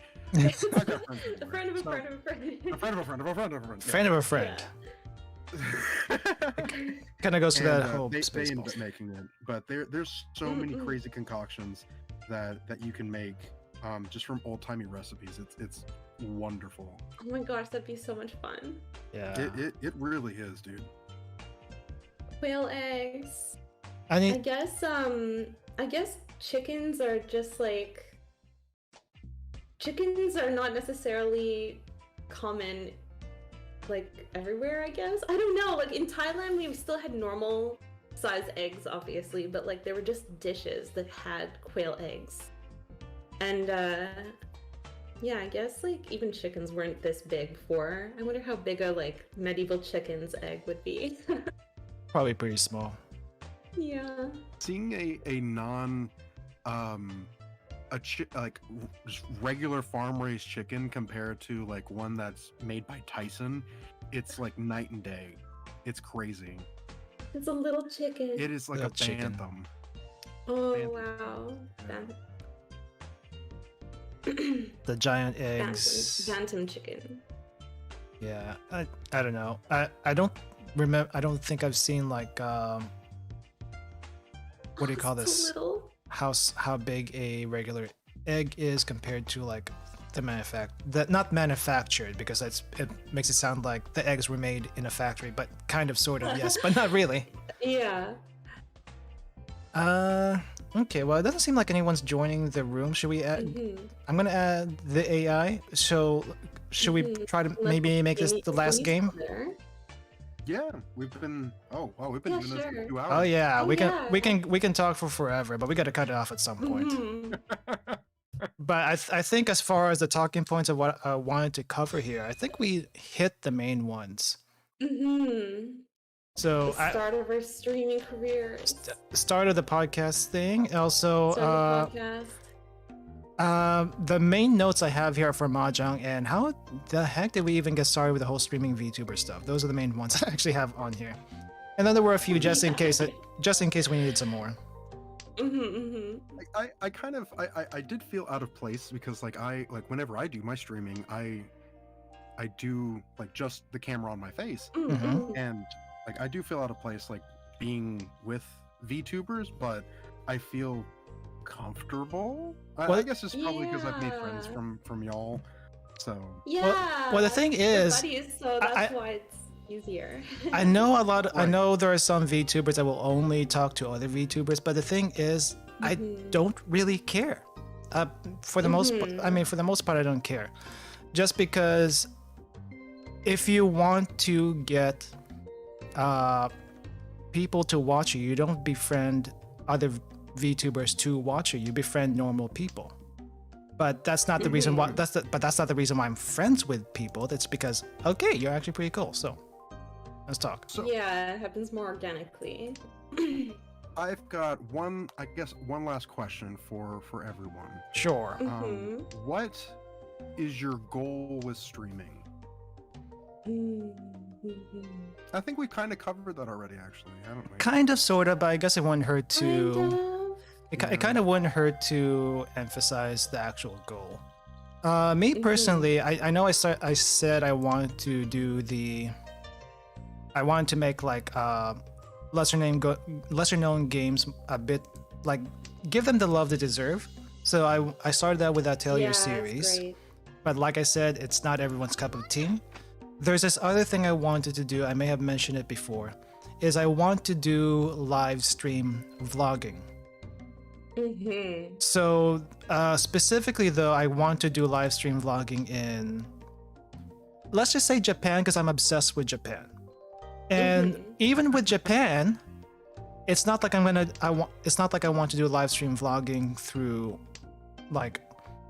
I've got friends A everywhere. friend of a So- friend of a friend. A friend of a friend of a friend of a friend. Friend of a friend. Kind of goes to that whole they space. end up making it, but there's so many Mm-mm. crazy concoctions that you can make just from old timey recipes. It's wonderful. Oh my gosh, that'd be so much fun. Yeah. It really is, dude. Quail eggs. I I mean, guess chickens are just like chickens are not necessarily common like everywhere, I guess. I don't know. Like in Thailand we still had normal size eggs obviously, but like there were just dishes that had quail eggs. And yeah, I guess like even chickens weren't this big before. I wonder how big a like medieval chicken's egg would be. probably pretty small. Yeah. Seeing a non like just regular farm raised chicken compared to like one that's made by Tyson, it's like night and day. It's crazy. It's a little chicken. It is like Little a chicken. bantam. Oh Phantom. wow. The giant eggs. Bantam chicken. Yeah, I don't know. I don't remember. I don't think I've seen like what do you call So this? little. How big a regular egg is compared to like the not manufactured, because it makes it sound like the eggs were made in a factory, but kind of sort of yes, but not really. Yeah. Okay, well, it doesn't seem like anyone's joining the room. Should we add? Mhm. I'm gonna add the AI. So should we try to Let maybe make this Jamie- the last Jamie's game? still there. Yeah, we've been. Oh wow, we've been Yeah, doing this for sure. 2 hours. Oh yeah, Oh, we can yeah. we can talk for forever, but we got to cut it off at some point. Mhm. But I think as far as the talking points of what I wanted to cover here, I think we hit the main ones. Mhm. So The start of our streaming careers. start of the podcast thing. Also, Start of the podcast. the main notes I have here are for Mahjong, and how the heck did we even get started with the whole streaming VTuber stuff? Those are the main ones I actually have on here. And then there were a few just in case we needed some more. I kind of I did feel out of place because like whenever I do my streaming, I do like just the camera on my face, Mhm. and like I do feel out of place like being with VTubers, but I feel comfortable. Well, I guess it's probably because I've made friends Yeah. from y'all. So Yeah. well, the thing We're is, buddies, so that's why it's easier. I know a lot. I Right. know there are some VTubers that will only talk to other VTubers, but the thing is, I don't really care. For the most, I mean, for the most part, I don't care. Just because, if you want to get people to watch you, you don't befriend other VTubers to watch you. You befriend normal people. But that's not the reason why. That's not the reason why I'm friends with people. That's because okay, you're actually pretty cool. So let's talk. So Yeah, it happens more organically. I've got one last question for everyone. Sure. What is your goal with streaming? I think we kind of covered that already, actually, haven't we? Kind of, sort of, but I guess it wouldn't hurt to. Kind of. It kind of wouldn't hurt to emphasize the actual goal. Me personally, I know I said I wanted to do I wanted to make like lesser known games a bit like give them the love they deserve. So I started that with that Atelier Yeah, series. it's great. But like I said, it's not everyone's cup of tea. There's this other thing I wanted to do. I may have mentioned it before. Is I want to do live stream vlogging. So specifically though, I want to do live stream vlogging in, let's just say Japan, because I'm obsessed with Japan. And even with Japan, it's not like it's not like I want to do live stream vlogging through like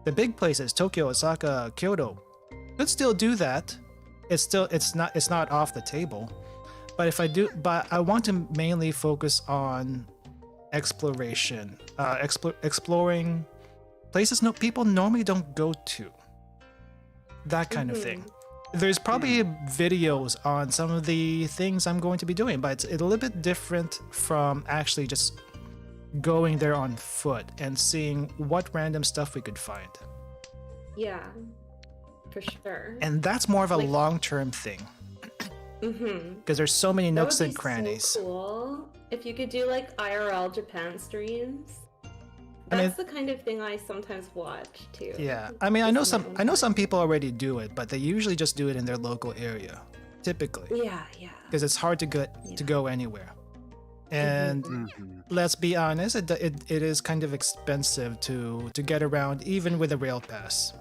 the big places, Tokyo, Osaka, Kyoto. Could still do that. It's not off the table. But I want to mainly focus on exploration, exploring places people normally don't go to. That kind of thing. There's probably videos on some of the things I'm going to be doing, but it's a little bit different from actually just going there on foot and seeing what random stuff we could find. Yeah, for sure. And that's more of a Like- long-term thing. Because there's so many That nooks would and be crannies. so cool if you could do like IRL Japan streams. I mean- That's the kind of thing I sometimes watch too. Yeah, I mean, I know Just on some my own some people already do it, but they usually just do it in their local area, typically, Yeah, yeah. because it's hard to go anywhere. And let's be honest, it is kind of expensive to get around, even with a rail pass.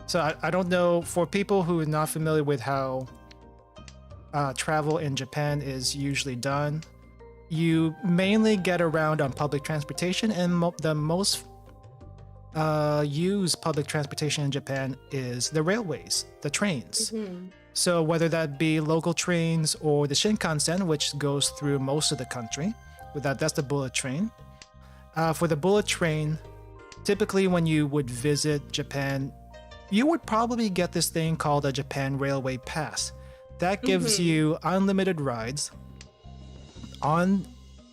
So I don't know, for people who are not familiar with how travel in Japan is usually done, you mainly get around on public transportation, and the most used public transportation in Japan is the railways, the trains. So whether that be local trains or the Shinkansen, which goes through most of the country, that's the bullet train. For the bullet train, typically when you would visit Japan, you would probably get this thing called a Japan Railway Pass. That gives you unlimited rides on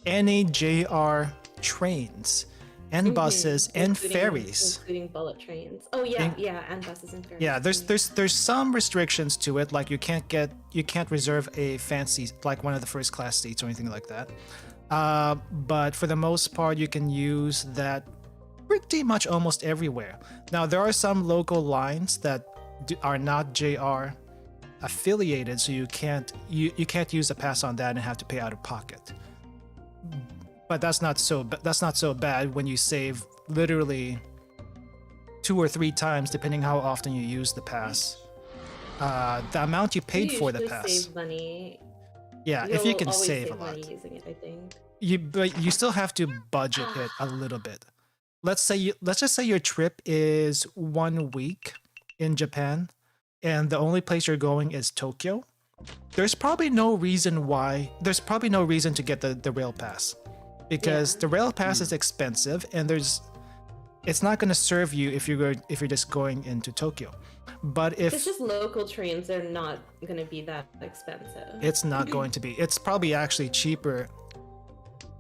any JR trains and buses and Including- ferries. including bullet trains. Oh yeah, yeah, and buses and ferries. Yeah, there's some restrictions to it, like you can't reserve a fancy, like one of the first class seats or anything like that. But for the most part, you can use that pretty much almost everywhere. Now there are some local lines that are not JR affiliated, so you can't use a pass on that and have to pay out of pocket. But that's not so bad when you save literally 2 or 3 times, depending how often you use the pass. The amount you paid for the pass. Save money. Yeah, if you can always save a lot. money using it, I think. But you still have to budget it a little bit. Let's just say your trip is 1 week in Japan, and the only place you're going is Tokyo. There's probably no reason to get the rail pass, because the rail pass is expensive, and it's not going to serve you if you're just going into Tokyo. But if it's just local trains, they're not going to be that expensive. It's not going to be. It's probably actually cheaper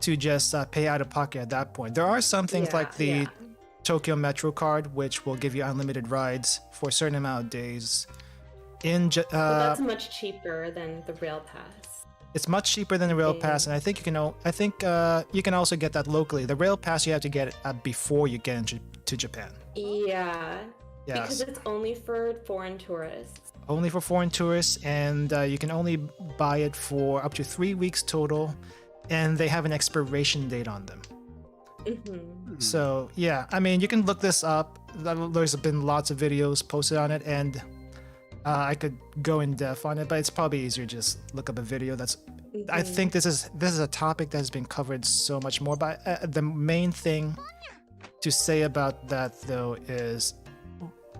to just pay out of pocket at that point. There are some things like the Tokyo Metro card, which will give you unlimited rides for a certain amount of days. But that's much cheaper than the rail pass. It's much cheaper than the rail pass, and I think you can also get that locally. The rail pass you have to get before you get into Japan. Yeah. Yes. Because it's only for foreign tourists. Only for foreign tourists, and you can only buy it for up to 3 weeks total, and they have an expiration date on them. So yeah, I mean, you can look this up. There's been lots of videos posted on it, and I could go in depth on it, but it's probably easier to just look up a video. I think this is a topic that has been covered so much more. But the main thing to say about that, though, is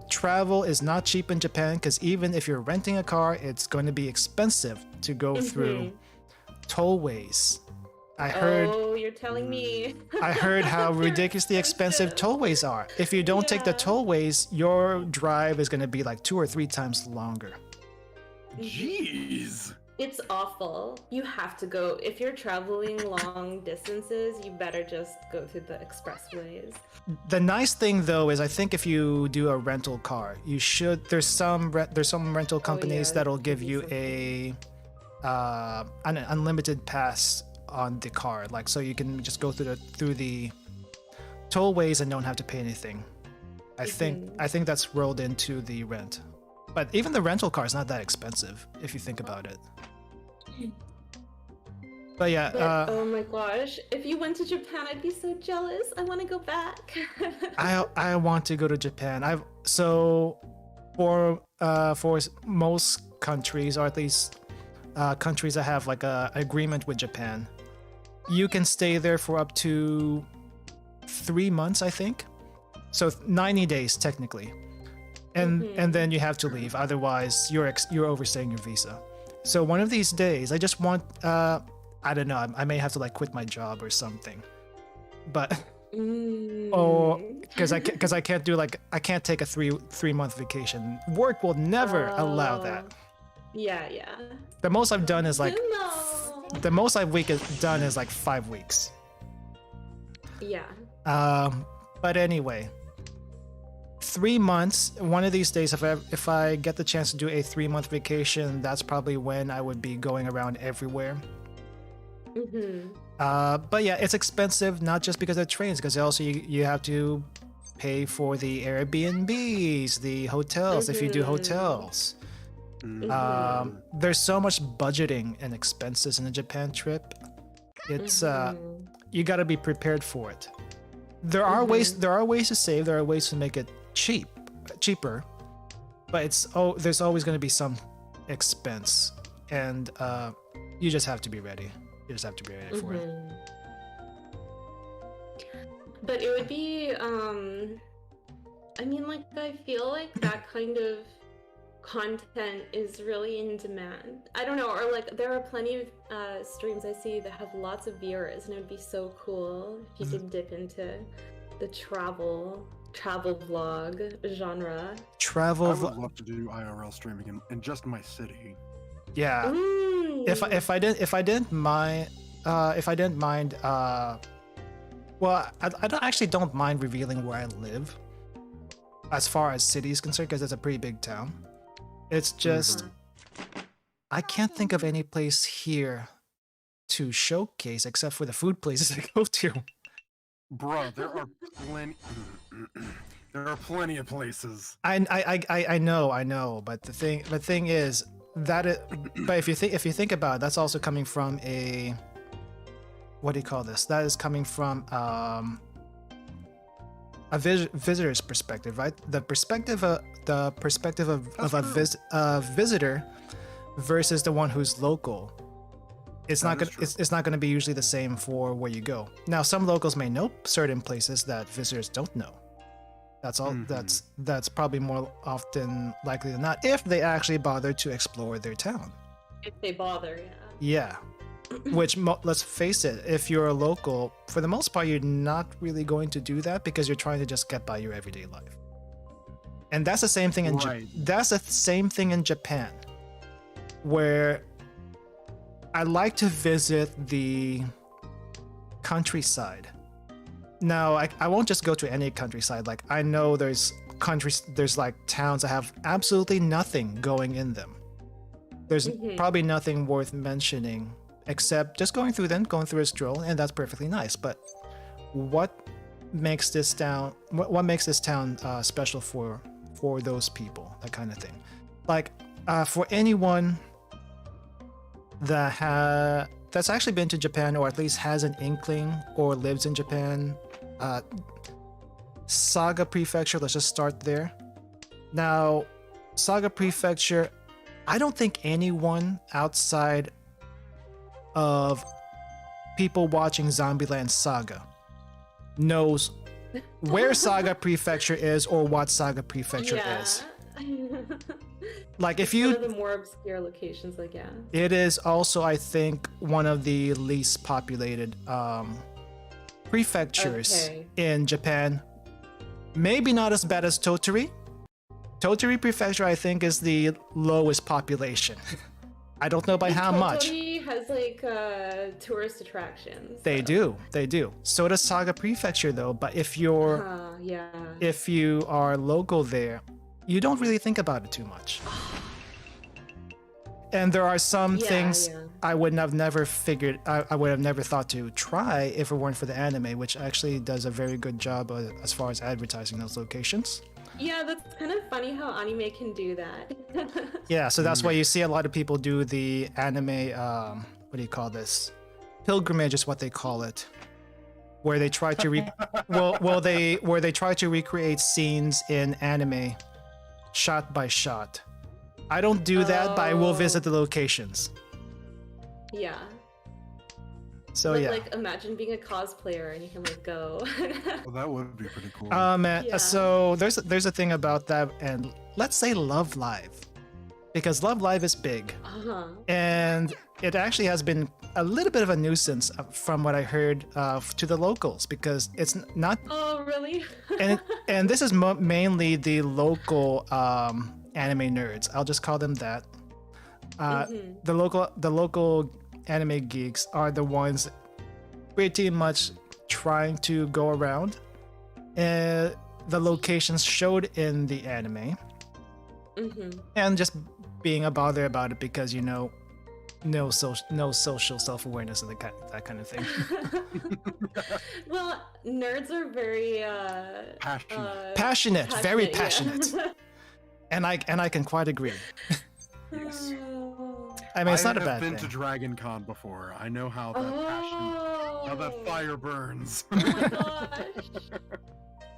travel is not cheap in Japan, because even if you're renting a car, it's going to be expensive to go through tollways. Oh, you're telling me. I heard how ridiculously expensive tollways are. If you don't take the tollways, your drive is going to be like 2 or 3 times longer. Jeez. It's awful. You have to go. If you're traveling long distances, you better just go through the expressways. The nice thing, though, is I think if you do a rental car, you should. There's some rental companies that'll give you an unlimited pass on the car, like, so you can just go through the tollways and don't have to pay anything. I think that's rolled into the rent. But even the rental car is not that expensive if you think about it. But yeah, oh my gosh, if you went to Japan, I'd be so jealous. I want to go back. I want to go to Japan. For most countries, or at least countries that have like a agreement with Japan, you can stay there for up to 3 months, I think. So 90 days technically. And then you have to leave, otherwise you're overstaying your visa. So one of these days, I just want I don't know, I may have to like quit my job or something. But because I can't do I can't take a 3 month vacation. Work will never allow that. Yeah. The most I've done is like the most I've done is like 5 weeks. Yeah. But anyway, 3 months. One of these days, if I get the chance to do a 3 month vacation, that's probably when I would be going around everywhere. But yeah, it's expensive, not just because of trains, because also you have to pay for the Airbnbs, the hotels, if you do hotels. There's so much budgeting and expenses in a Japan trip. It's you got to be prepared for it. There are ways to save, there are ways to make it cheaper, but there's always going to be some expense, and you just have to be ready. You just have to be ready for it. But it would be I mean, like, I feel like that kind of content is really in demand. I don't know, or like there are plenty of streams I see that have lots of viewers, and it would be so cool if you could dip into the travel vlog genre. I would love to do IRL streaming in just my city. Yeah. If I didn't mind, if I didn't mind, well, I don't mind revealing where I live as far as city is concerned, because it's a pretty big town. It's just I can't think of any place here to showcase except for the food places I go to. Bruh, there are plenty. There are plenty of places. I know, but the thing is that but if you think about it, that's also coming from a, what do you call this? That is coming from a visitor's perspective, right? The perspective of a visitor versus the one who's local. It's not gonna be usually the same for where you go. Now, some locals may know certain places that visitors don't know. That's all. That's probably more often likely than not if they actually bother to explore their town. If they bother, yeah. Which, let's face it, if you're a local, for the most part, you're not really going to do that because you're trying to just get by your everyday life. And that's the same thing in that's the same thing in Japan, where I like to visit the countryside. Now, I won't just go to any countryside. Like, I know there's like towns that have absolutely nothing going in them. There's probably nothing worth mentioning except just going through a stroll, and that's perfectly nice. But what makes this town special for those people, that kind of thing? Like, for anyone that's actually been to Japan, or at least has an inkling or lives in Japan, Saga Prefecture, let's just start there. Now, Saga Prefecture, I don't think anyone outside of people watching Zombieland Saga knows where Saga Prefecture is or what Saga Prefecture is. Like, if you, one of the more obscure locations, like, yeah. It is also, I think, one of the least populated prefectures in Japan. Maybe not as bad as Tottori. Tottori Prefecture, I think, is the lowest population. I don't know by how much. Tottori has like tourist attractions. They do. So does Saga Prefecture, though. But if you are local there, you don't really think about it too much. And there are some things I would have never figured, I would have never thought to try if it weren't for the anime, which actually does a very good job as far as advertising those locations. Yeah, that's kind of funny how anime can do that. Yeah, so that's why you see a lot of people do the anime, what do you call this? Pilgrimage is what they call it. Where they try to where they try to recreate scenes in anime shot by shot. I don't do that, but I will visit the locations. Yeah. So like imagine being a cosplayer and you can like go. Well, that would be pretty cool. So there's a thing about that, and let's say Love Live, because Love Live is big, and it actually has been a little bit of a nuisance from what I heard to the locals, because it's not. Oh, really? and this is mainly the local anime nerds. I'll just call them that. The local anime geeks are the ones pretty much trying to go around the locations showed in the anime, and just being a bother about it because, you know, no social self-awareness and that kind of thing. Well, nerds are very passionate, very passionate. Yeah. and I can quite agree. Yes. I mean, it's not a bad I've been thing. to Dragon Con before. I know how that how that fire burns. Oh my gosh.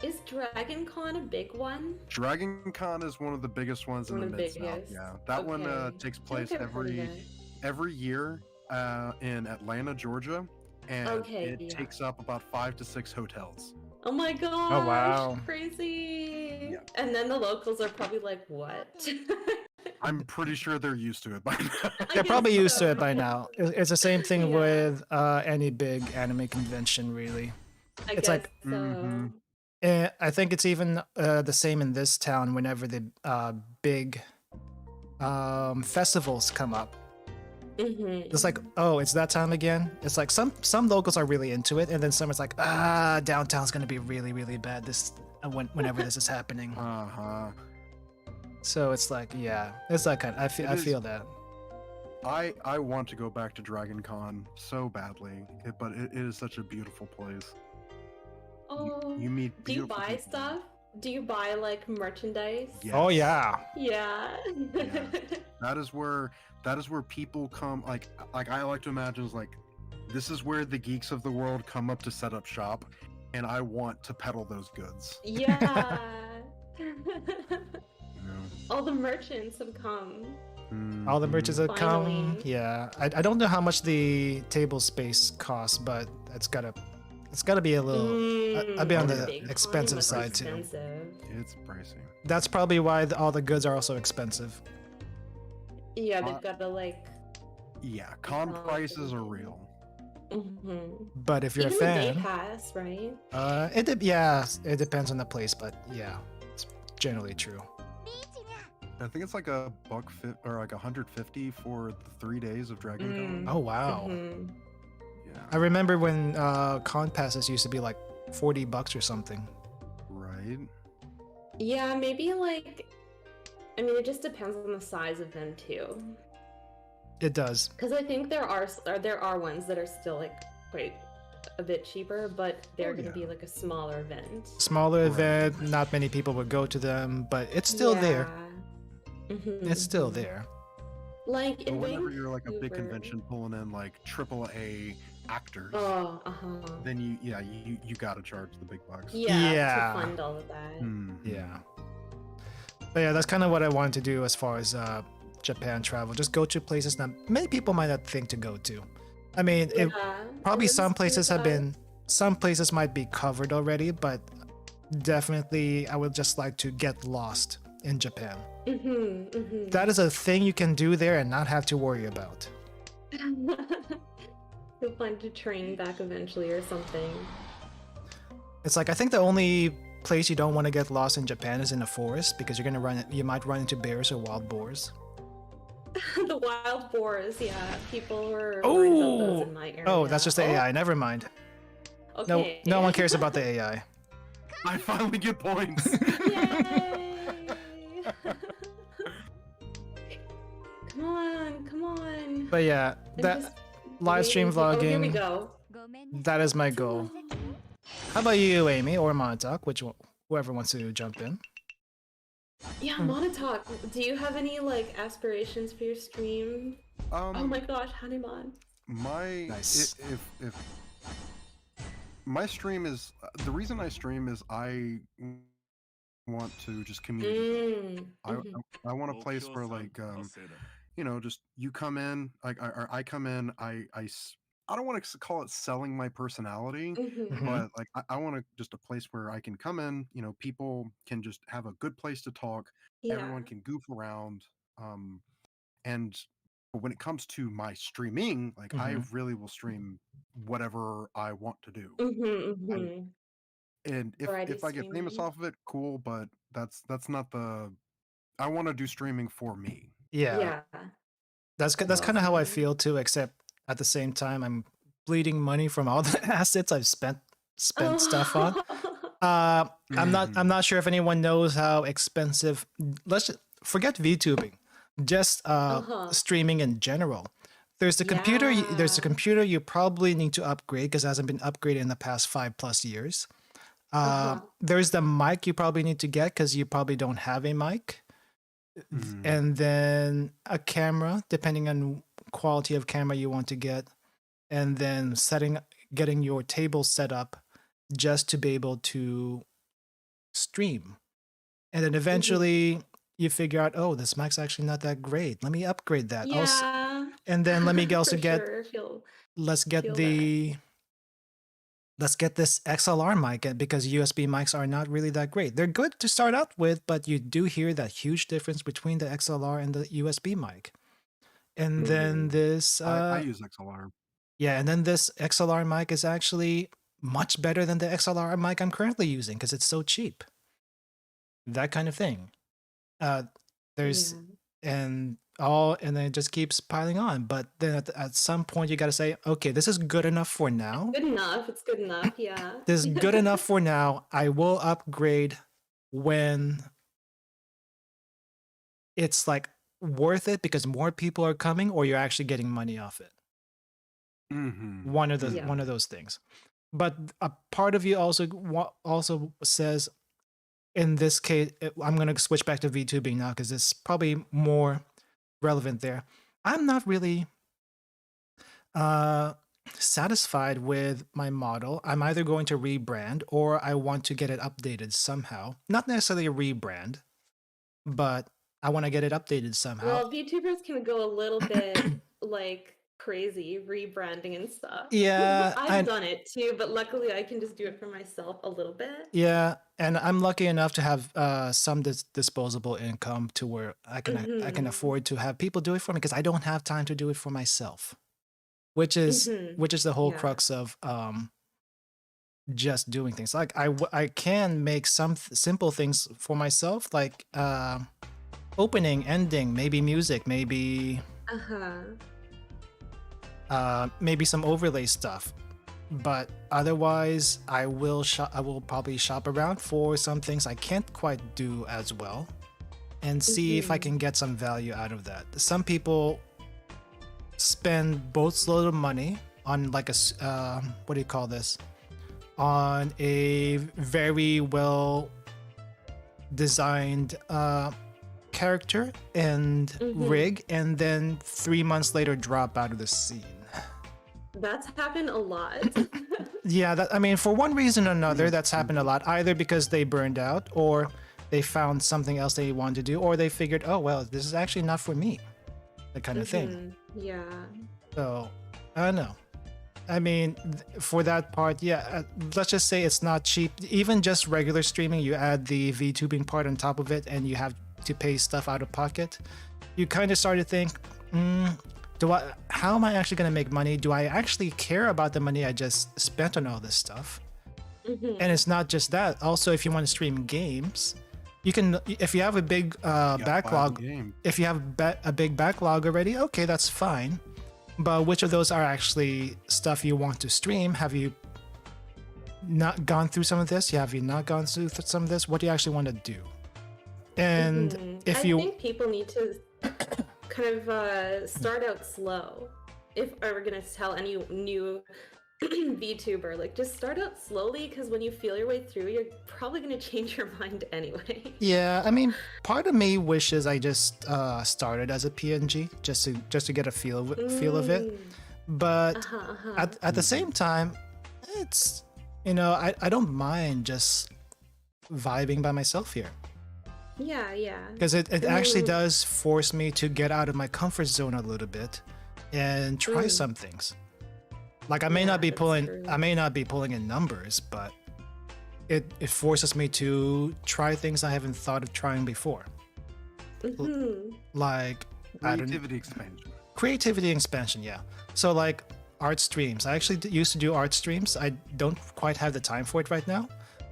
Is Dragon Con a big one? Dragon Con is one of the biggest ones in the Mid-South. Yeah, that one takes place every year in Atlanta, Georgia, and it takes up about 5 to 6 hotels. Oh my gosh! Oh wow! Crazy. Yeah. And then the locals are probably like, "What?" I'm pretty sure they're used to it by now. They're probably used to it by now. It's the same thing with any big anime convention, really. It's like, so. I think it's even the same in this town. Whenever the big festivals come up, It's like, oh, it's that time again. It's like some locals are really into it, and then some is like, downtown's gonna be really really bad whenever this is happening. So it's like, yeah, it's that kind. I feel that. I want to go back to Dragon Con so badly, but it is such a beautiful place. Oh, you meet do you beautiful buy people. stuff? Do you buy like merchandise? Yes. Oh yeah. Yeah. That is where people come. Like I like to imagine is like, this is where the geeks of the world come up to set up shop, and I want to peddle those goods. Yeah. You know? All the merchants have come. All the merchants have come. Finally. Yeah, I don't know how much the table space costs, but it's gotta be a little. I'd be on the Big con expensive must be side too. expensive. It's pricey. That's probably why all the goods are also expensive. Yeah, they've got the like. Yeah, con prices are real. But if you're Even a fan, the day pass, right? it depends on the place, but yeah, it's generally true. I think it's like $150 or like 150 for the 3 days of Dragon Con. Oh wow. Yeah. I remember when con passes used to be like $40 or something. Right. Yeah, maybe like. I mean, it just depends on the size of them too. It does. Because I think there are ones that are still like quite a bit cheaper, but they're going to be like a smaller event. Smaller event, not many people would go to them, but it's still there. It's still there. Like But in whenever you're like a big Vancouver- convention pulling in like AAA actors, Oh, then you gotta charge the big bucks. Yeah, to fund all of that. Yeah. But yeah, that's kind of what I wanted to do as far as Japan travel. Just go to places that many people might not think to go to. I mean, probably some places some places might be covered already, but definitely I would just like to get lost in Japan. That is a thing you can do there and not have to worry about. You'll find a train back eventually or something. It's like, I think the only place you don't want to get lost in Japan is in the forest, because you might run into bears or wild boars. The wild boars, yeah. People were worried about those in my area. Oh, that's just the AI. Never mind. Okay. No one cares about the AI. I finally get points. Yay! Come on. But yeah, that live stream vlogging. Oh, here we go. That is my goal. How about you, Amy, or Montauk? Whoever wants to jump in. Yeah, Monotalk. Do you have any like aspirations for your stream? Oh my gosh, Hanuman. Nice. If my stream is the reason I stream is I want to just communicate. I want a place where like just you come in, like I come in, I don't want to call it selling my personality, but like I want just a place where I can come in, people can just have a good place to talk, everyone can goof around, but when it comes to my streaming, like I really will stream whatever I want to do. And if I get famous off of it, cool, but that's not I want to do streaming for me. Yeah. That's kind of how I feel too, except at the same time I'm bleeding money from all the assets I've spent stuff on. I'm not sure if anyone knows how expensive. Let's just forget VTubing, just streaming in general. There's the computer. There's the computer you probably need to upgrade because it hasn't been upgraded in the past 5+ years. There's the mic you probably need to get because you probably don't have a mic. And then a camera, depending on quality of camera you want to get, and then getting your table set up just to be able to stream. And then eventually you figure out, oh, this mic's actually not that great. Let me upgrade that. Yeah. And then let me also get let's get this XLR mic, because USB mics are not really that great. They're good to start out with, but you do hear that huge difference between the XLR and the USB mic. And then this I use XLR. Yeah, and then this XLR mic is actually much better than the XLR mic I'm currently using because it's so cheap. That kind of thing. and then it just keeps piling on. But then at some point you got to say, okay, this is good enough for now. Good enough. It's good enough. Yeah. This is good enough for now. I will upgrade when it's like worth it because more people are coming or you're actually getting money off it. Mm-hmm. One of those things. But a part of you also says, in this case, I'm going to switch back to VTubing now because it's probably more relevant there. I'm not really satisfied with my model. I'm either going to rebrand or I want to get it updated somehow. Not necessarily a rebrand, but I want to get it updated somehow. Well, VTubers can go a little bit like crazy rebranding and stuff. Yeah, I've done it too, but luckily I can just do it for myself a little bit. Yeah, and I'm lucky enough to have some disposable income to where I can afford to have people do it for me because I don't have time to do it for myself, which is the whole crux of just doing things. Like I can make some simple things for myself, like opening, ending, maybe music, maybe maybe some overlay stuff. But otherwise, I will probably shop around for some things I can't quite do as well, and see if I can get some value out of that. Some people spend boatloads of money on like a what do you call this? On a very well designed character and rig, and then 3 months later drop out of the scene. That's happened a lot. Yeah, I mean, for one reason or another, that's happened a lot. Either because they burned out, or they found something else they wanted to do, or they figured, oh, well, this is actually not for me. That kind of thing. Yeah. So, I don't know. I mean, for that part, yeah, let's just say it's not cheap. Even just regular streaming, you add the VTubing part on top of it, and you have to pay stuff out of pocket. You kind of start to think, how am I actually going to make money? Do I actually care about the money I just spent on all this stuff? And it's not just that. Also, if you want to stream games, you can. If you have a big backlog, if you have a big backlog already, okay, that's fine. But which of those are actually stuff you want to stream? Have you not gone through some of this? Have you not gone through some of this? What do you actually want to do? And I think people need to kind of start out slow. If I were gonna tell any new VTuber, like, just start out slowly, because when you feel your way through, you're probably gonna change your mind anyway. Yeah, I mean, part of me wishes I just started as a PNG just to get a feel of it. But at the same time, it's, I don't mind just vibing by myself here. Yeah. Because it actually does force me to get out of my comfort zone a little bit and try some things. Like I may not be pulling in numbers, but it forces me to try things I haven't thought of trying before. Like creativity expansion, yeah. So like art streams. I actually used to do art streams. I don't quite have the time for it right now,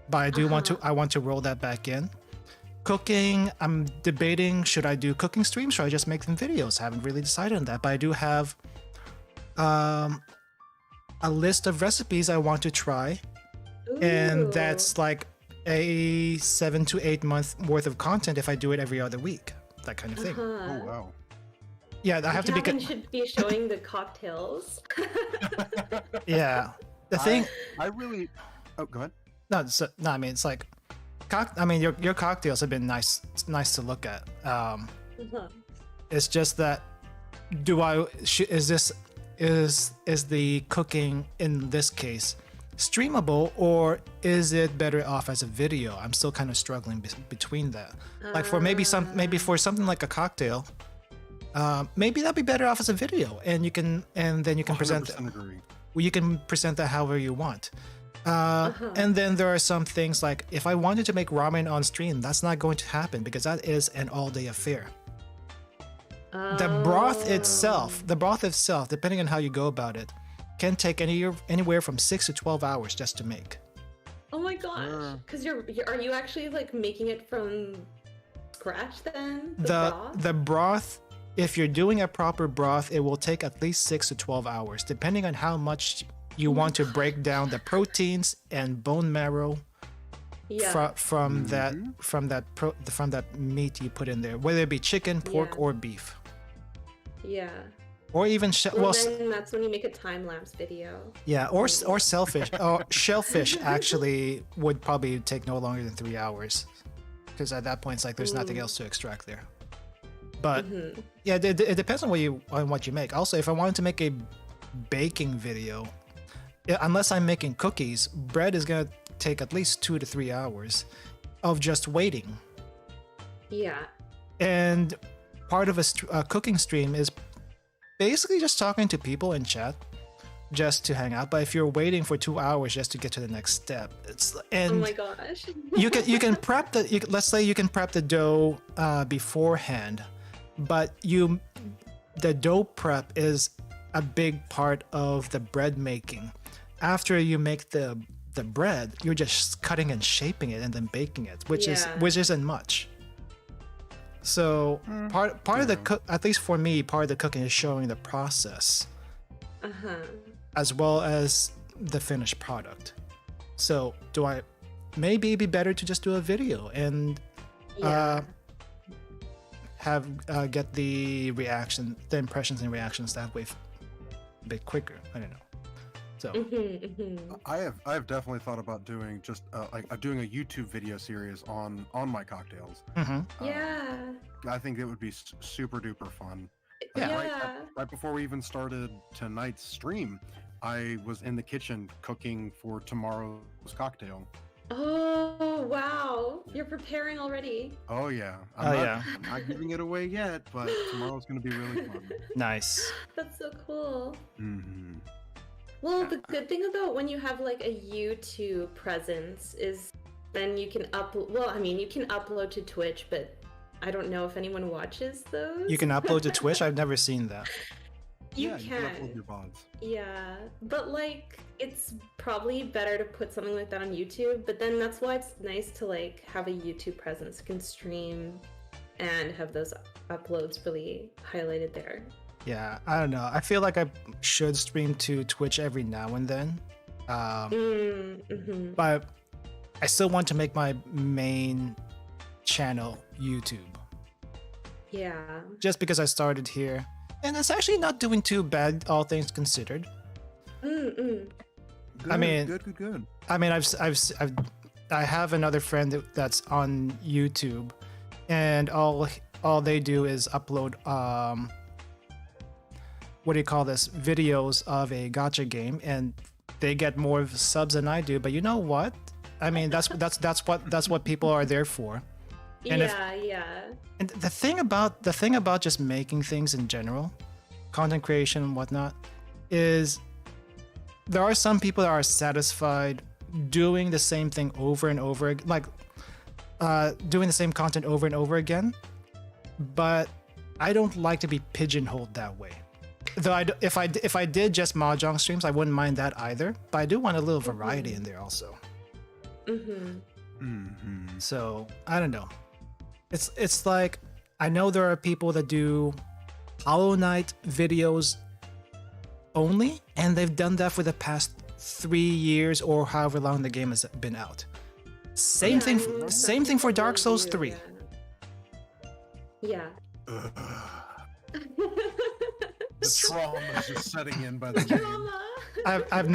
but I do want to roll that back in. Cooking, I'm debating, should I do cooking streams? Should I just make them videos? I haven't really decided on that, but I do have a list of recipes I want to try. And that's like a 7 to 8 month worth of content if I do it every other week. That kind of thing. Oh, wow. Yeah, I have to be... should be showing the cocktails. Yeah. The thing... I really... Oh, go ahead. No, I mean, it's like... your cocktails have been nice. It's nice to look at. It's just that, is the cooking in this case streamable, or is it better off as a video? I'm still kind of struggling between that. Like for maybe for something like a cocktail, maybe that'd be better off as a video, and then you can present that. You can present that however you want. And then there are some things like, if I wanted to make ramen on stream, that's not going to happen because that is an all-day affair. The broth itself, depending on how you go about it, can take anywhere from 6 to 12 hours just to make. Oh my gosh! Because are you actually like making it from scratch then? The broth, if you're doing a proper broth, it will take at least 6 to 12 hours, depending on how much you want to break down the proteins and bone marrow from that meat you put in there, whether it be chicken, pork, or beef. Yeah. Or even then that's when you make a time lapse video. Yeah, or shellfish. Or shellfish actually would probably take no longer than 3 hours, because at that point it's like there's nothing else to extract there. But yeah, it depends on what you make. Also, if I wanted to make a baking video, unless I'm making cookies, bread is gonna take at least 2 to 3 hours of just waiting. Yeah. And part of a cooking stream is basically just talking to people in chat, just to hang out. But if you're waiting for 2 hours just to get to the next step, oh my gosh. you can prep let's say you can prep the dough beforehand, but the dough prep is a big part of the bread making. After you make the bread, you're just cutting and shaping it and then baking it, which isn't much. So part of the at least for me, part of the cooking is showing the process, as well as the finished product. So maybe it'd be better to just do a video and get the impressions and reactions that way a bit quicker. I don't know. So I have definitely thought about doing doing a YouTube video series on my cocktails. I think it would be super duper fun. Right before we even started tonight's stream, I was in the kitchen cooking for tomorrow's cocktail. Oh wow, you're preparing already. Oh yeah. I'm not giving it away yet, but tomorrow's gonna be really fun. Nice. That's so cool. Well, the good thing about when you have like a YouTube presence is then you can you can upload to Twitch, but I don't know if anyone watches those. You can upload to Twitch? I've never seen that. You can upload your VODs. Yeah, but like it's probably better to put something like that on YouTube, but then that's why it's nice to like have a YouTube presence. You can stream and have those uploads really highlighted there. Yeah, I don't know. I feel like I should stream to Twitch every now and then. But I still want to make my main channel YouTube. Yeah. Just because I started here. And it's actually not doing too bad, all things considered. Good, I mean, good. I mean, I have another friend that's on YouTube, and all they do is upload what do you call this, videos of a gacha game, and they get more subs than I do. But you know what? I mean, that's what people are there for. And and the thing about just making things in general, content creation and whatnot, is there are some people that are satisfied doing the same thing over and over, like doing the same content over and over again. But I don't like to be pigeonholed that way. Though if I did just Mahjong streams, I wouldn't mind that either. But I do want a little variety in there also. So I don't know. It's like, I know there are people that do Hollow Knight videos only, and they've done that for the past 3 years or however long the game has been out. Same thing for Dark Souls 3. Yeah. The trauma is just setting in by the game. I've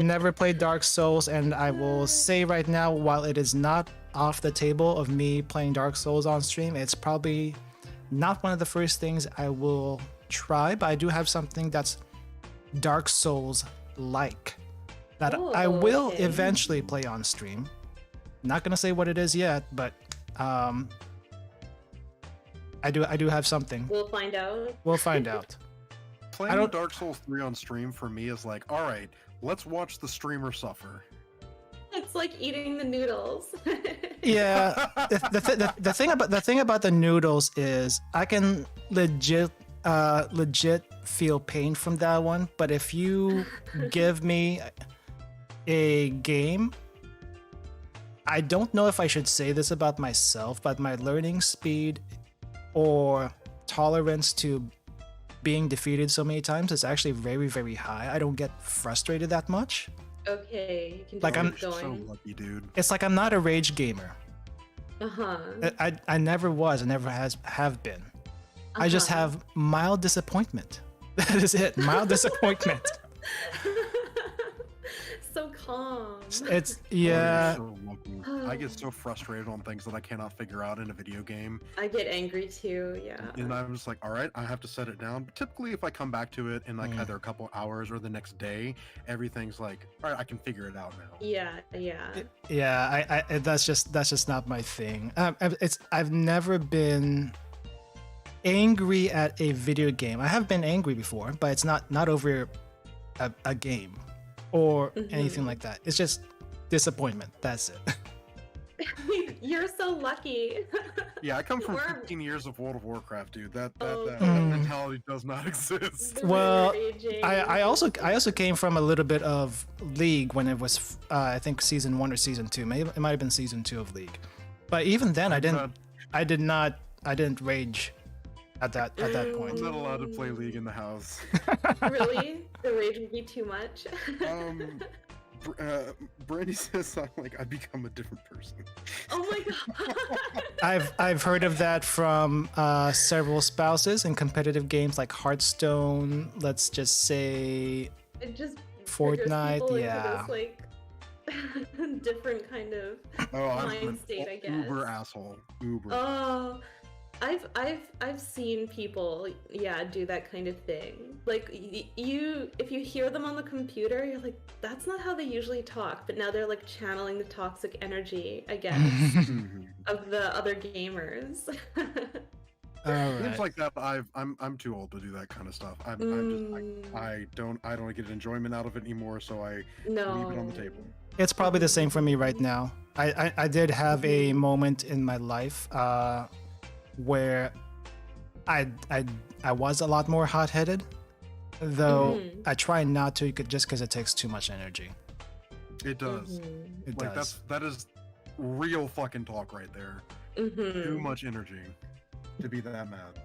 never played Dark Souls, and I will say right now, while it is not off the table of me playing Dark Souls on stream, it's probably not one of the first things I will try. But I do have something that's Dark Souls like that I will eventually play on stream. Not gonna say what it is yet, but I do have something. We'll find out. We'll find out. Playing Dark Souls 3 on stream for me is like, all right, let's watch the streamer suffer. It's like eating the noodles. Yeah, the thing about the noodles is I can legit feel pain from that one. But if you give me a game I don't know if I should say this about myself, but my learning speed or tolerance to being defeated so many times is actually very, very high. I don't get frustrated that much. Okay, you can just Like, I'm- keep You're so going. lucky, dude. It's like I'm not a rage gamer. Uh-huh. I never was. I never have been. I just Uh-huh. have mild disappointment. That is it. Mild disappointment. So calm. It's Oh, you're yeah. so lucky. I get so frustrated on things that I cannot figure out in a video game. I get angry too, yeah. And I'm just like, all right, I have to set it down. But typically, if I come back to it in like Mm. either a couple hours or the next day, everything's like, all right, I can figure it out now. Yeah, yeah. Yeah, I that's just not my thing. I've never been angry at a video game. I have been angry before, but it's not over a game or anything Mhm. like that. It's just disappointment. That's it. You're so lucky. Yeah, I come from We're- 15 years of World of Warcraft, dude. That Mm. mentality does not exist. The Well, raging. I also came from a little bit of League when it was I think season 1 or season 2. Maybe it might have been season 2 of League. But even then, I didn't rage at that point. I'm not allowed to play League in the house. Really? The rage would be too much? Brandy says I become a different person. Oh my god. I've heard of that from several spouses in competitive games like Hearthstone. Let's just say It just Fortnite, triggers people into yeah. this, like different kind of Oh, I'm mind an state, I guess. uber asshole. Uber. Oh, I've seen people, yeah, do that kind of thing. Like you, if you hear them on the computer, you're like, that's not how they usually talk. But now they're like channeling the toxic energy, I guess, Mhm. of the other gamers. All Things right. like that. I'm too old to do that kind of stuff. I'm just I don't get enjoyment out of it anymore. So I No. leave it on the table. It's probably the same for me right now. I did have a moment in my life where I was a lot more hot-headed, though Mhm. I try not to just because it takes too much energy. It does. Mhm. It Like does. that is real fucking talk right there. Mhm. Too much energy to be that mad.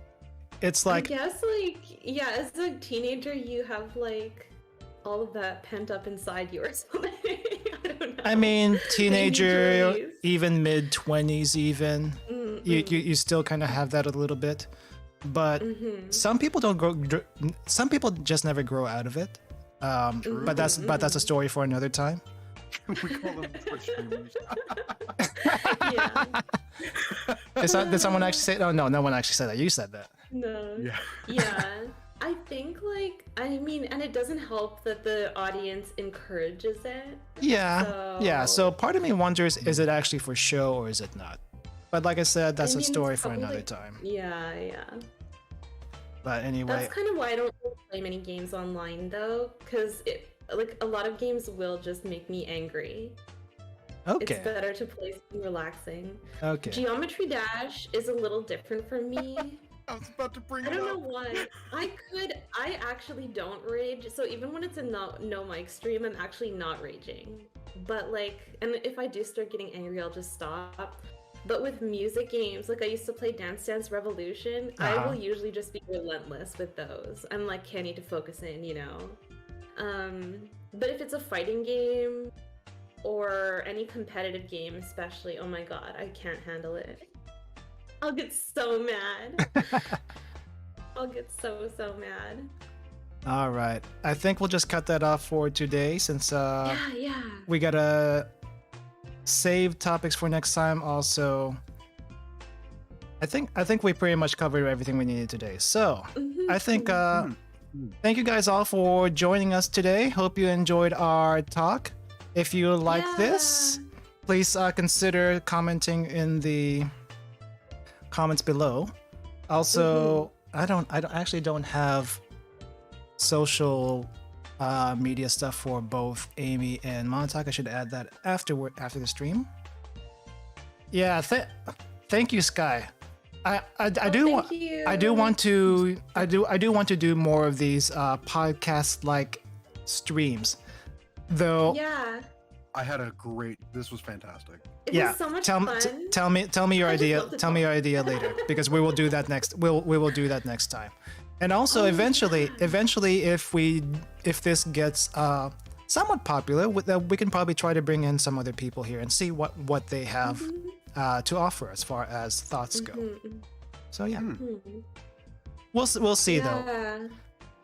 It's like I guess, like, yeah, as a teenager, you have like all of that pent up inside you or something. I don't know. I mean, teenager, release. even mid-20s, even you still kind of have that a little bit, but Mhm. some people don't grow. Some people just never grow out of it. True. But that's a story for another time. We call them Twitch streamers. Yeah. Did someone actually say? Oh no, no one actually said that. You said that. No. Yeah. Yeah. I think, like, I mean, and it doesn't help that the audience encourages it. Yeah, yeah. So part of me wonders, is it actually for show or is it not? But like I said, that's I a mean, story it's for probably, another like- time. Yeah, yeah. But anyway, That's kind of why I don't really play many games online, though, because like a lot of games will just make me angry. okay, It's better to play something relaxing. okay. Geometry Dash is a little different for me. I was about to bring I it don't know up. why. I actually don't rage. So even when it's a no mic stream, I'm actually not raging. But like, and if I do start getting angry, I'll just stop. But with music games, like I used to play Dance Dance Revolution, I Uh-huh. will usually just be relentless with those. I'm like, can't need to focus in, you know? But if it's a fighting game or any competitive game especially, oh my god, I can't handle it. I'll get so mad. I'll get so mad. All right. I think we'll just cut that off for today since Yeah. we gotta save topics for next time. Also, I think we pretty much covered everything we needed today. So Mhm. I think thank you guys all for joining us today. Hope you enjoyed our talk. If you like this, please consider commenting in the comments below. Also, I actually don't have social media stuff for both Amy and Montauk. I should add that after the stream. Yeah, thank you, Sky. I do want to do more of these podcast like streams, though. Yeah. I had a great. This was fantastic. It Yeah, was so much tell fun. tell me your I just idea. love to Tell me your talk. idea later because we will do that next. We will do that next time. And also, Oh, eventually, yeah. if this gets somewhat popular, we can probably try to bring in some other people here and see what they have to offer as far as thoughts go. So yeah, we'll see though. Yeah.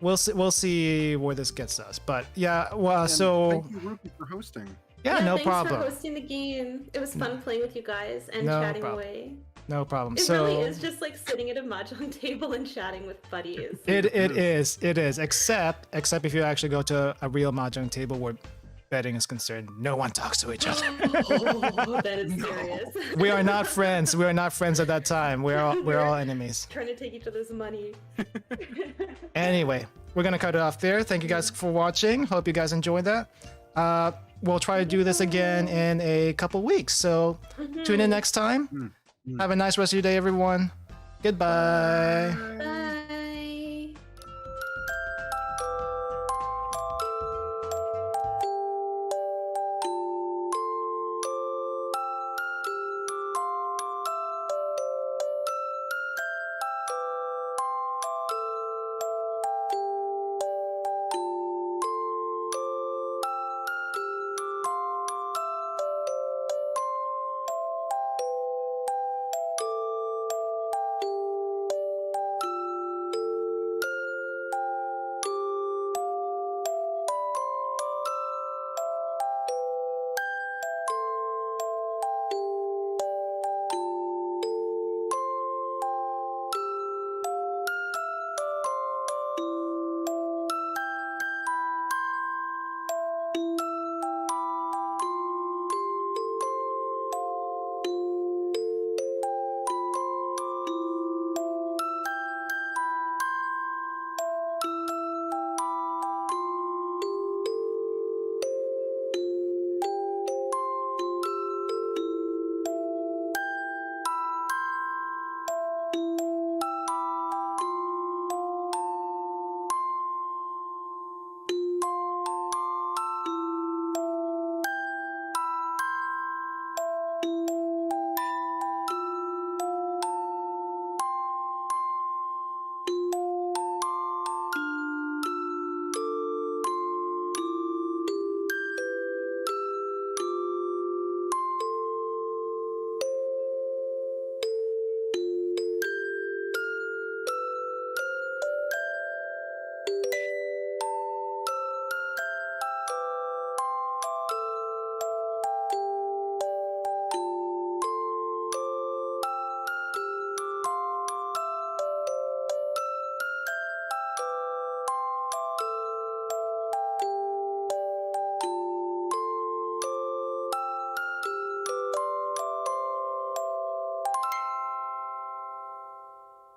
We'll see where this gets us. But yeah, well, And so thank you, Ruby, for hosting. yeah, no thanks problem. for hosting the game. It was fun playing with you guys and No chatting problem. away. No problem. It So really is just like sitting at a mahjong table and chatting with buddies. it is except if you actually go to a real mahjong table where betting is concerned, no one talks to each other. Oh, that is serious. We are not friends. We are not friends at that time. We're all enemies. Trying to take each other's money. Anyway, we're gonna cut it off there. Thank you guys for watching. Hope you guys enjoyed that. We'll try to do this again in a couple weeks. So tune in next time. Have a nice rest of your day, everyone. Goodbye. Bye.